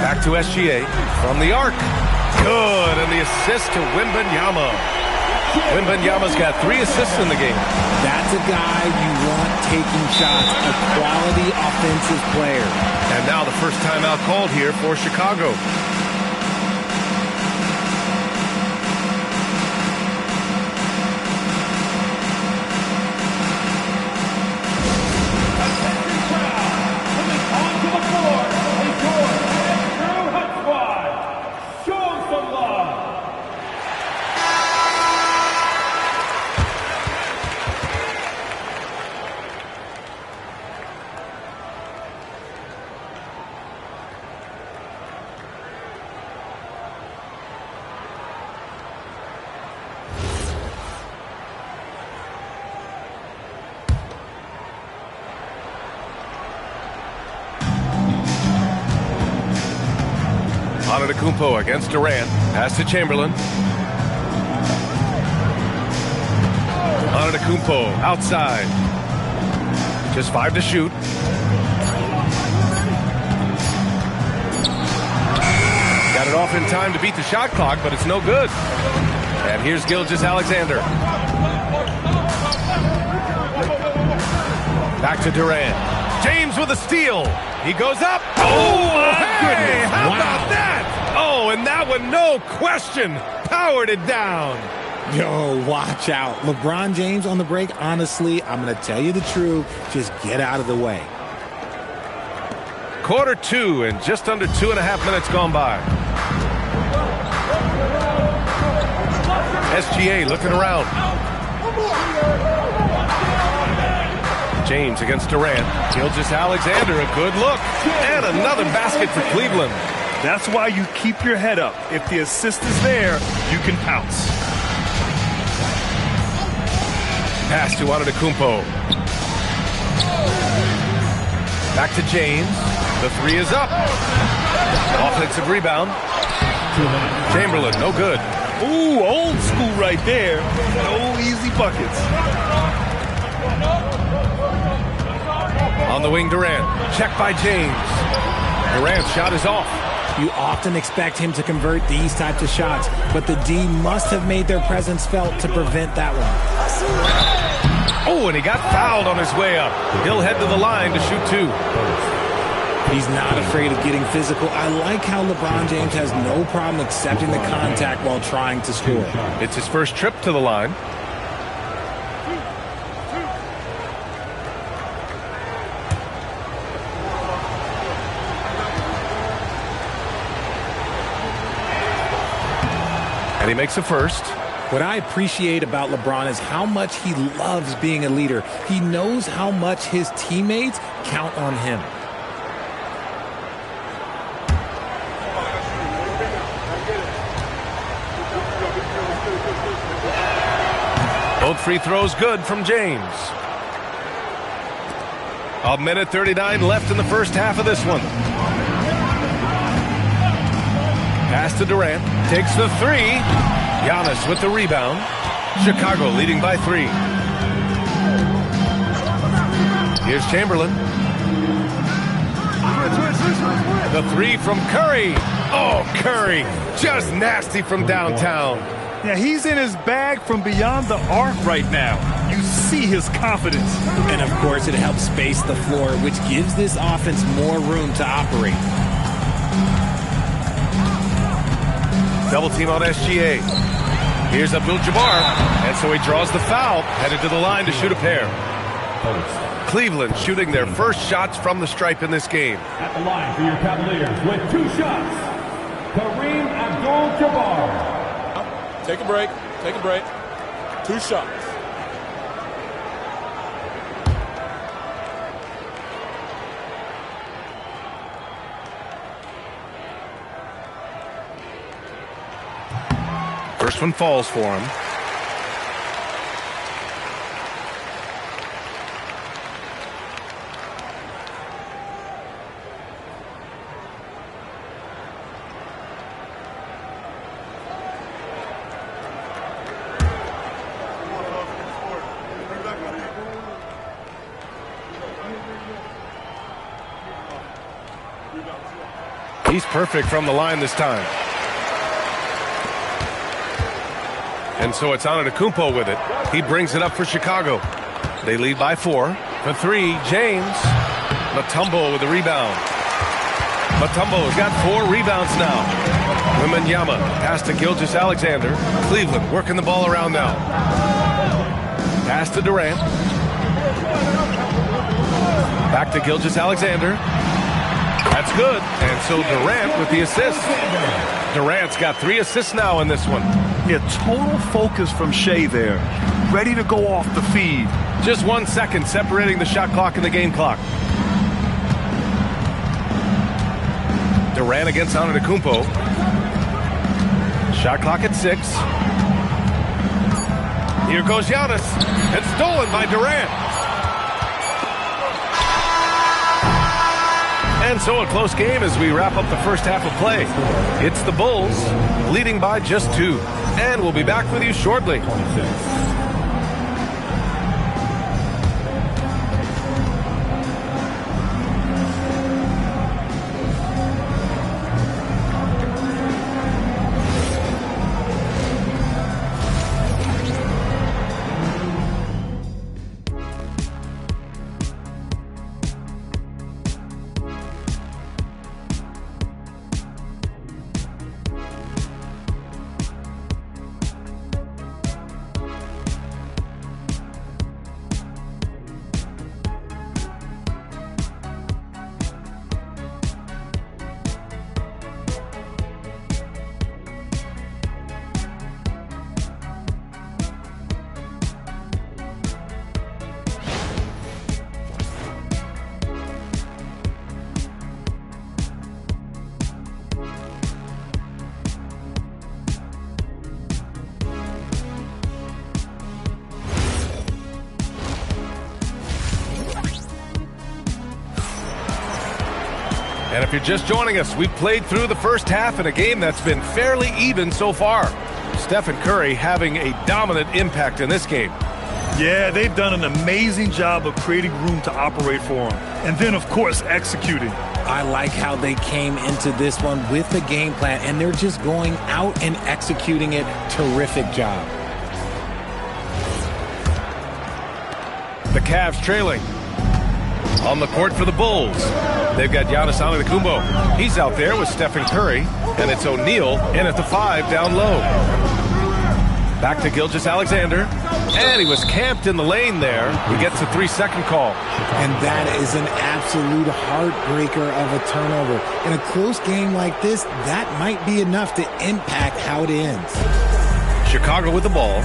Back to SGA from the arc. Good, and the assist to Wembanyama. Wembanyama's got 3 assists in the game. That's a guy you want taking shots, a quality offensive player. And now the first timeout called here for Chicago. Antetokounmpo against Durant. Pass to Chamberlain. Antetokounmpo outside. Just 5 to shoot. Got it off in time to beat the shot clock, but it's no good. And here's Gilgeous-Alexander. Back to Durant. James with a steal. He goes up. Oh, my goodness. How about that? Oh, and that one, no question, powered it down. Yo, watch out. LeBron James on the break, honestly, I'm going to tell you the truth. Just get out of the way. Quarter 2 and just under 2.5 minutes gone by. SGA looking around. James against Durant. Gilgeous-Alexander, a good look. And another basket for Cleveland. That's why you keep your head up. If the assist is there, you can pounce. Pass to Antetokounmpo. Back to James. The 3 is up. Offensive rebound. Chamberlain, no good. Ooh, old school right there. No easy buckets. On the wing, Durant. Check by James. Durant's shot is off. You often expect him to convert these types of shots, but the D must have made their presence felt to prevent that one. Oh, and he got fouled on his way up. He'll head to the line to shoot 2. He's not afraid of getting physical. I like how LeBron James has no problem accepting the contact while trying to score. It's his first trip to the line. And he makes a first. What I appreciate about LeBron is how much he loves being a leader. He knows how much his teammates count on him. Both free throws good from James. A minute 39 left in the first half of this one. Pass to Durant. Takes the three. Giannis with the rebound. Chicago leading by 3. Here's Chamberlain. The three from Curry. Oh, Curry. Just nasty from downtown. Yeah, he's in his bag from beyond the arc right now. You see his confidence. And, of course, it helps space the floor, which gives this offense more room to operate. Double team on SGA. Here's Abdul-Jabbar. And so he draws the foul, headed to the line to shoot a pair. Cleveland shooting their first shots from the stripe in this game. At the line for your Cavaliers with 2 shots, Kareem Abdul-Jabbar. Take a break. Take a break. 2 shots. First one falls for him. He's perfect from the line this time. And so it's Antetokounmpo with it. He brings it up for Chicago. They lead by 4. For 3, James. Mutombo with the rebound. Mutombo's got 4 rebounds now. Wembanyama pass to Gilgeous-Alexander. Cleveland working the ball around now. Pass to Durant. Back to Gilgeous-Alexander. That's good. And so Durant with the assist. Durant's got 3 assists now in this one. Yeah, total focus from Shea there. Ready to go off the feed. Just 1 second separating the shot clock and the game clock. Durant against Antetokounmpo. Shot clock at 6. Here goes Giannis. And stolen by Durant. And so a close game as we wrap up the first half of play. It's the Bulls leading by just 2. And we'll be back with you shortly. And if you're just joining us, we've played through the first half in a game that's been fairly even so far. Stephen Curry having a dominant impact in this game. Yeah, they've done an amazing job of creating room to operate for him. And then, of course, executing. I like how they came into this one with a game plan, and they're just going out and executing it. Terrific job. The Cavs trailing. On the court for the Bulls, they've got Giannis Antetokounmpo. He's out there with Stephen Curry, and it's O'Neal in at the 5 down low. Back to Gilgeous-Alexander, and he was camped in the lane there. He gets a 3-second call. And that is an absolute heartbreaker of a turnover. In a close game like this, that might be enough to impact how it ends. Chicago with the ball.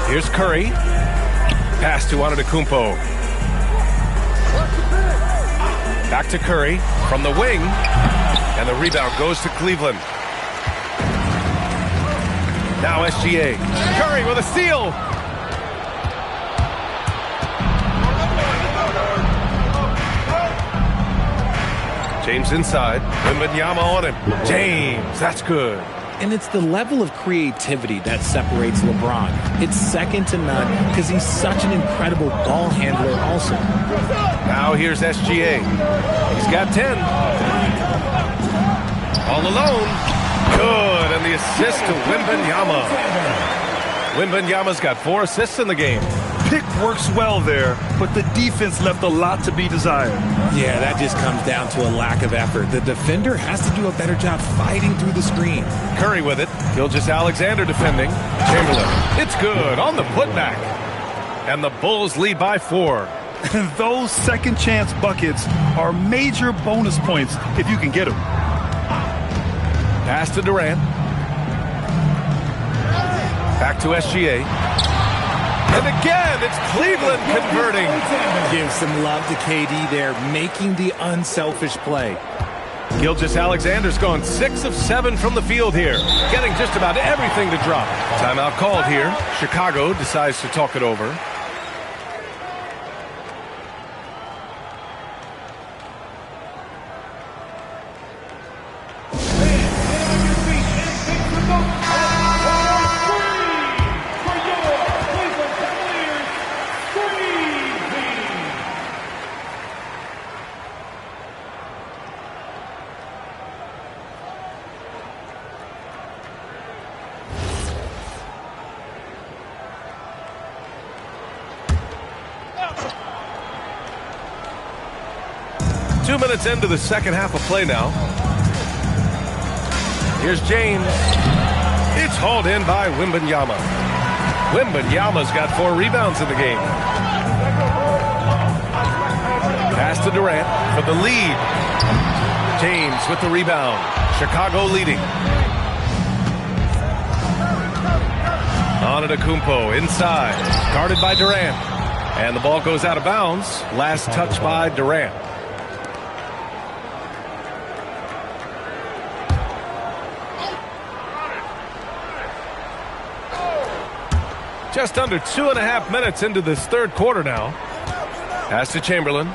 Here's Curry. Pass to Antetokounmpo. Back to Curry from the wing. And the rebound goes to Cleveland. Now SGA. Curry with a steal. James inside. Wembanyama on him. James, that's good. And it's the level of creativity that separates LeBron. It's second to none because he's such an incredible ball handler also. Now here's SGA. He's got 10. All alone. Good, and the assist to Wembanyama. Wembanyama's got 4 assists in the game. Pick works well there, but the defense left a lot to be desired. Yeah, that just comes down to a lack of effort. The defender has to do a better job fighting through the screen. Curry with it. Gilgeous-Alexander defending. Chamberlain. It's good on the putback. And the Bulls lead by 4. Those second chance buckets are major bonus points if you can get them. Pass to Durant. Back to SGA. And again, it's Cleveland converting. Give some love to KD there, making the unselfish play. Gilgeous-Alexander's gone 6 of 7 from the field here, getting just about everything to drop. Timeout called here. Chicago decides to talk it over. Into the second half of play now. Here's James. It's hauled in by Wembanyama. Wembanyama's got 4 rebounds in the game. Pass to Durant for the lead. James with the rebound. Chicago leading. Antetokounmpo inside. Guarded by Durant. And the ball goes out of bounds. Last touch by Durant. Just under 2.5 minutes into this third quarter now. Pass to Chamberlain.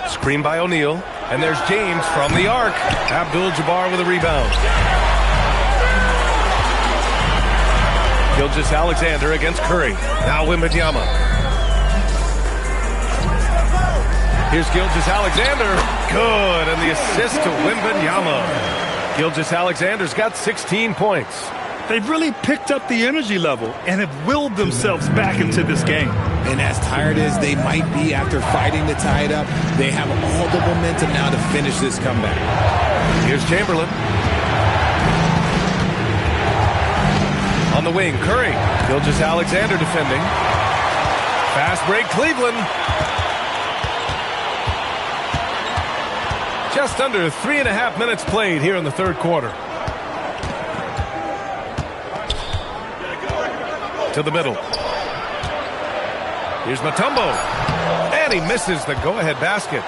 Screen by O'Neal. And there's James from the arc. Abdul-Jabbar with a rebound. Gilgeous-Alexander against Curry. Now Wembanyama. Here's Gilgeous-Alexander. Good, and the assist to Wembanyama. Gilgeous-Alexander's got 16 points. They've really picked up the energy level and have willed themselves back into this game. And as tired as they might be after fighting to tie it up, they have all the momentum now to finish this comeback. Here's Chamberlain. On the wing, Curry. Gilgeous-Alexander defending. Fast break, Cleveland. Just under 3.5 minutes played here in the third quarter. To the middle. Here's Mutombo. And he misses the go-ahead basket.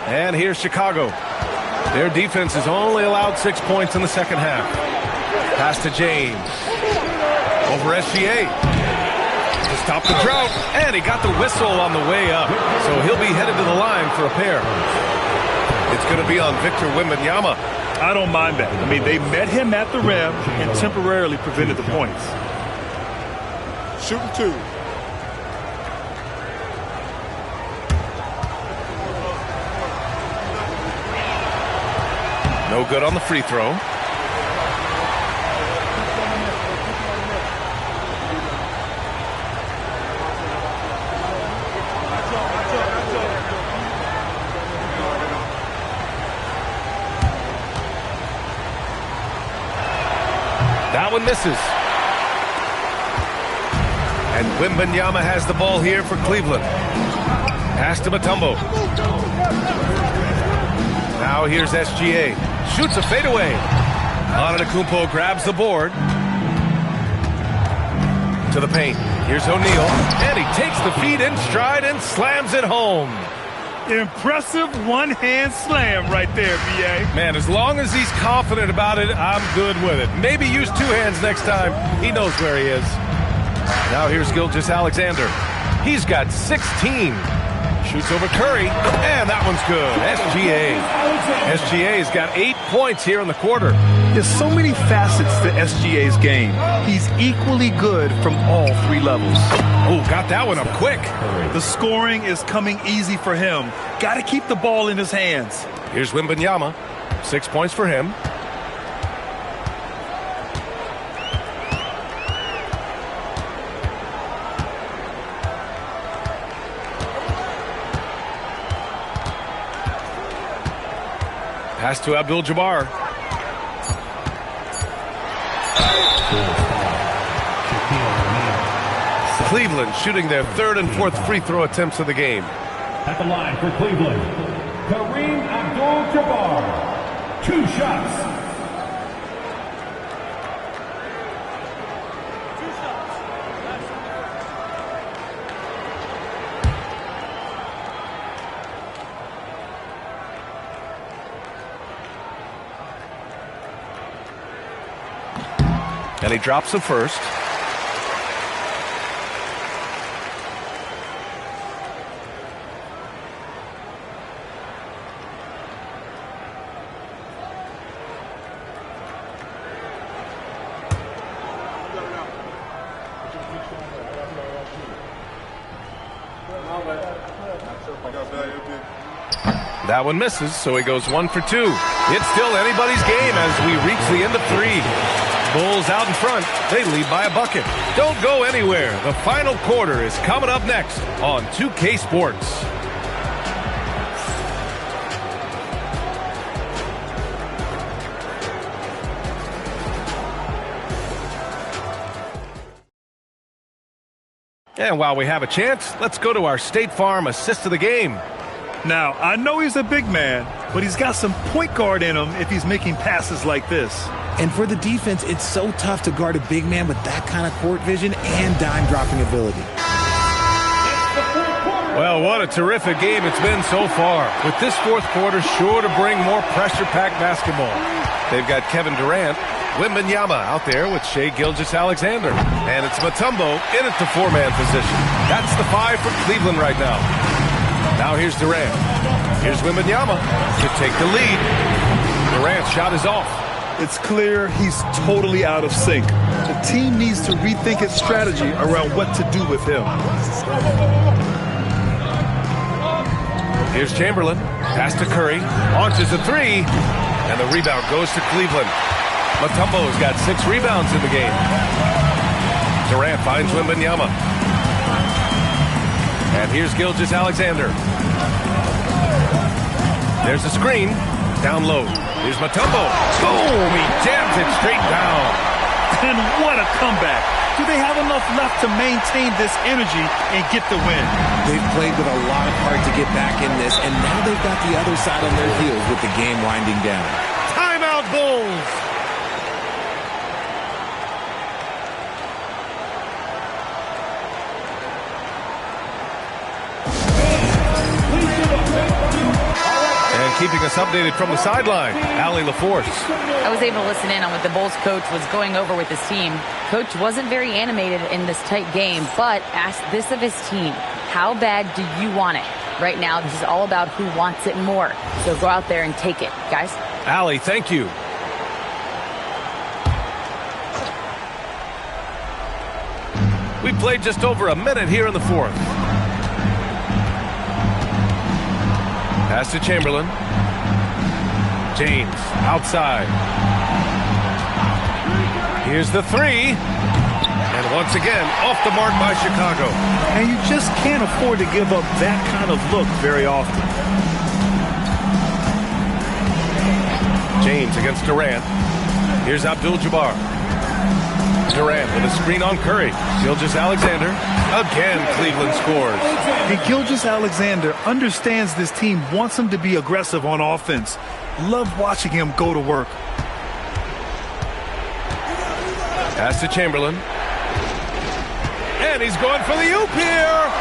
And here's Chicago. Their defense has only allowed 6 points in the second half. Pass to James. Over SGA. To stop the drought. And he got the whistle on the way up. So he'll be headed to the line for a pair. It's going to be on Victor Wembanyama. I don't mind that. I mean, they met him at the rim and temporarily prevented the points. Shooting 2. No good on the free throw. That one misses. And Wembanyama has the ball here for Cleveland. Pass to Mutombo. Now here's SGA. Shoots a fadeaway. Antetokounmpo grabs the board. To the paint. Here's O'Neal. And he takes the feed in stride and slams it home. Impressive one-hand slam right there, B.A. Man, as long as he's confident about it, I'm good with it. Maybe use two hands next time. He knows where he is. Now here's Gilgeous-Alexander. He's got 16. Shoots over Curry, and that one's good. SGA's got 8 points here in the quarter. There's so many facets to SGA's game. He's equally good from all three levels. Oh, got that one up quick. The scoring is coming easy for him. Got to keep the ball in his hands. Here's Wembanyama. 6 points for him. Pass to Abdul-Jabbar. Cleveland shooting their third and fourth free throw attempts of the game. At the line for Cleveland, Kareem Abdul-Jabbar. 2 shots. And he drops the first. That one misses, so he goes 1 for 2. It's still anybody's game as we reach the end of 3. Bulls out in front. They lead by a bucket. Don't go anywhere. The final quarter is coming up next on 2K Sports. And while we have a chance, let's go to our State Farm assist of the game. Now, I know he's a big man, but he's got some point guard in him if he's making passes like this. And for the defense, it's so tough to guard a big man with that kind of court vision and dime-dropping ability. Well, what a terrific game it's been so far. With this fourth quarter sure to bring more pressure-packed basketball. They've got Kevin Durant, Wembanyama out there with Shai Gilgeous-Alexander. And it's Mutombo in at the 4-man position. That's the 5 for Cleveland right now. Now here's Durant. Here's Wembanyama to take the lead. Durant's shot is off. It's clear he's totally out of sync. The team needs to rethink its strategy around what to do with him. Here's Chamberlain. Pass to Curry. Launches a 3. And the rebound goes to Cleveland. Mutombo's got 6 rebounds in the game. Durant finds Wembanyama. And here's Gilgeous-Alexander. There's a screen. Down low. Here's Mutombo. Boom! He jams it straight down. And what a comeback. Do they have enough left to maintain this energy and get the win? They've played with a lot of heart to get back in this, and now they've got the other side on their heels with the game winding down. Timeout, Bulls! Keeping us updated from the sideline, Allie LaForce. I was able to listen in on what the Bulls coach was going over with his team. Coach wasn't very animated in this tight game, but asked this of his team: how bad do you want it? Right now, this is all about who wants it more. So go out there and take it, guys. Allie, thank you. We played just over a minute here in the fourth. Pass to Chamberlain. James outside. Here's the 3. And once again, off the mark by Chicago. And you just can't afford to give up that kind of look very often. James against Durant. Here's Abdul-Jabbar. Durant with a screen on Curry. Gilgeous-Alexander. Again, Cleveland scores. And Gilgeous-Alexander understands this team wants him to be aggressive on offense. Love watching him go to work. Pass to Chamberlain. And he's going for the oop here.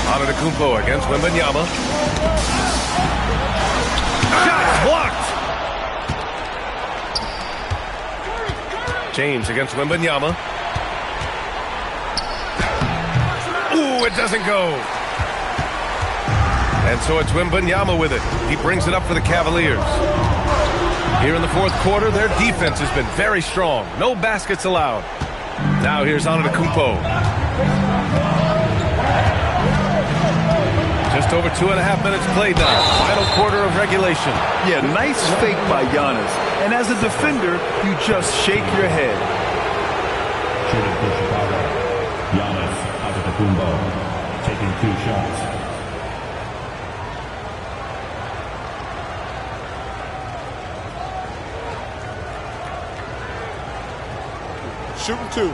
Antetokounmpo against Wembanyama. Shot blocked. James against Wembanyama. Ooh, it doesn't go. And so it's Wembanyama with it. He brings it up for the Cavaliers. Here in the fourth quarter, their defense has been very strong. No baskets allowed. Now here's Antetokounmpo. Just over 2.5 minutes played now. Final quarter of regulation. Yeah, nice fake by Giannis. And as a defender, you just shake your head. Shooting for Chicago, Giannis Antetokounmpo taking 2 shots. Shooting 2.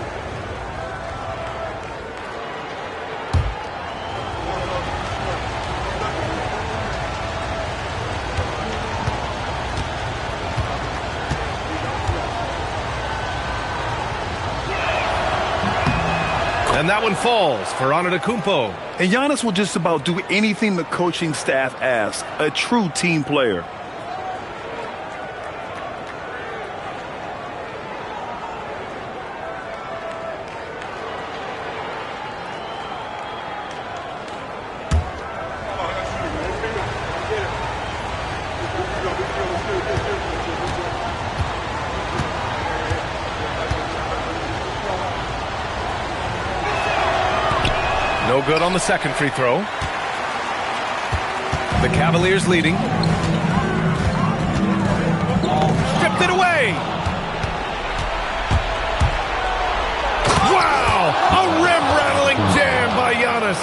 And that one falls for Antetokounmpo. And Giannis will just about do anything the coaching staff asks. A true team player. No good on the second free throw. The Cavaliers leading. Stripped it away. Wow! A rim-rattling jam by Giannis.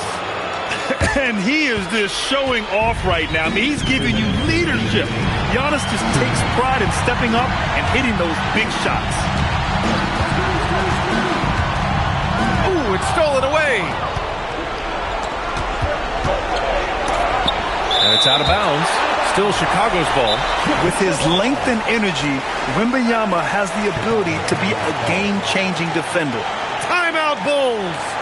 And he is just showing off right now. I mean, he's giving you leadership. Giannis just takes pride in stepping up and hitting those big shots. Ooh, it's stolen away. And it's out of bounds. Still Chicago's ball. With his length and energy, Wembanyama has the ability to be a game-changing defender. Timeout, Bulls.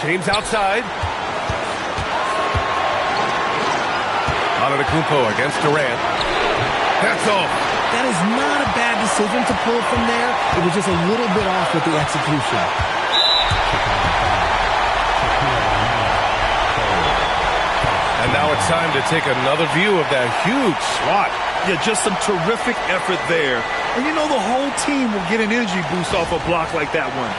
James outside. Antetokounmpo against Durant. That's off. That is not a bad decision to pull from there. It was just a little bit off with the execution. And now it's time to take another view of that huge swat. Yeah, just some terrific effort there. And you know the whole team will get an energy boost off a block like that one.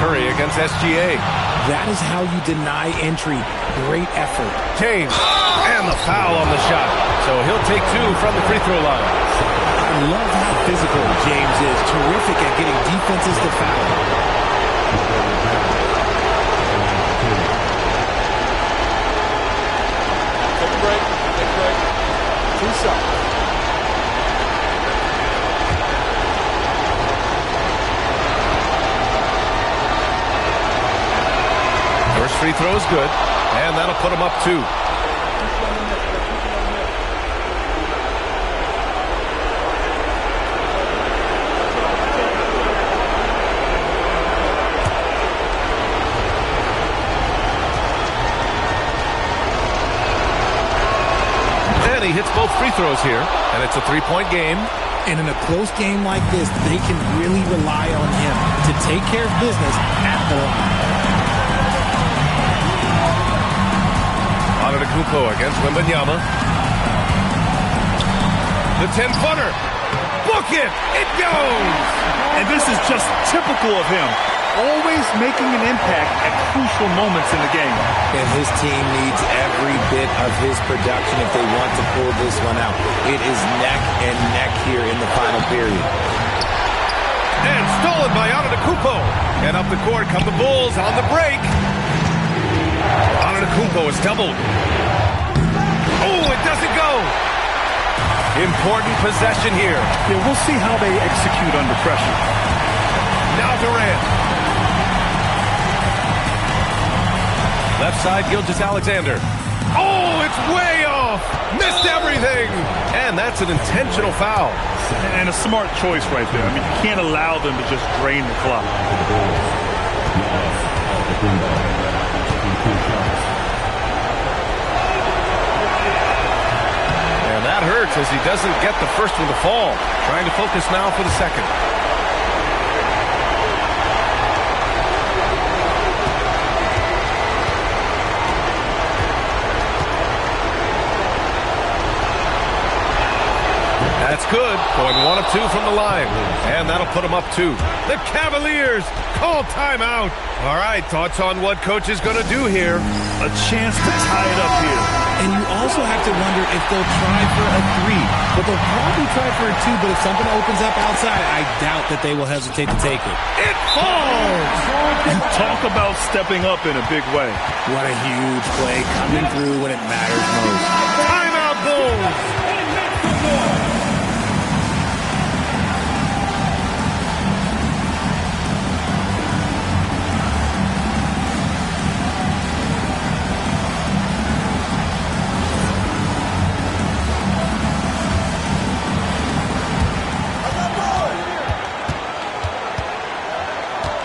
Curry against SGA. That is how you deny entry. Great effort. James. And the foul on the shot. So he'll take 2 from the free throw line. I love how physical James is. Terrific at getting defenses to foul. Take a break. Take a break. 2 shots. First free throw is good, and that'll put him up 2. And he hits both free throws here, and it's a 3-point game. And in a close game like this, they can really rely on him to take care of business at the line. Antetokounmpo against Wembanyama. The 10-footer. Book it! It goes! And this is just typical of him. Always making an impact at crucial moments in the game. And his team needs every bit of his production if they want to pull this one out. It is neck and neck here in the final period. And stolen by Antetokounmpo. And up the court come the Bulls on the break. Antetokounmpo is doubled. Oh, it doesn't go. Important possession here. Yeah, we'll see how they execute under pressure. Now Durant. Left side, Gilgeous-Alexander. Oh, it's way off. Missed everything. And that's an intentional foul. And a smart choice right there. I mean, you can't allow them to just drain the clock. And that hurts as he doesn't get the first one to fall. Trying to focus now for the second. That's good. Going 1 of 2 from the line. And that'll put them up 2. The Cavaliers call timeout. All right, thoughts on what coach is going to do here? A chance to tie it up here. And you also have to wonder if they'll try for a 3. But they'll probably try for a 2. But if something opens up outside, I doubt that they will hesitate to take it. It falls! You talk about stepping up in a big way. What a huge play coming through when it matters most. Timeout, Bulls!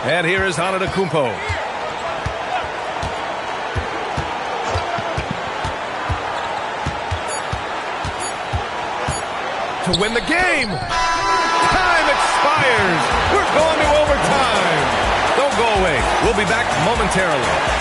And here is Antetokounmpo. To win the game. Time expires. We're going to overtime. Don't go away. We'll be back momentarily.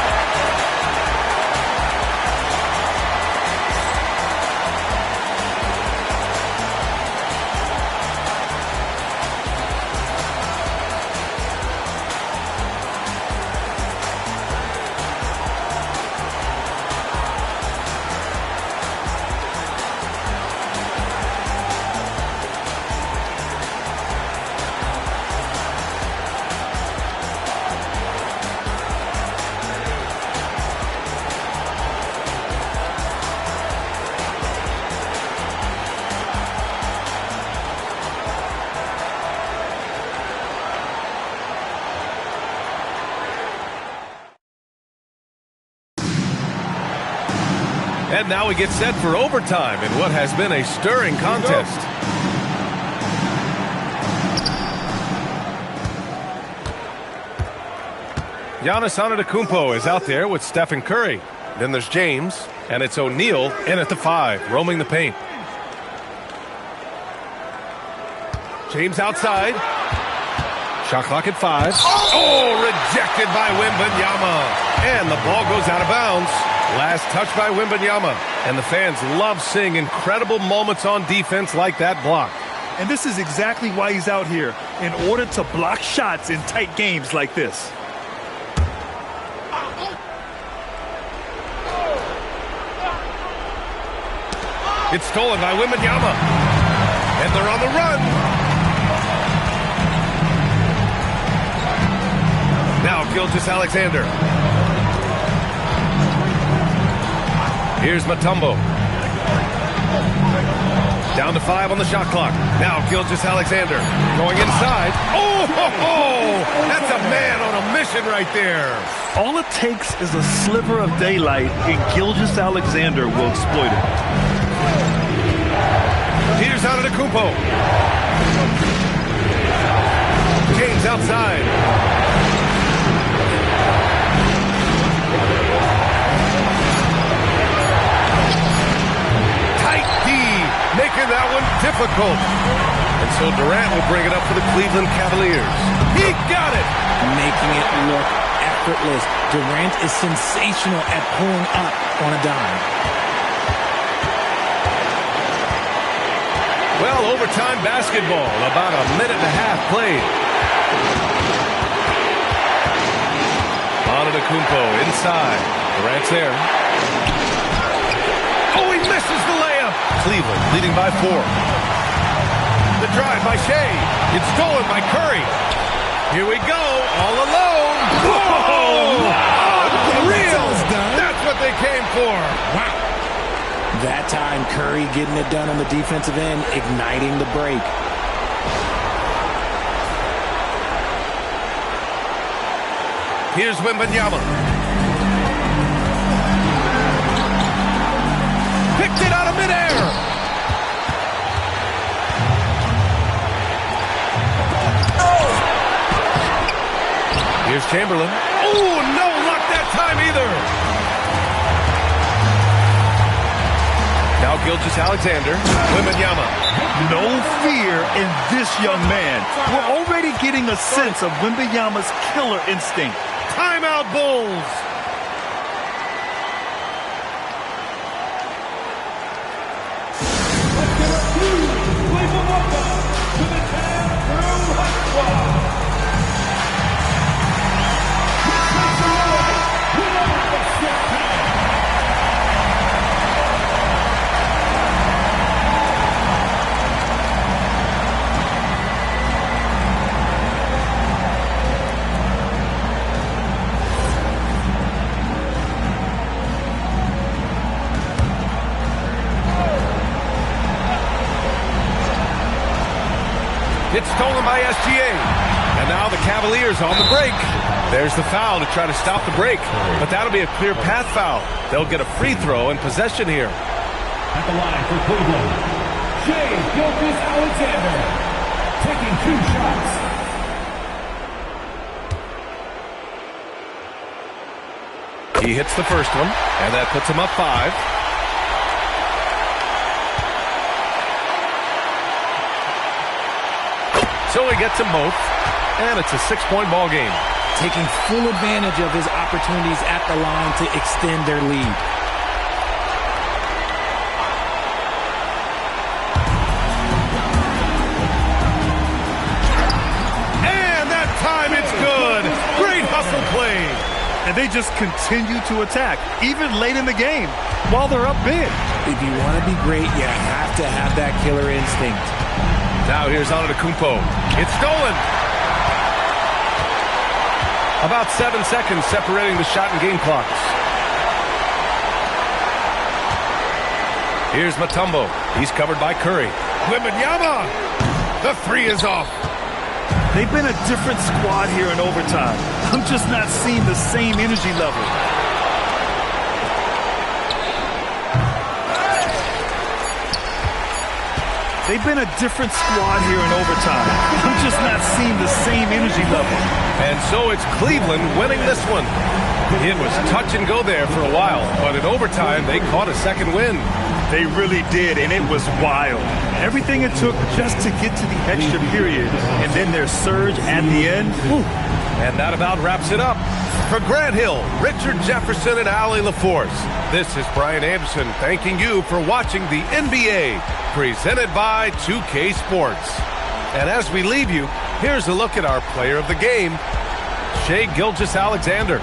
And now we get set for overtime in what has been a stirring contest. Giannis Antetokounmpo is out there with Stephen Curry. Then there's James, and it's O'Neal in at the 5, roaming the paint. James outside. Shot clock at 5. Oh, rejected by Wembanyama. And the ball goes out of bounds. Last touch by Wembanyama. And the fans love seeing incredible moments on defense like that block. And this is exactly why he's out here, in order to block shots in tight games like this. It's stolen by Wembanyama. And they're on the run. Now Gilgeous-Alexander. Here's Mutombo. Down to 5 on the shot clock. Now Gilgeous-Alexander going inside. Oh, ho, ho! That's a man on a mission right there. All it takes is a sliver of daylight, and Gilgeous-Alexander will exploit it. Here's Antetokounmpo. James outside. Making that one difficult. And so Durant will bring it up for the Cleveland Cavaliers. He got it! Making it look effortless. Durant is sensational at pulling up on a dime. Well, overtime basketball, about a minute and a half played. Antetokounmpo inside. Durant's there. Oh, he misses the layup. Cleveland leading by 4. The drive by Shea. It's stolen by Curry. Here we go, all alone. Whoa! Unreal! That's what they came for. Wow. That time, Curry getting it done on the defensive end, igniting the break. Here's Wembanyama. Picked it out of midair. Here's Chamberlain. Oh, no luck that time either. Now Gilgeous-Alexander. Wembanyama. No fear in this young man. We're already getting a sense of Wembanyama's killer instinct. Timeout, Bulls. It's stolen by SGA. And now the Cavaliers on the break. There's the foul to try to stop the break. But that'll be a clear path foul. They'll get a free throw and possession here. At the line for Cleveland, Shea Gilgeous-Alexander taking 2 shots. He hits the first one, and that puts him up 5. So he gets them both, and it's a 6-point ball game. Taking full advantage of his opportunities at the line to extend their lead. And that time it's good. Great hustle play. And they just continue to attack, even late in the game, while they're up big. If you want to be great, you have to have that killer instinct. Now here's Antetokounmpo. It's stolen. About 7 seconds separating the shot and game clocks. Here's Mutombo. He's covered by Curry. Wembanyama. The 3 is off. They've been a different squad here in overtime. I'm just not seeing the same energy level. They've been a different squad here in overtime. I'm just not seeing the same energy level. And so it's Cleveland winning this one. It was touch and go there for a while, but in overtime, they caught a second win. They really did, and it was wild. Everything it took just to get to the extra period, and then their surge at the end. Whew. And that about wraps it up. For Grant Hill, Richard Jefferson, and Allie LaForce, this is Brian Anderson thanking you for watching the NBA, presented by 2K Sports. And as we leave you, here's a look at our player of the game, Shea Gilgeous-Alexander.